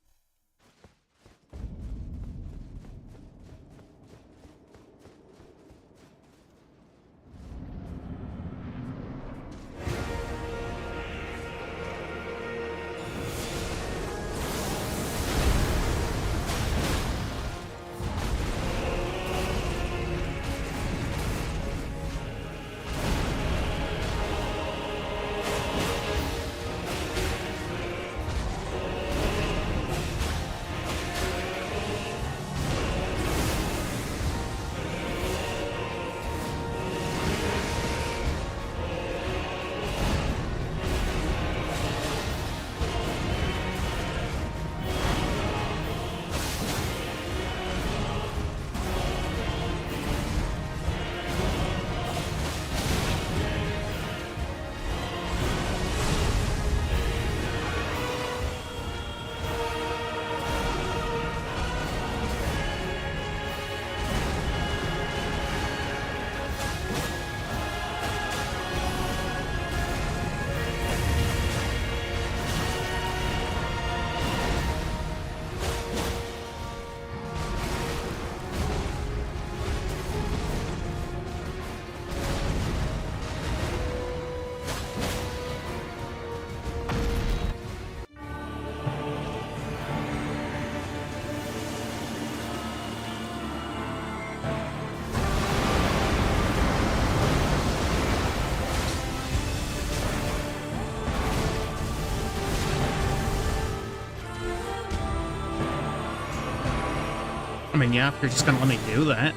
I mean, yeah, if you're just gonna let me do that.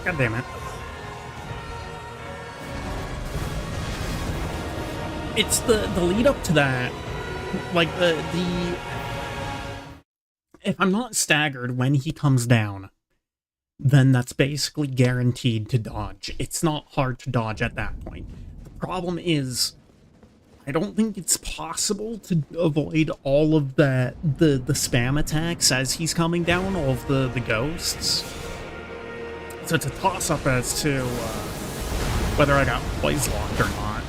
God damn it. It's the lead up to that. Like, if I'm not staggered when he comes down, then that's basically guaranteed to dodge. It's not hard to dodge at that point. The problem is, I don't think it's possible to avoid all of the spam attacks as he's coming down, all of the ghosts. So it's a toss-up as to whether I got plays locked or not.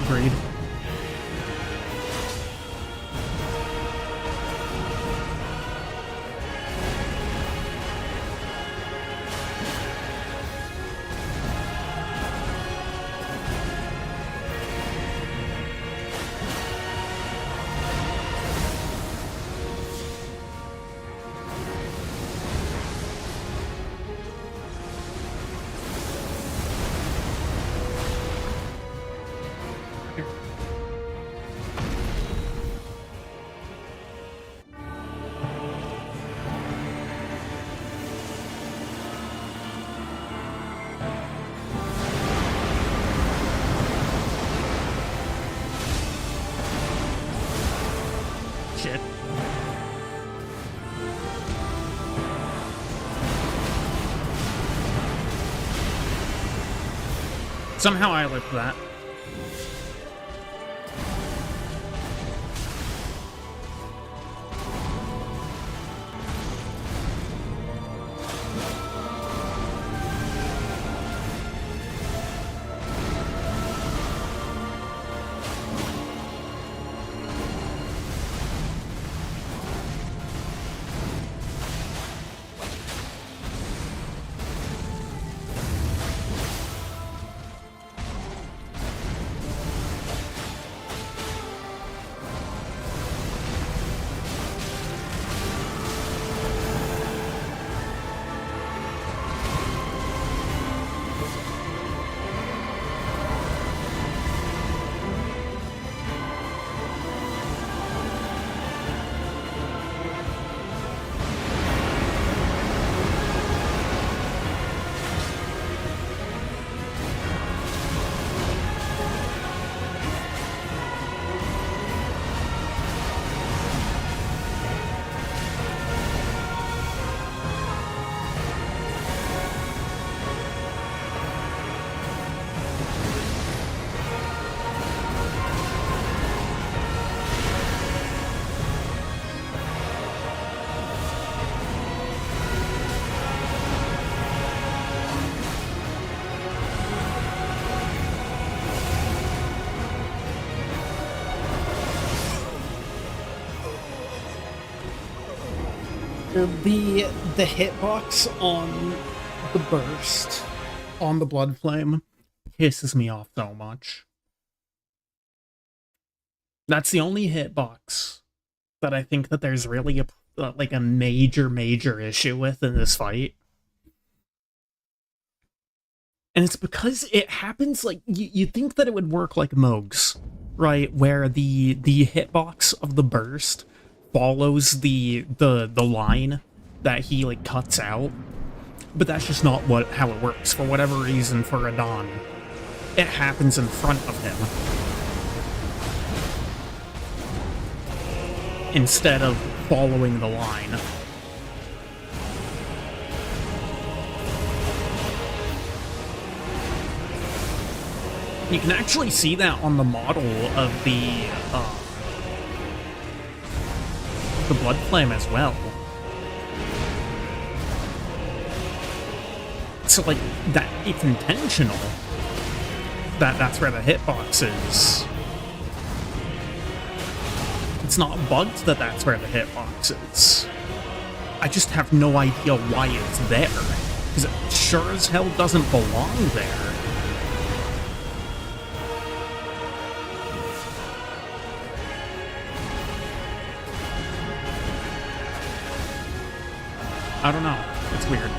Agreed. Shit. Somehow I lived that. The hitbox on the burst on the blood flame pisses me off so much. That's the only hitbox that I think that there's really a major issue with in this fight. And it's because it happens like you think that it would work like Moog's, right? Where the hitbox of the burst follows the line that he like cuts out. But that's just not how it works. For whatever reason, for Radon, it happens in front of him instead of following the line. You can actually see that on the model of the blood flame as well. So like that, it's intentional. That's where the hitbox is. It's not bugged that that's where the hitbox is. I just have no idea why it's there, because it sure as hell doesn't belong there. I don't know. It's weird.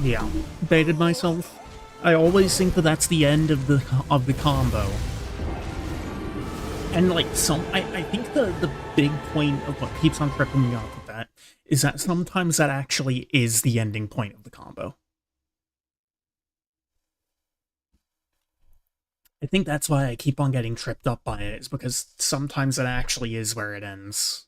Yeah, baited myself. I always think that that's the end of the combo. And like I think the big point of what keeps on tripping me off with that is that sometimes that actually is the ending point of the combo. I think that's why I keep on getting tripped up by it, is because sometimes it actually is where it ends.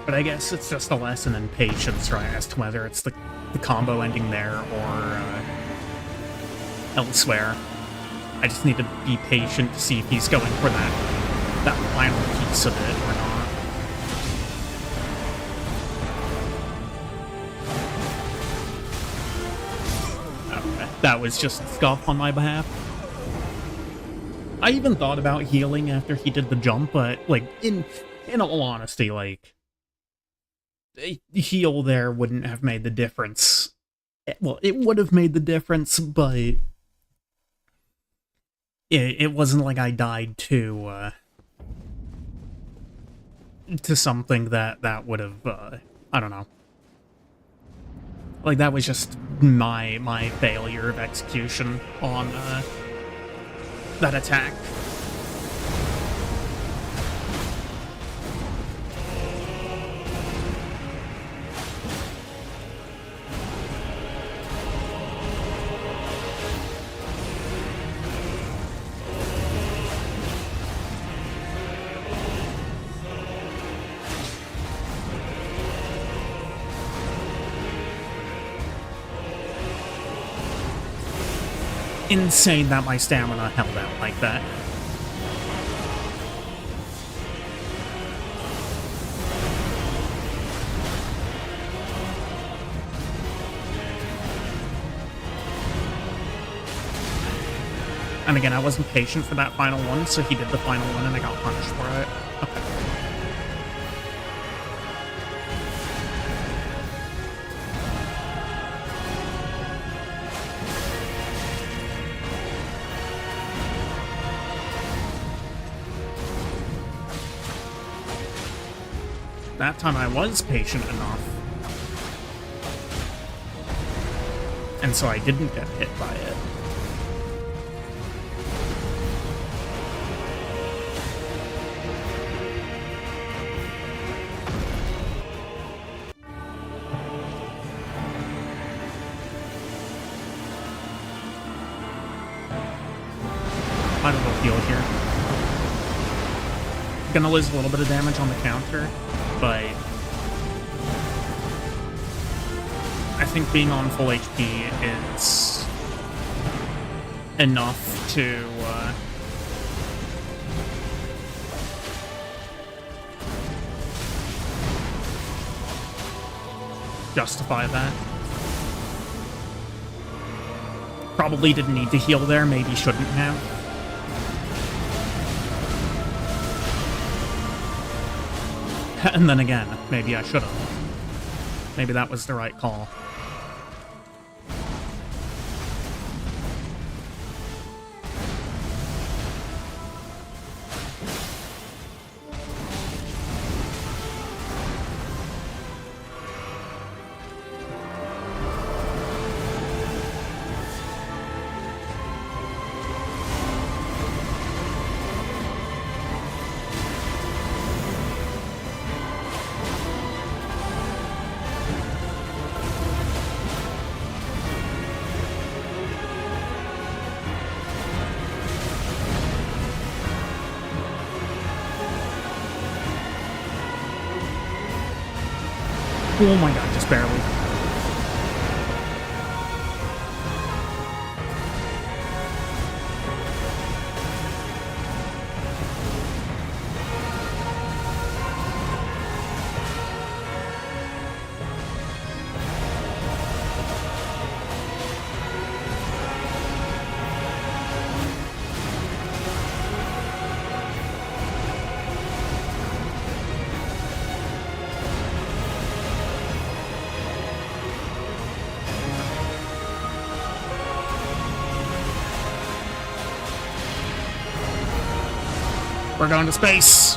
But I guess it's just a lesson in patience, right, as to whether it's the combo ending there elsewhere. I just need to be patient to see if he's going for that final piece of it or not. Okay, that was just scuff on my behalf. I even thought about healing after he did the jump, but, like, in all honesty, like, a heal there wouldn't have made the difference. Well, it would have made the difference, but it wasn't like I died to something that would have, I don't know. Like, that was just my failure of execution on, that attack. Insane that my stamina held out like that. And again, I wasn't patient for that final one, so he did the final one and I got punished for it. Okay. That time I was patient enough. And so I didn't get hit by it. Might as well heal here. Gonna lose a little bit of damage on the counter, but I think being on full HP is enough to justify that. Probably didn't need to heal there, maybe shouldn't have. And then again, maybe I should have. Maybe that was the right call. Oh my god, just barely. We're going to space.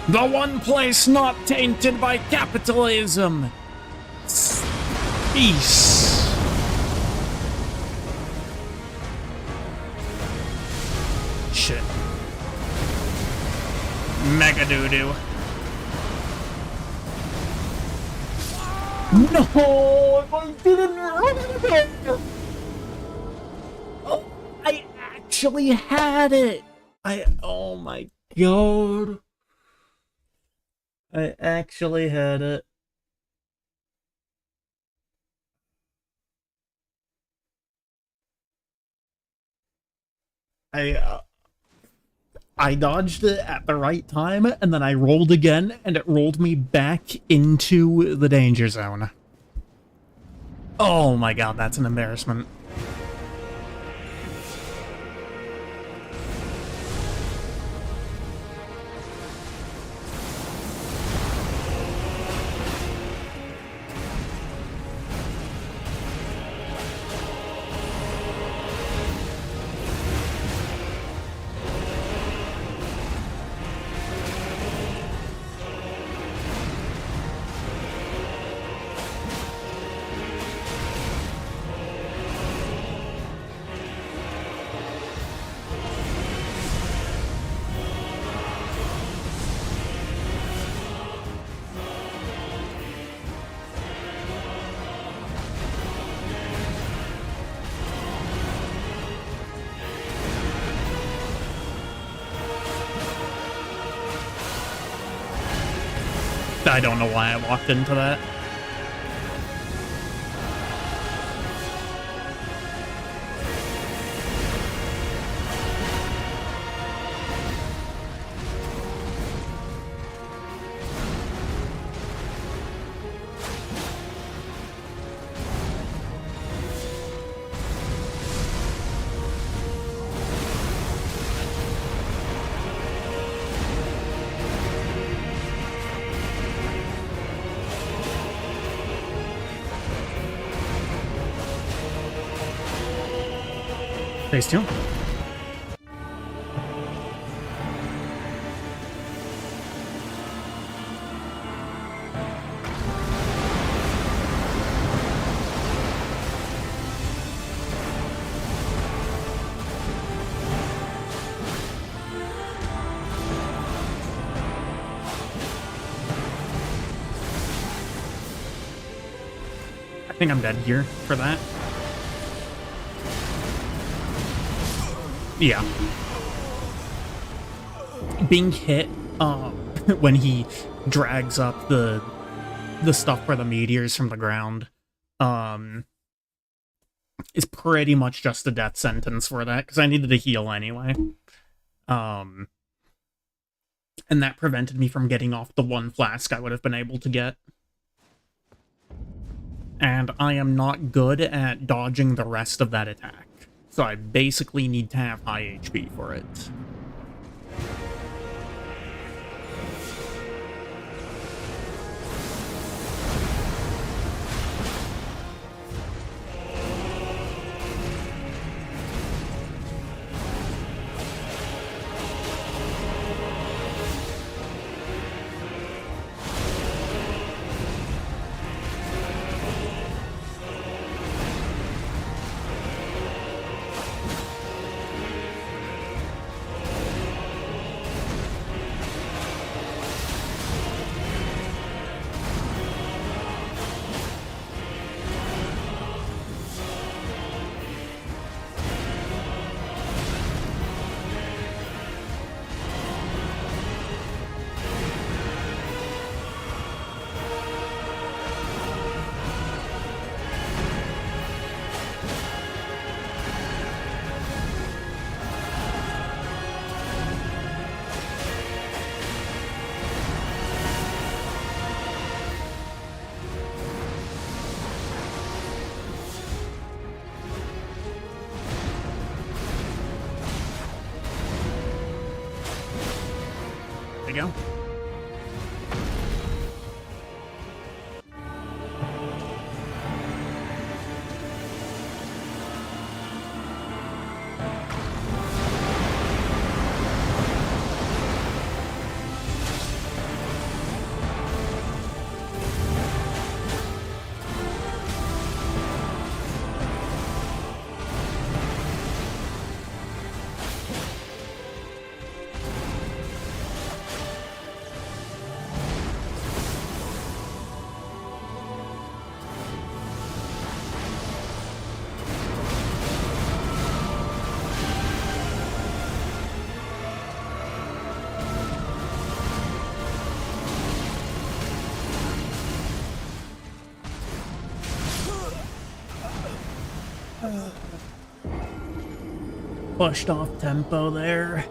The one place not tainted by capitalism. Space. Shit. Mega doo-doo. No, if I didn't run it. Oh, I actually had it. Oh my god. I actually had it. I I dodged it at the right time, and then I rolled again, and it rolled me back into the danger zone. Oh my god, that's an embarrassment. I don't know why I walked into that. Phase 2. I think I'm dead here for that. Yeah. Being hit when he drags up the stuff for the meteors from the ground is pretty much just a death sentence for that, because I needed to heal anyway. And that prevented me from getting off the one flask I would have been able to get. And I am not good at dodging the rest of that attack. So I basically need to have high HP for it. There you go. Pushed off tempo there.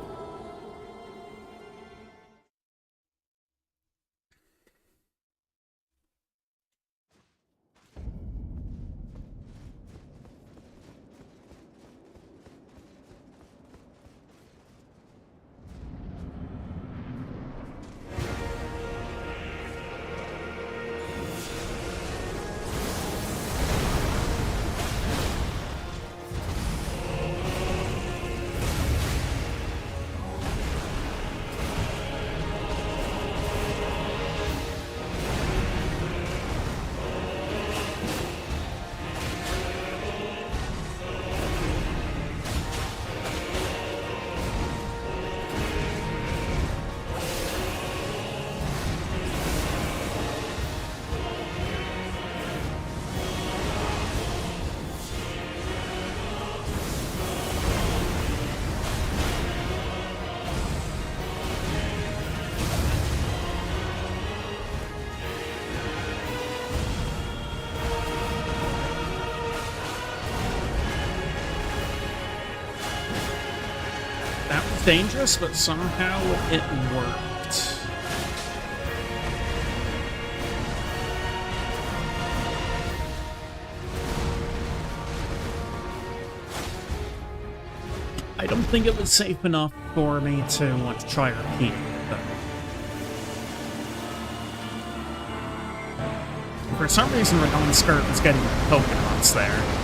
That was dangerous, but somehow it worked. I don't think it was safe enough for me to want to try repeat, but for some reason Radon's skirt was getting coconuts there.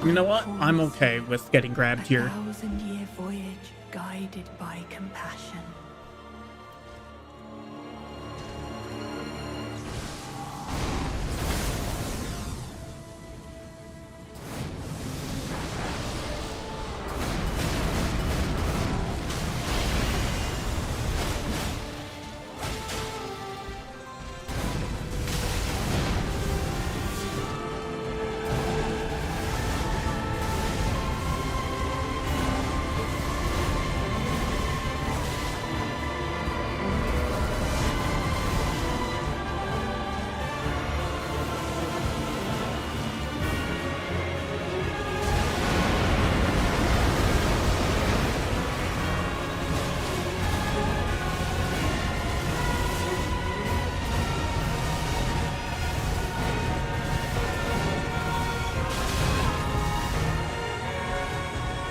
You know what? I'm okay with getting grabbed here. 1,000-year voyage guided by compassion.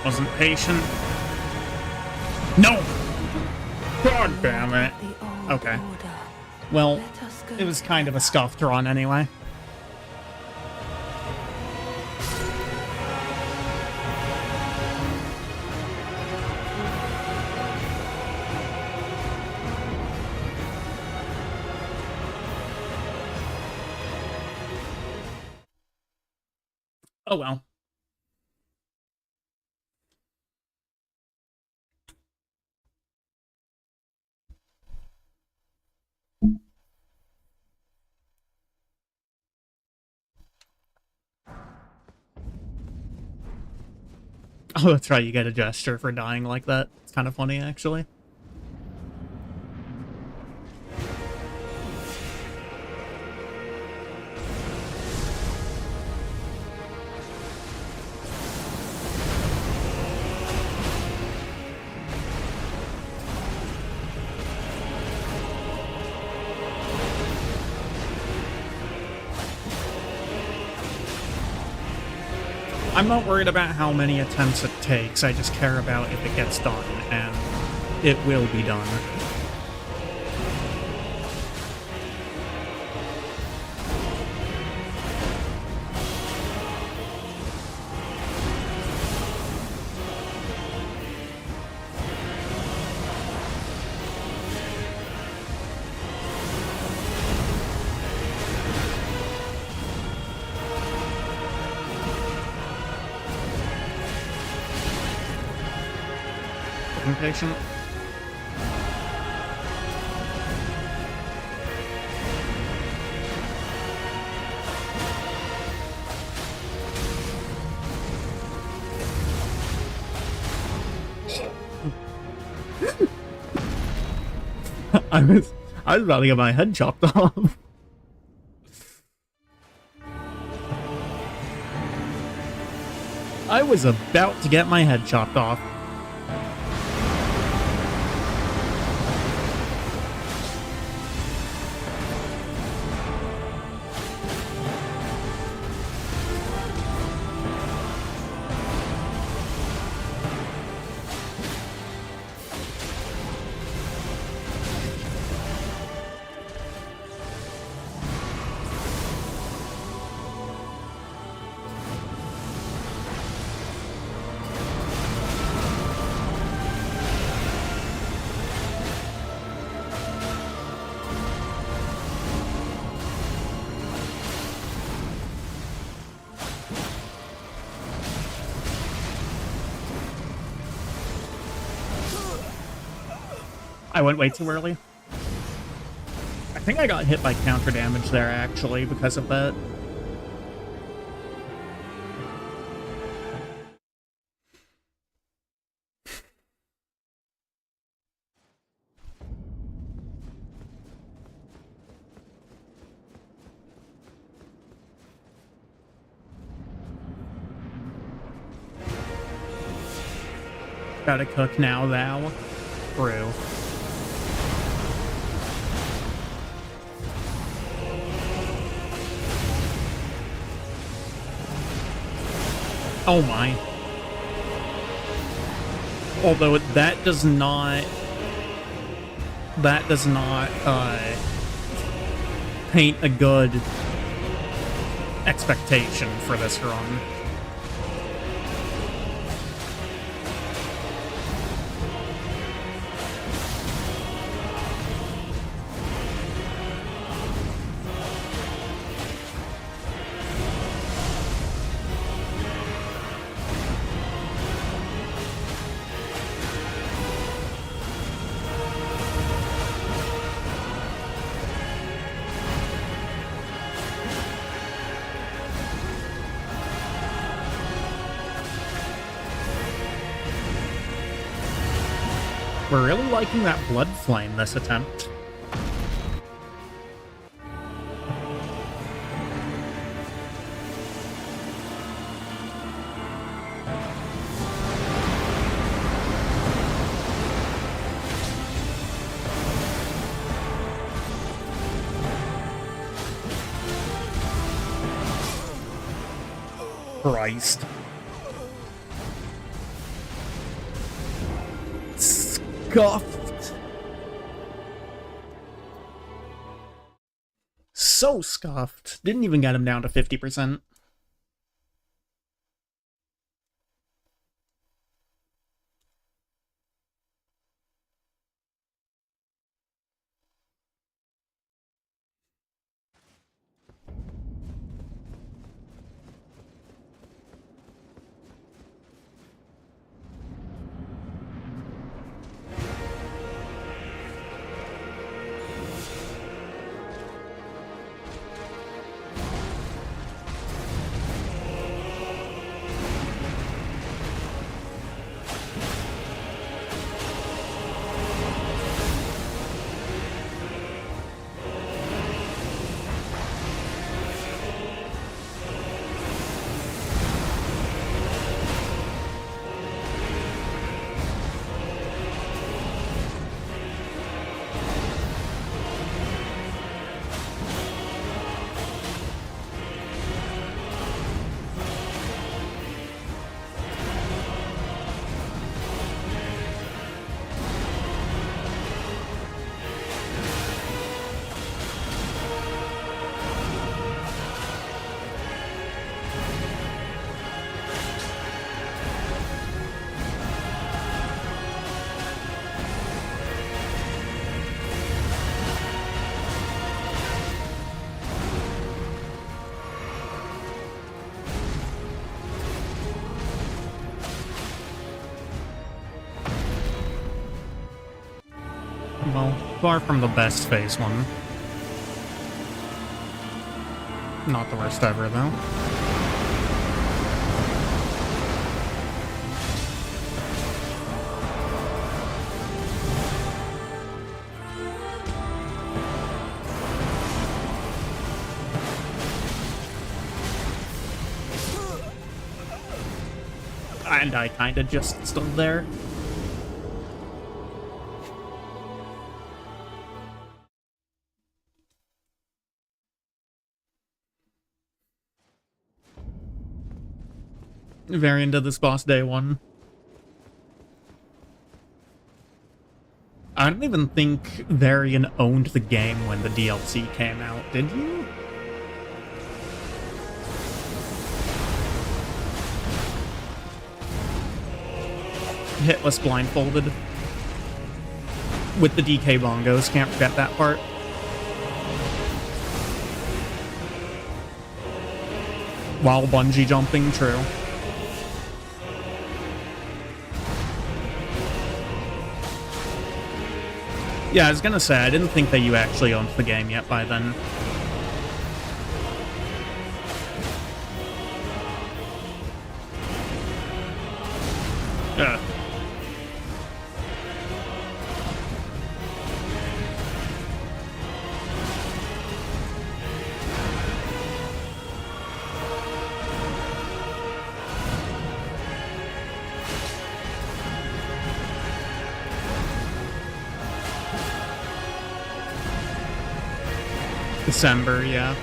Wasn't patient. No! God damn it. Okay. Well, it was kind of a scuffed run anyway. Oh well. Oh, that's right, you get a gesture for dying like that. It's kind of funny, actually. I'm not worried about how many attempts it takes, I just care about if it gets done, and it will be done. Impatient. I was about to get my head chopped off. I was about to get my head chopped off. I went way too early. I think I got hit by counter damage there, actually, because of that. Gotta cook now, thou. Brew. Oh my. Although that does not paint a good expectation for this run. We're really liking that blood flame this attempt. Christ. Scuffed. So scuffed. Didn't even get him down to 50%. Well, far from the best phase one. Not the worst ever, though. And I kinda just stood there. Very into this boss day one. I don't even think Varian owned the game when the DLC came out, did you? Hitless blindfolded. With the DK bongos, can't forget that part. While bungee jumping, true. Yeah, I was gonna say, I didn't think that you actually owned the game yet by then. Ugh. December, yeah.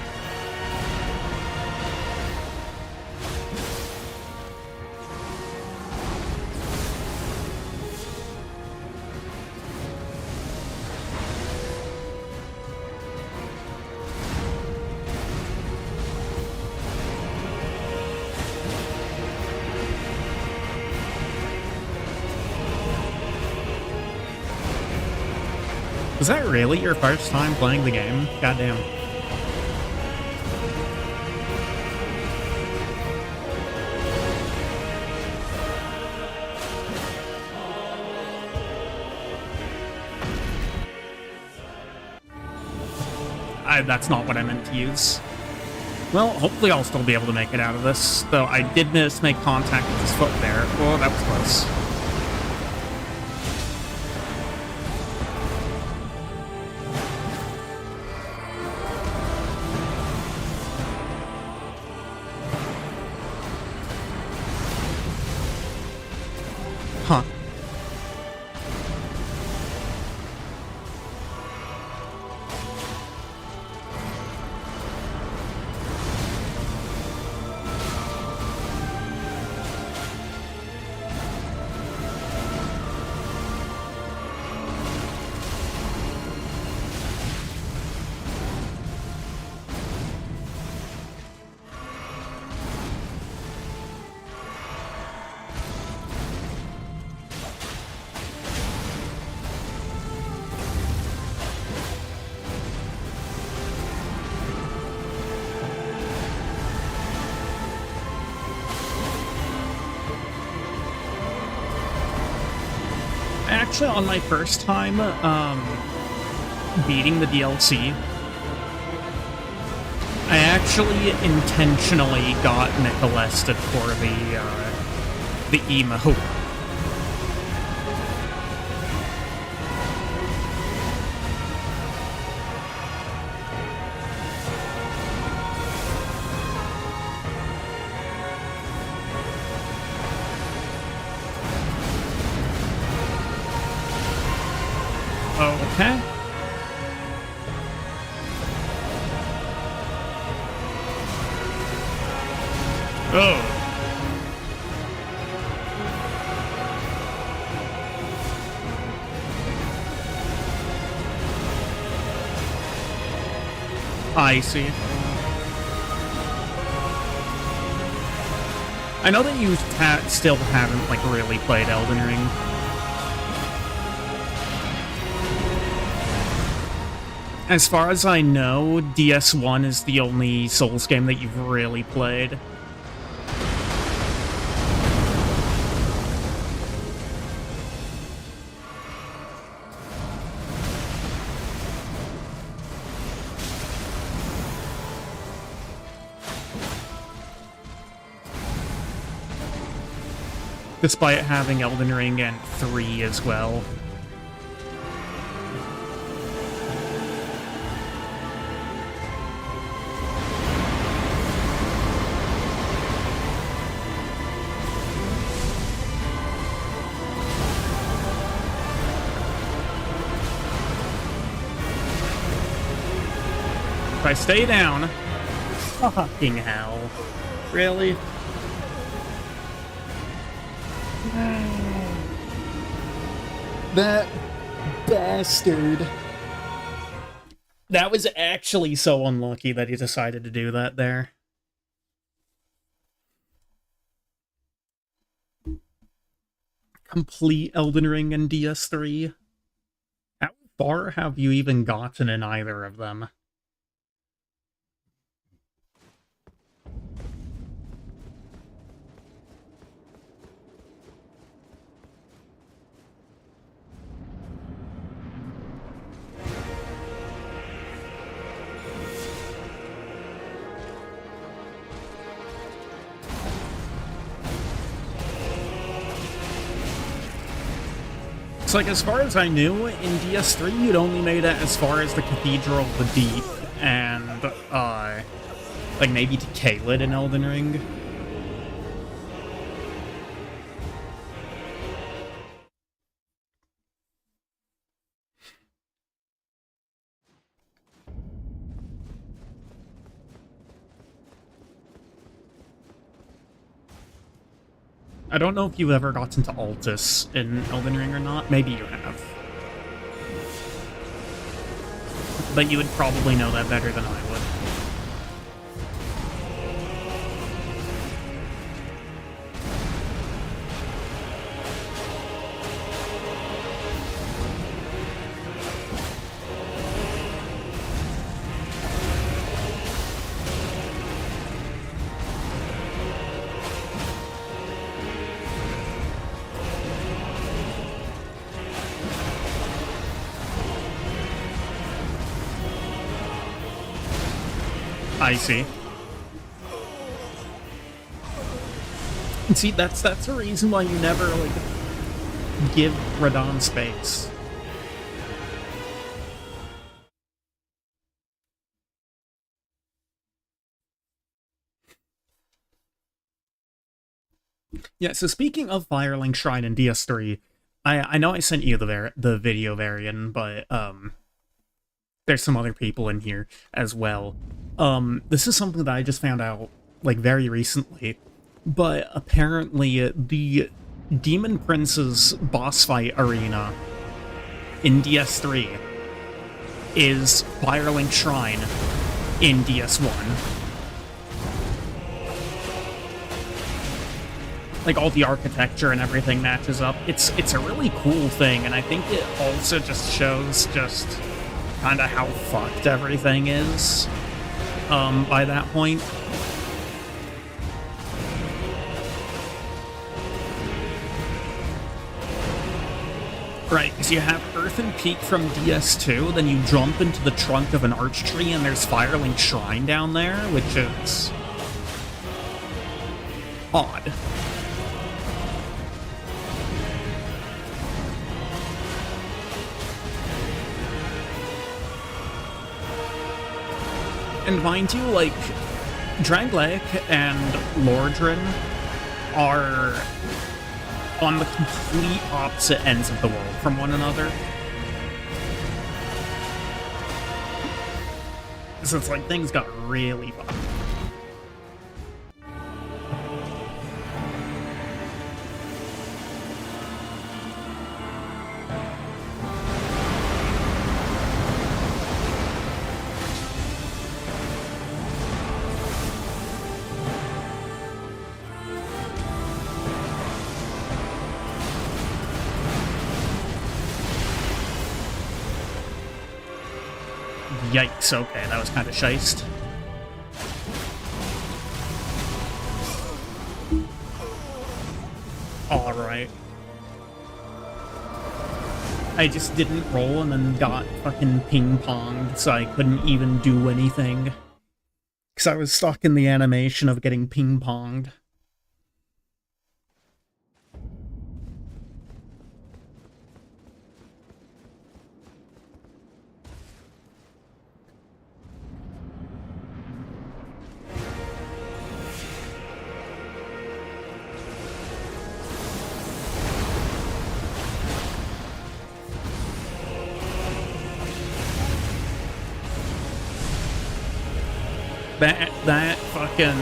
Was that really your first time playing the game? Goddamn. That's not what I meant to use. Well, hopefully I'll still be able to make it out of this, though I did make contact with his foot there. Oh, that was close. Huh. Actually, on my first time beating the DLC, I actually intentionally got Nicolested for the emote. Okay. Oh. I see. I know that you still haven't, like, really played Elden Ring. As far as I know, DS1 is the only Souls game that you've really played. Despite having Elden Ring and 3 as well. I stay down... Fucking hell. Really? That bastard. That was actually so unlucky that he decided to do that there. Complete Elden Ring and DS3. How far have you even gotten in either of them? It's like, as far as I knew, in DS3, you'd only made it as far as the Cathedral of the Deep, and, like, maybe to Caelid in Elden Ring. I don't know if you've ever gotten to Altus in Elden Ring or not. Maybe you have. But you would probably know that better than I would. I see. And see, that's a reason why you never, like, give Radon space. Yeah, so speaking of Firelink Shrine in DS3, I know I sent you the video variant, but, there's some other people in here as well. This is something that I just found out, like, very recently, but apparently the Demon Prince's boss fight arena in DS3 is Firelink Shrine in DS1. Like, all the architecture and everything matches up. It's a really cool thing, and I think it also just shows just kind of how fucked everything is by that point. Right, because you have Earthen Peak from DS2, then you jump into the trunk of an arch tree and there's Firelink Shrine down there, which is odd. And mind you, like, Drangleic and Lordran are on the complete opposite ends of the world from one another. So it's like things got really fucked. Yikes, okay, that was kind of shiced. Alright. I just didn't roll and then got fucking ping-ponged, so I couldn't even do anything. Because I was stuck in the animation of getting ping-ponged. That fucking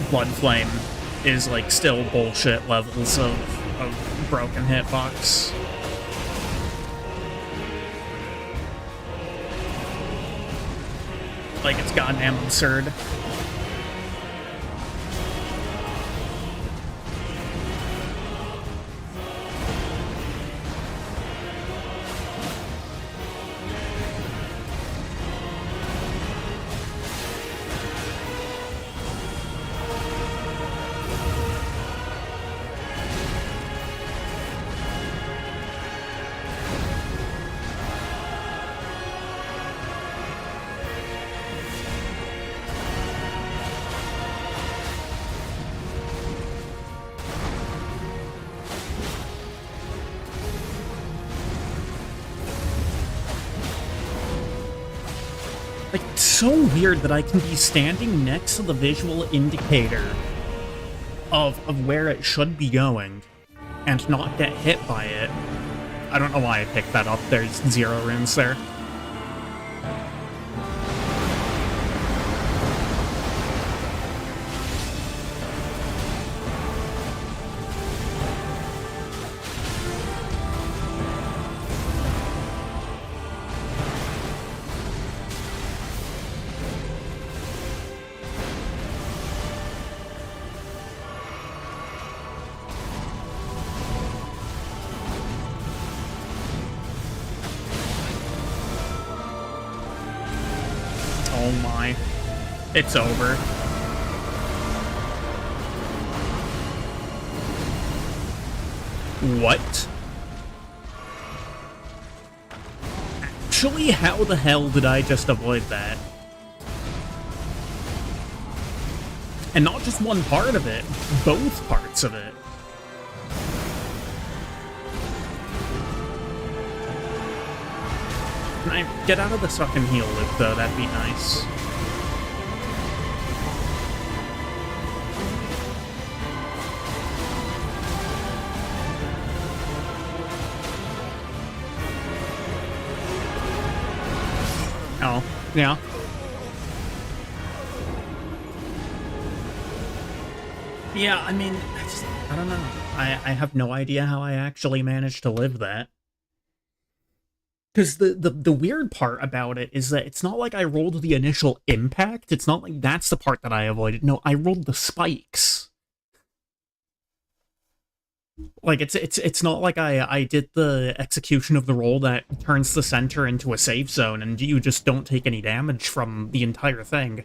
Blood Flame is like still bullshit levels of broken hitbox. Like, it's goddamn absurd. Like, it's so weird that I can be standing next to the visual indicator of where it should be going and not get hit by it. I don't know why I picked that up. There's 0 runes there. Oh my. It's over. What? Actually, how the hell did I just avoid that? And not just one part of it, both parts of it. Can I get out of this fucking heal loop, though? That'd be nice. Oh, yeah. Yeah, I mean, I don't know. I have no idea how I actually managed to live that. Because the weird part about it is that it's not like I rolled the initial impact. It's not like that's the part that I avoided. No, I rolled the spikes. Like, it's not like I did the execution of the roll that turns the center into a safe zone and you just don't take any damage from the entire thing.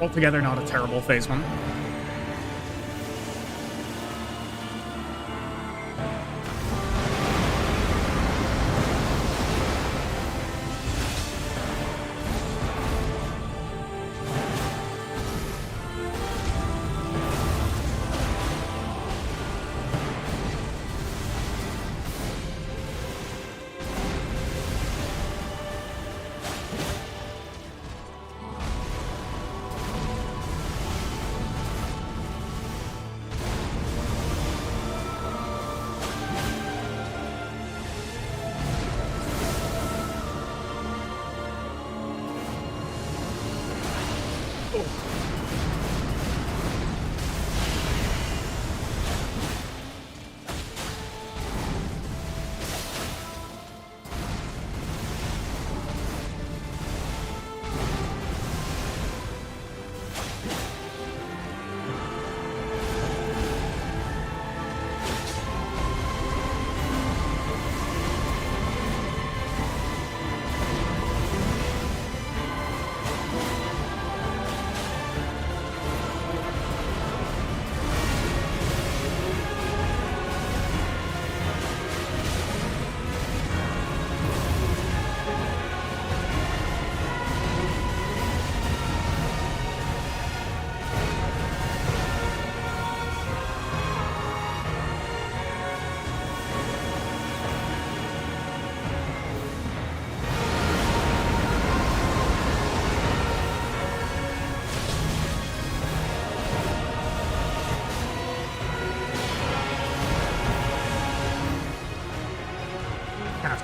Altogether not a terrible phase one.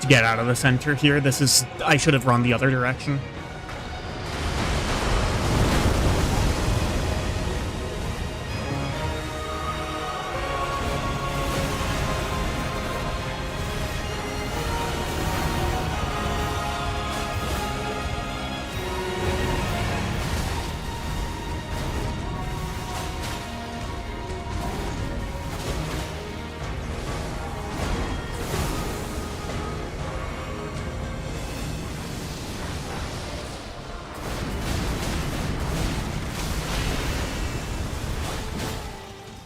to get out of the center here. This is... I should have run the other direction.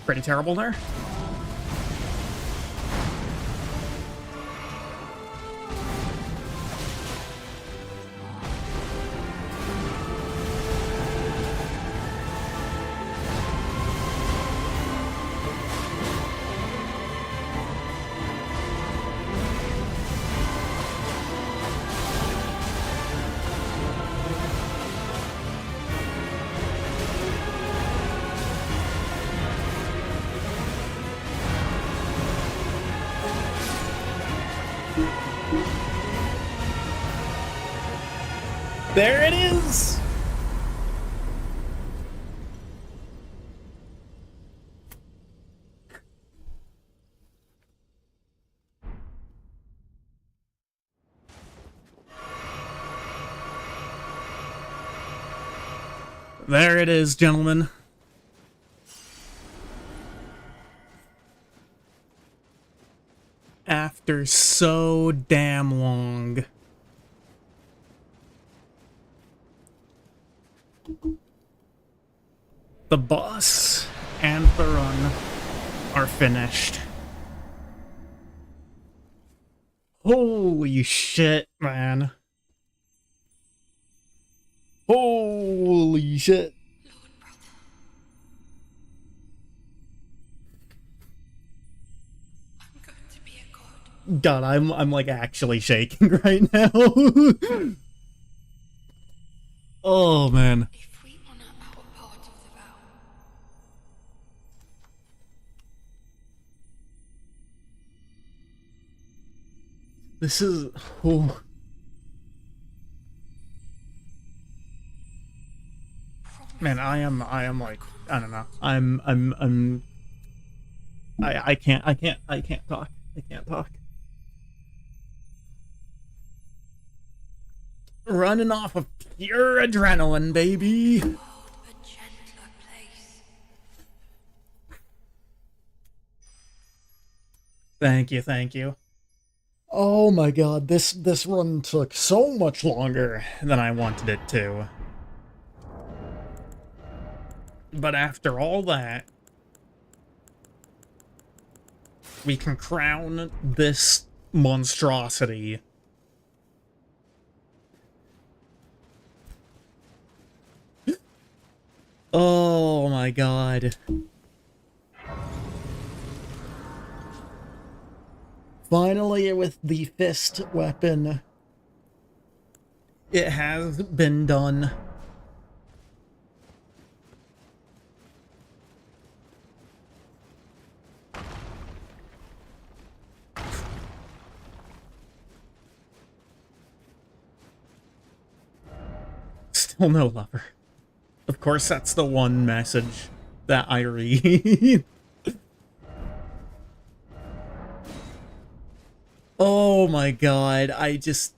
Pretty terrible there. There it is! There it is, gentlemen. After so damn long. The boss and the run are finished. Holy shit, man. Holy shit. Lord brother. I'm going to be a god. God, I'm like actually shaking right now. Oh man. If we honor our part of the vow, This is oh. Man, I am like, I don't know. I can't talk. I can't talk. Running off of pure adrenaline, baby. hold a gentler place. Thank you, thank you. Oh my god, this run took so much longer than I wanted it to. But after all that, we can crown this monstrosity oh my god. Finally, with the fist weapon, it has been done. Still no lover. Of course, that's the one message that I read. Oh my god, I just...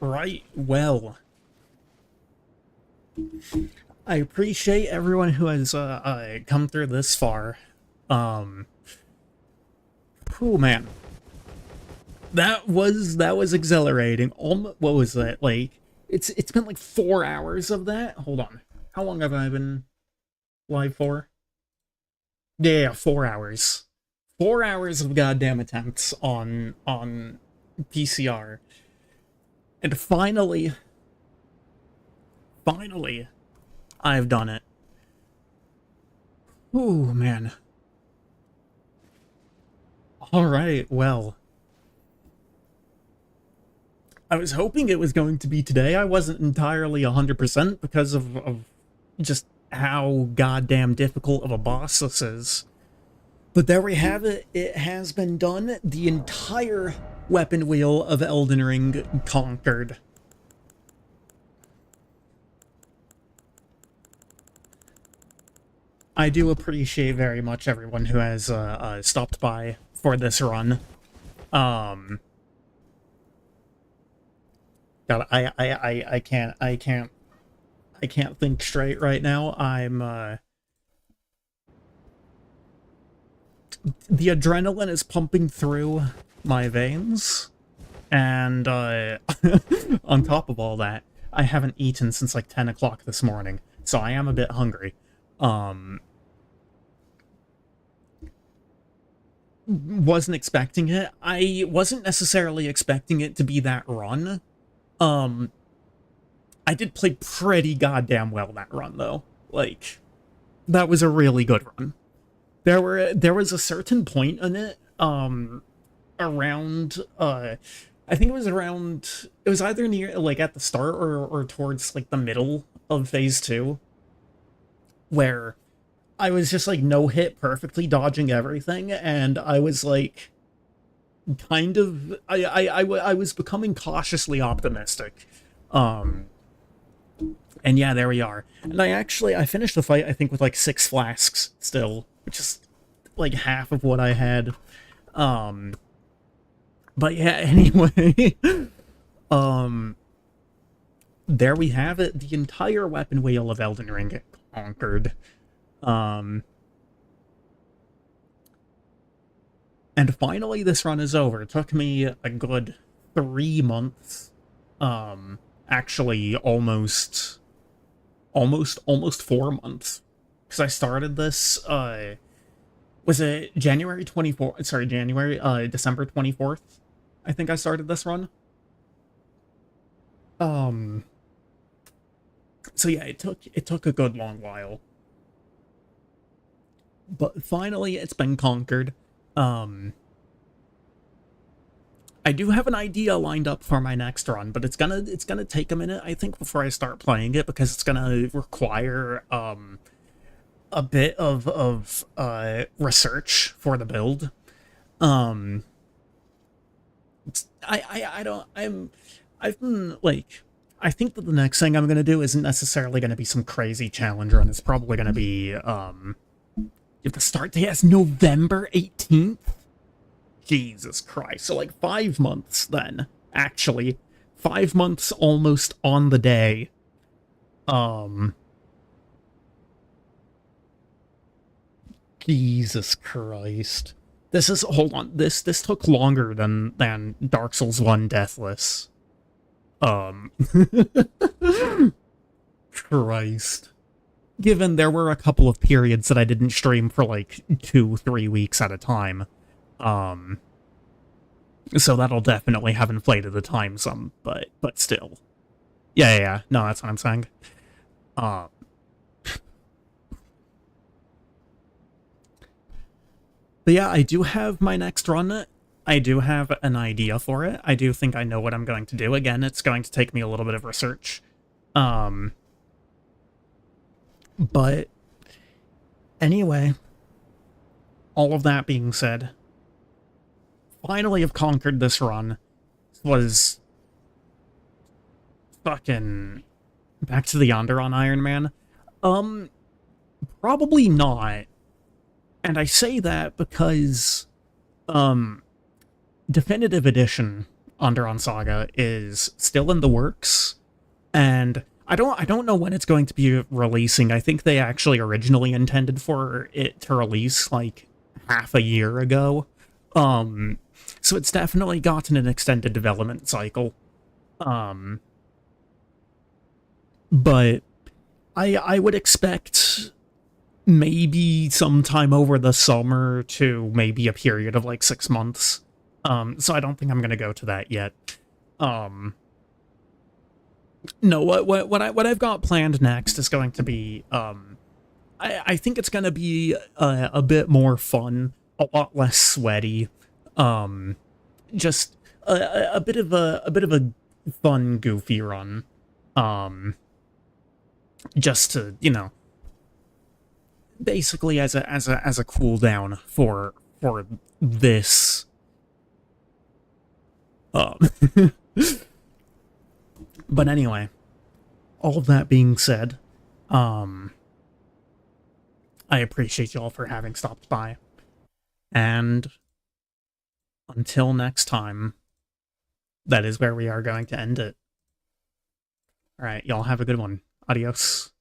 Right, well. I appreciate everyone who has come through this far. Oh man. That was exhilarating. What was that? Like, it's been like 4 hours of that. Hold on. How long have I been live for? Yeah, 4 hours. 4 hours of goddamn attempts on PCR. And finally, I've done it. Ooh, man. Alright, well. I was hoping it was going to be today. I wasn't entirely 100% because of just how goddamn difficult of a boss this is. But there we have it. It has been done. The entire weapon wheel of Elden Ring conquered. I do appreciate very much everyone who has stopped by for this run. God, I can't think straight right now. The adrenaline is pumping through my veins, and on top of all that, I haven't eaten since like 10 o'clock this morning, so I am a bit hungry. Wasn't expecting it. I wasn't necessarily expecting it to be that run. I did play pretty goddamn well that run, though. Like, that was a really good run. There was a certain point in it, around, I think it was around, it was either near, like, at the start or towards, like, the middle of Phase 2, where I was just, like, no-hit perfectly dodging everything, and I was, like, kind of, I was becoming cautiously optimistic. And yeah, there we are. And I finished the fight, I think, with, like, 6 flasks still, which is, like, half of what I had. But yeah, anyway, there we have it. The entire weapon wheel of Elden Ring conquered. And finally, this run is over. It took me a good 3 months. Actually, almost 4 months. Because I started this, was it January 24th? Sorry, December 24th. I think I started this run. So yeah, it took a good long while. But finally, it's been conquered. I do have an idea lined up for my next run, but it's gonna take a minute, I think, before I start playing it, because it's gonna require a bit of research for the build. I've been like, I think that the next thing I'm gonna do isn't necessarily gonna be some crazy challenge run. It's probably gonna be if the start date is November 18th. Jesus Christ. So, like, 5 months, then. Actually. 5 months almost on the day. Jesus Christ. Hold on. This took longer than Dark Souls 1 Deathless. Christ. Given there were a couple of periods that I didn't stream for, like, 2-3 weeks at a time. So that'll definitely have inflated the time some, but still. Yeah. No, that's what I'm saying. But yeah, I do have my next run. I do have an idea for it. I do think I know what I'm going to do. Again, it's going to take me a little bit of research. But anyway, all of that being said, finally have conquered this run. Was fucking back to the Yonder on Iron Man. Probably not. And I say that because Definitive Edition Onderon Saga is still in the works, and I don't know when it's going to be releasing. I think they actually originally intended for it to release like half a year ago. So it's definitely gotten an extended development cycle. But I would expect maybe sometime over the summer to maybe a period of like 6 months. So I don't think I'm gonna go to that yet. No, what I've got planned next is going to be I think it's gonna be a bit more fun, a lot less sweaty. Just a bit of a fun, goofy run. just to, you know, basically as a cool down for this. Um, but anyway, all that being said, I appreciate y'all for having stopped by, and until next time, that is where we are going to end it. All right, y'all have a good one. Adios.